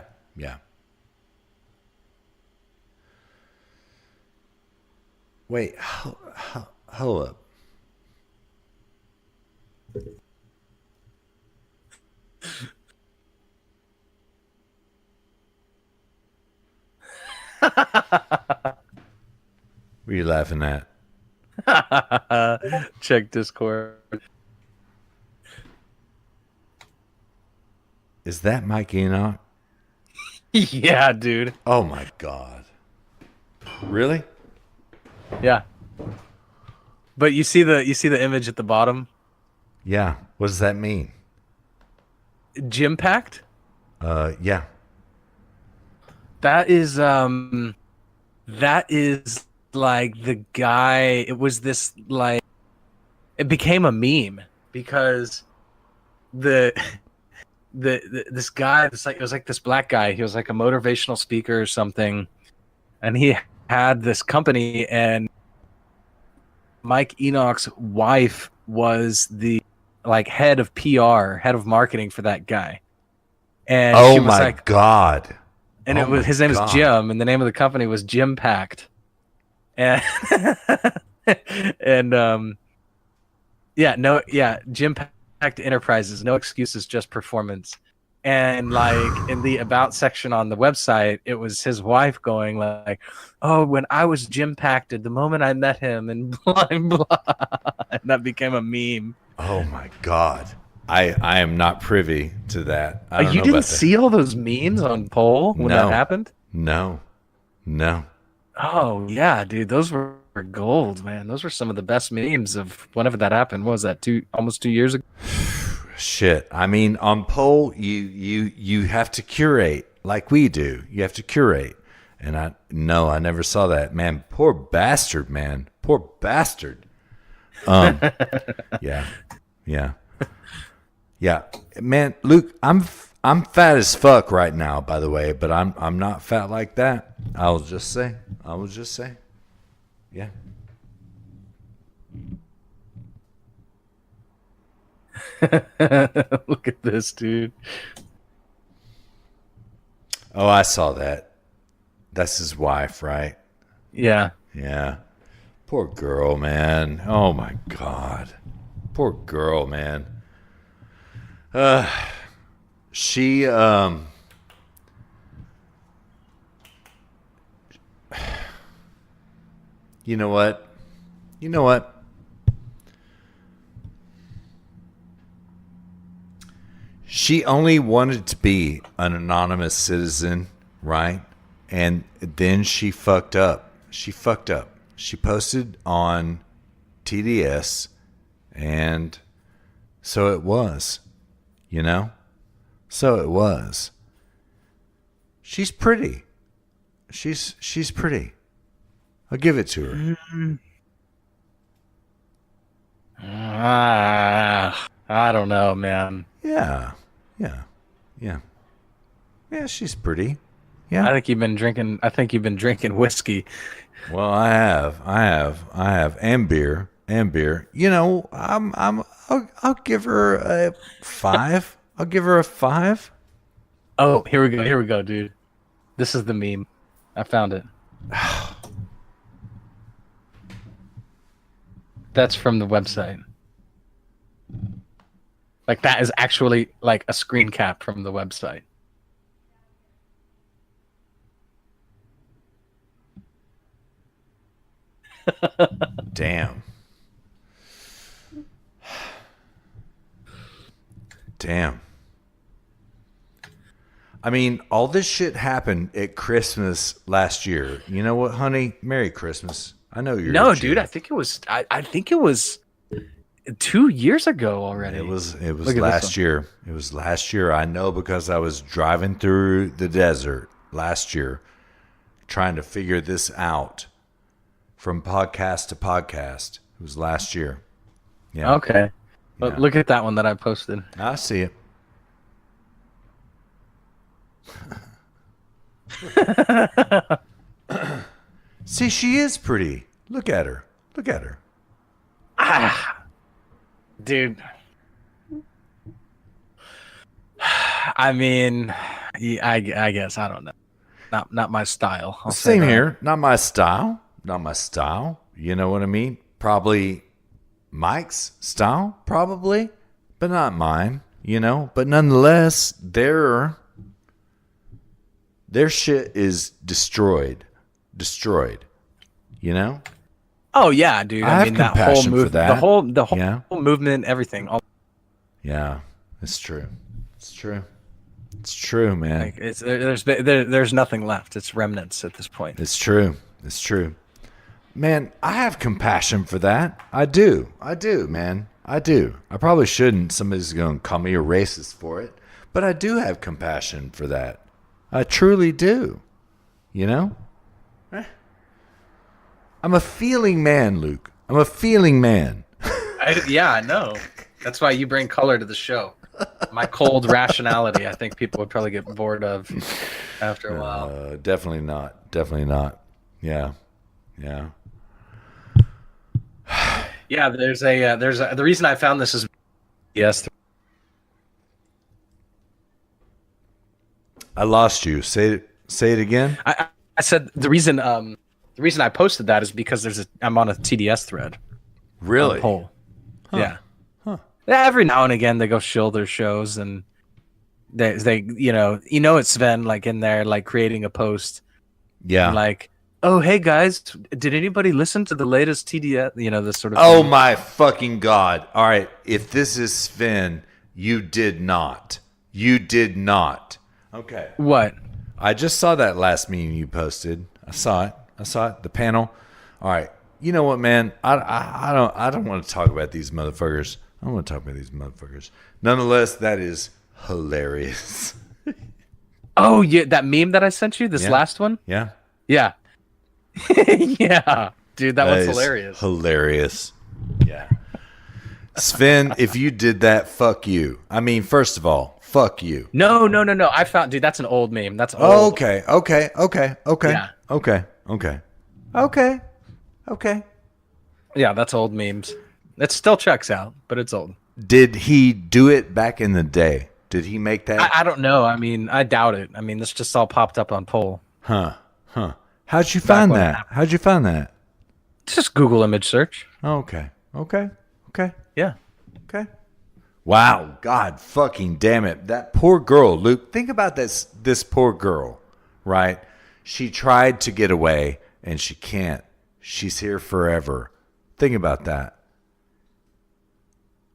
Wait, hold up. What are you laughing at? Check Discord. Is that Mike Enoch? Yeah, dude. Oh my God. Really? Yeah. But you see the image at the bottom? Yeah. What does that mean? Gym packed? Yeah. That is like the guy. It was this like it became a meme because the this guy, it was like this black guy. He was like a motivational speaker or something, and he had this company, and Mike Enoch's wife was the like head of PR, head of marketing for that guy. And Oh she was my like, God. and Oh his my name is God. Jim, and the name of the company was Jim Pact. And and Jim Pact Enterprises, no excuses, just performance. And like in the about section on the website, it was his wife going like, "Oh, when I was Jim Pacted, the moment I met him, and blah blah," and that became a meme. Oh my God. I am not privy to that. I don't You know didn't about that. see all those memes on poll when No. that happened? No. Oh yeah, dude, those were gold, man. Those were some of the best memes of whenever that happened. What was that? Almost 2 years ago? Shit. I mean, on poll, you have to curate like we do. You have to curate. And I never saw that. Man, poor bastard, man. Poor bastard. Yeah. Yeah. Man, Luke, I'm fat as fuck right now, by the way, but I'm not fat like that. I will just say. Yeah. Look at this, dude. Oh, I saw that. That's his wife, right? Yeah. Yeah. Poor girl, man. Oh my God. Poor girl, man. She You know what? She only wanted to be an anonymous citizen, right? And then she fucked up. She posted on TDS, and so it was, So it was. She's pretty. She's pretty. I'll give it to her. I don't know, man. Yeah, she's pretty. Yeah. I think you've been drinking whiskey. Well, I have, and beer. I'll give her a 5. I'll give her a 5. Oh, here we go, dude. This is the meme. I found it. That's from the website. Like, that is actually like a screen cap from the website. Damn. I mean, all this shit happened at Christmas last year. You know what, honey? Merry Christmas. I know you're No, a Jew. dude, I think it was 2 years ago already. It was Look at last year. It was last year. I know because I was driving through the desert last year trying to figure this out from podcast to podcast. It was last year. Yeah. Okay. But Yeah. look at that one that I posted. I see it. See, she is pretty. Look at her. Dude. I mean, yeah, I guess, I don't know. Not my style. I'll say Same that. here. Not my style. You know what I mean? Probably Mike's style, probably, but not mine, But nonetheless, their shit is destroyed, Oh yeah, dude. I I have mean, that whole compassion for movement, that. the whole Yeah. movement, everything. Yeah, it's true. It's true, man. Like, there's nothing left. It's remnants at this point. It's true. Man, I have compassion for that. I do, man. I do. I probably shouldn't. Somebody's going to call me a racist for it. But I do have compassion for that. I truly do. I'm a feeling man, Luke. I'm a feeling man. Yeah, I know. That's why you bring color to the show. My cold rationality, I think people would probably get bored of after a while. Definitely not. Definitely not. Yeah. Yeah. Yeah, there's a the reason I found this is yes. I lost you. Say it again. I said the reason I posted that is because I'm on a TDS thread. Really? Poll. Yeah. Huh. Every now and again they go shill their shows and they it's Sven like in there like creating a post. Yeah. And like, oh hey guys, did anybody listen to the latest TDS? This sort of. Oh thing. my fucking God! All right, if this is Sven, you did not. You did not. Okay. What? I just saw that last meme you posted. I saw it. The panel. All right. You know what, man? I don't want to talk about these motherfuckers. I don't want to talk about these motherfuckers. Nonetheless, that is hilarious. Oh yeah, that meme that I sent you, this last one. Yeah. Yeah. Yeah, dude, that one's is hilarious. Hilarious. Yeah. Sven, if you did that, fuck you. I mean, first of all, fuck you. No. I found, dude, that's an old meme. That's old. Oh, okay. Yeah. Okay. Yeah, that's old memes. It still checks out, but it's old. Did he do it back in the day? Did he make that? I don't know. I mean, I doubt it. I mean, this just all popped up on poll. Huh. How'd you find that? Just Google image search. Okay. Yeah. Okay. Wow. God fucking damn it. That poor girl, Luke. Think about this poor girl, right? She tried to get away and she can't. She's here forever. Think about that.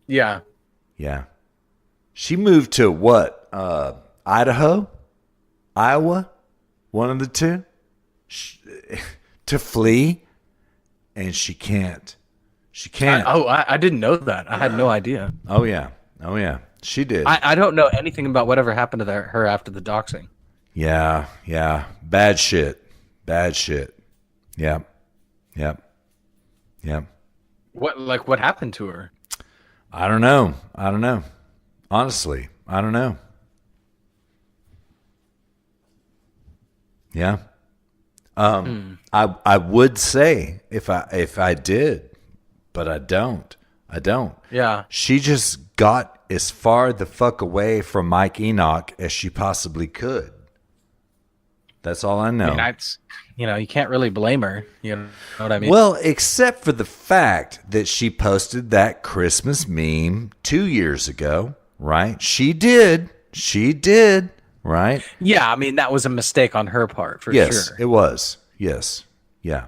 Yeah. Yeah. She moved to what? Idaho? Iowa? One of the two? To flee? And she can't. She can't. I didn't know that. I had no idea. Oh, yeah. She did. I don't know anything about whatever happened to her after the doxing. Yeah. Bad shit. Yep. What happened to her? I don't know. Honestly, I don't know. Yeah. I would say if I did, but I don't. Yeah. She just got as far the fuck away from Mike Enoch as she possibly could. That's all I know. I mean, you can't really blame her. You know what I mean? Well, except for the fact that she posted that Christmas meme 2 years ago, right? She did, right? Yeah, I mean, that was a mistake on her part, for Yes, sure. it was. Yes. Yeah.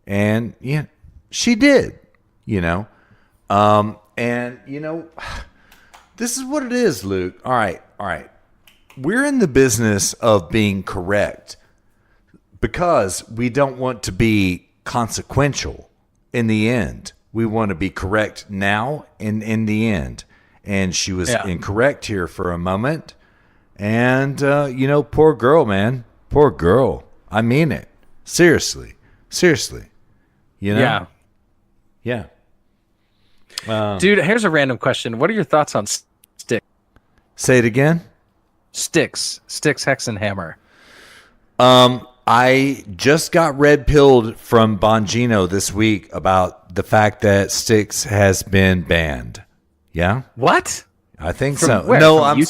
And yeah, she did, and this is what it is, Luke. All right. We're in the business of being correct because we don't want to be consequential in the end. We want to be correct now and in the end. And she was incorrect here for a moment. And, poor girl, man. Poor girl. I mean it. Seriously. Yeah. Yeah. Dude, here's a random question. What are your thoughts on Sticks? Say it again. Sticks, Hex, and Hammer. I just got red pilled from Bongino this week about the fact that Styx has been banned. Yeah? What? I think From so. where? No, From I'm YouTube?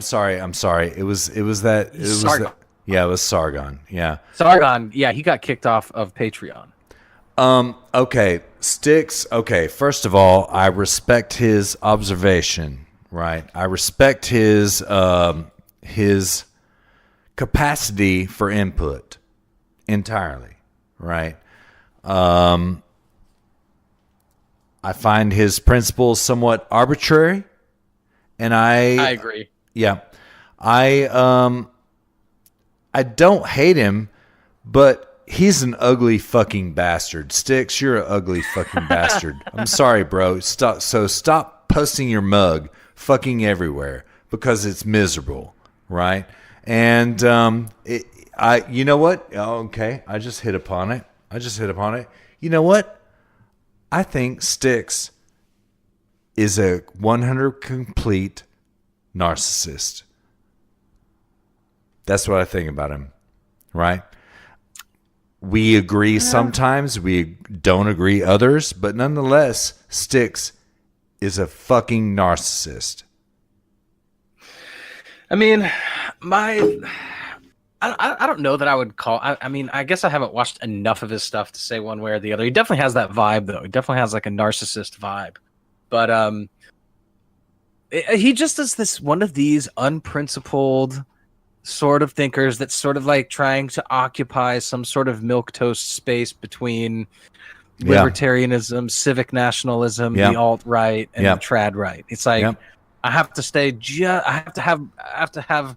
sorry. It was that. It was Sargon. that. Yeah, it was Sargon. Yeah. Sargon, yeah, he got kicked off of Patreon. Okay. Styx. Okay. First of all, I respect his observation. Right. I respect his capacity for input entirely. Right. I find his principles somewhat arbitrary, and I agree. Yeah. I don't hate him, but he's an ugly fucking bastard. Styx, you're an ugly fucking bastard. I'm sorry, bro. Stop posting your mug fucking everywhere because it's miserable, right? And you know what? Oh, okay, I just hit upon it. You know what? I think Styx is a 100 complete narcissist. That's what I think about him, right? We agree sometimes, we don't agree others, but nonetheless, Sticks is a fucking narcissist. I mean, I don't know that I would call. I mean, I guess I haven't watched enough of his stuff to say one way or the other. He definitely has that vibe, though. He definitely has like a narcissist vibe. But he just is this one of these unprincipled sort of thinkers that's sort of like trying to occupy some sort of milquetoast space between libertarianism, civic nationalism, the alt-right, and the trad-right. It's like I have to stay. I have to have,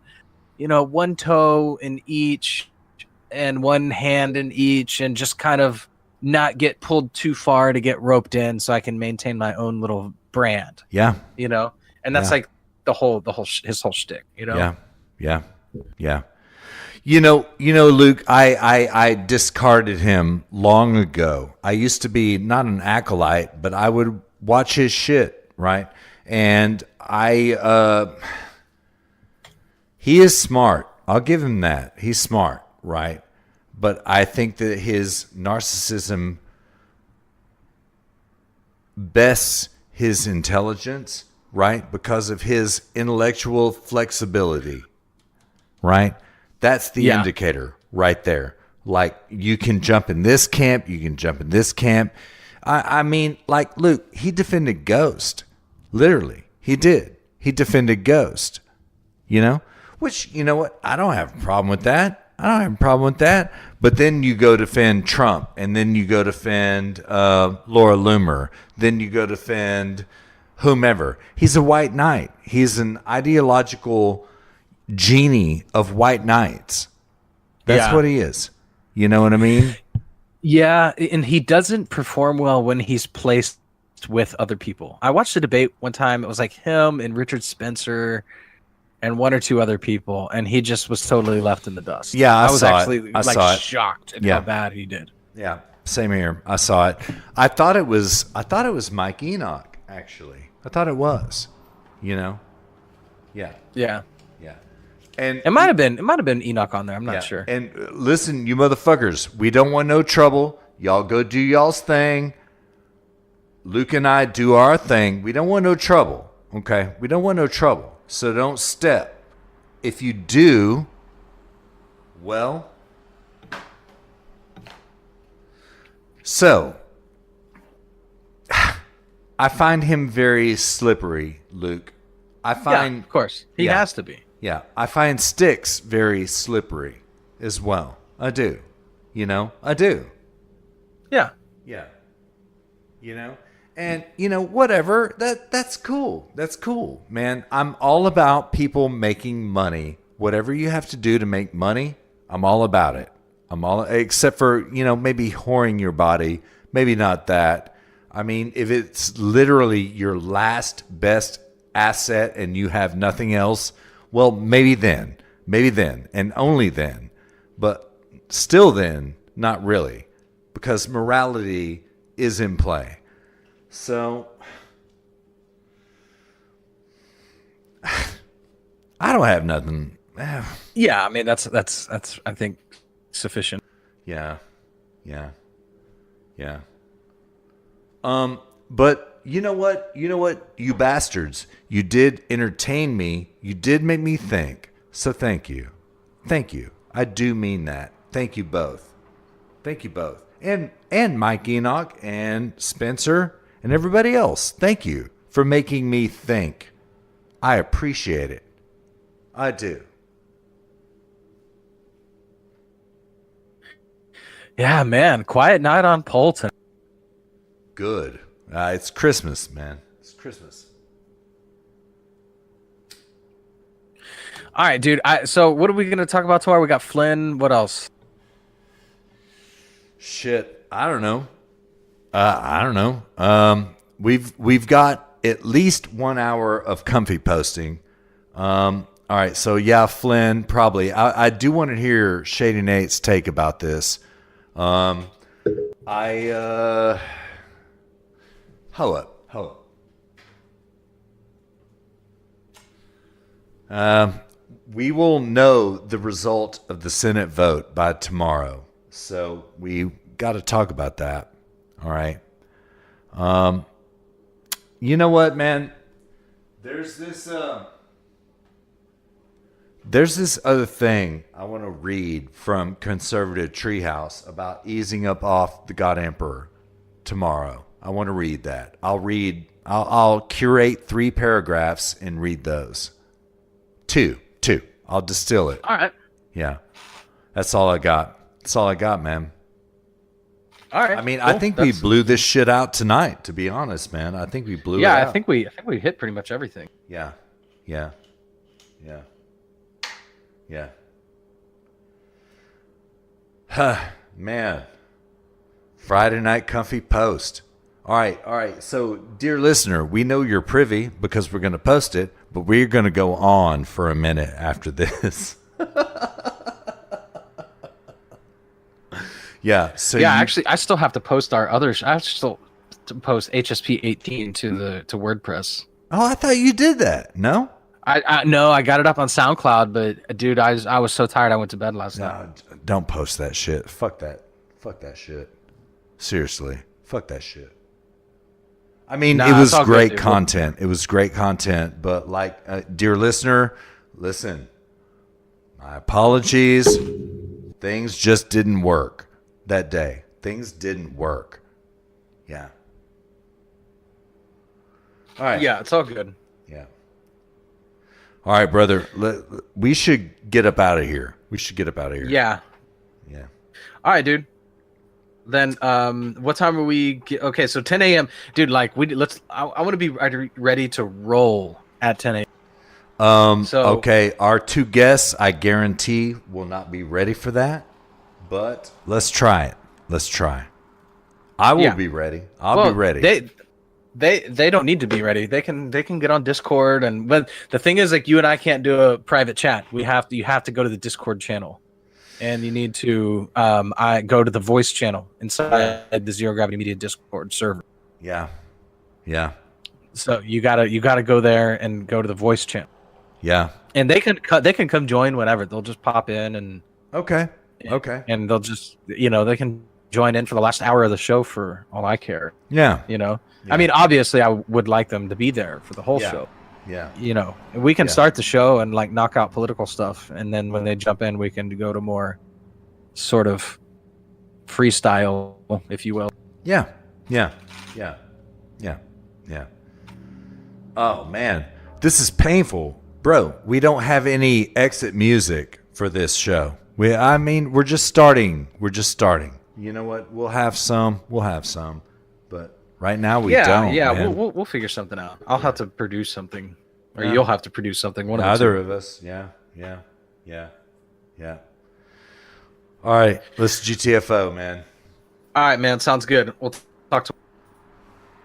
one toe in each and one hand in each, and just kind of not get pulled too far to get roped in, so I can maintain my own little brand. Yeah, and that's like his whole shtick. Yeah. Luke, I discarded him long ago. I used to be not an acolyte, but I would watch his shit, right? And he is smart. I'll give him that. He's smart, right? But I think that his narcissism bests his intelligence, right? Because of his intellectual flexibility. Right? That's the indicator right there. Like, you can jump in this camp, you can jump in this camp. I mean, like, Luke, he defended Ghost. Literally. He did. He defended Ghost. Which, you know what? I don't have a problem with that. But then you go defend Trump, and then you go defend Laura Loomer. Then you go defend whomever. He's a white knight. He's an ideological genie of white knights. That's what he is. You know what I mean? Yeah, and he doesn't perform well when he's placed with other people. I watched a debate one time. It was like him and Richard Spencer and one or two other people, and he just was totally left in the dust. Yeah, I was actually saw it. shocked at how bad he did. Yeah, same here. I saw it. I thought it was Mike Enoch, actually. I thought it was. Yeah. Yeah. And it might have been Enoch on there. I'm not sure. And listen, you motherfuckers, we don't want no trouble. Y'all go do y'all's thing. Luke and I do our thing. We don't want no trouble. Okay? We don't want no trouble. So don't step. If you do, well, so I find him very slippery, Luke. Of course. He has to be. Yeah, I find Sticks very slippery as well. I do. I do. Yeah. Yeah. And whatever. That's cool. That's cool, man. I'm all about people making money. Whatever you have to do to make money, I'm all about it. Except for, maybe whoring your body, maybe not that. I mean, if it's literally your last best asset and you have nothing else, well, maybe then, and only then, but still then, not really, because morality is in play. So, I don't have nothing. Yeah, I mean that's I think sufficient. Yeah. But you know what, you bastards, you did entertain me. You did make me think. So thank you. I do mean that. Thank you both. And Mike Enoch and Spencer and everybody else. Thank you for making me think. I appreciate it. I do. Yeah, man. Quiet night on Polton. Good. It's Christmas, man. It's Christmas. All right, dude. So what are we going to talk about tomorrow? We got Flynn. What else? Shit. I don't know. We've got at least 1 hour of comfy posting. All right. So yeah, Flynn, probably. I do want to hear Shady Nate's take about this. Hold up. We will know the result of the Senate vote by tomorrow. So we got to talk about that. All right. You know what, man? There's this other thing I want to read from Conservative Treehouse about easing up off the God Emperor tomorrow. I want to read that. I'll curate 3 paragraphs and read those. Two. I'll distill it. All right. Yeah. That's all I got. That's all I got, man. All right. I mean, cool. I think we blew this shit out tonight, to be honest, man. I think we blew it out. I think we hit pretty much everything. Yeah. Huh, man. Friday night comfy post. All right. So, dear listener, we know you're privy because we're going to post it, but we're going to go on for a minute after this. Yeah. So actually, I still have to post our others. I still to post HSP 18 to WordPress. Oh, I thought you did that. No? No, I got it up on SoundCloud, but dude, I was so tired I went to bed last night. No, don't post that shit. Fuck that shit. Seriously. Fuck that shit. I mean, it was great content. It was great content, but like, dear listener, listen, my apologies. Things just didn't work that day. Things didn't work. Yeah. All right. Yeah, it's all good. Yeah. All right, brother. We should get up out of here. Yeah. Yeah. All right, dude. Then, what time are we? Okay, so 10 a.m. Dude, like I want to be ready to roll at 10 a.m. Okay, our 2 guests, I guarantee, will not be ready for that. But let's try it. Let's try. I will be ready. I'll be ready. They don't need to be ready. They can get on Discord, but the thing is, like, you and I can't do a private chat. You have to go to the Discord channel, and you need to I go to the voice channel inside the Zero Gravity Media Discord server. Yeah. So you gotta go there and go to the voice channel. Yeah. And they can come join whenever. They'll just pop in and okay. And they'll just they can join in for the last hour of the show for all I care. Yeah. Yeah. I mean, obviously, I would like them to be there for the whole show. Yeah. We can start the show and like knock out political stuff, and then when they jump in, we can go to more sort of freestyle, if you will. Yeah. Oh man, this is painful, bro. We don't have any exit music for this show. We're just starting. You know what? We'll have some. But right now we don't. Yeah, man. we'll figure something out. I'll have to produce something, or you'll have to produce something. One Either of us. Yeah. All right, let's GTFO, man. All right, man. Sounds good. We'll talk to.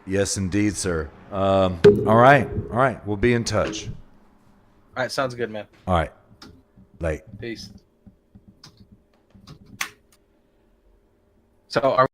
Yes, indeed, sir. All right. We'll be in touch. All right, sounds good, man. All right. Late. Peace. So are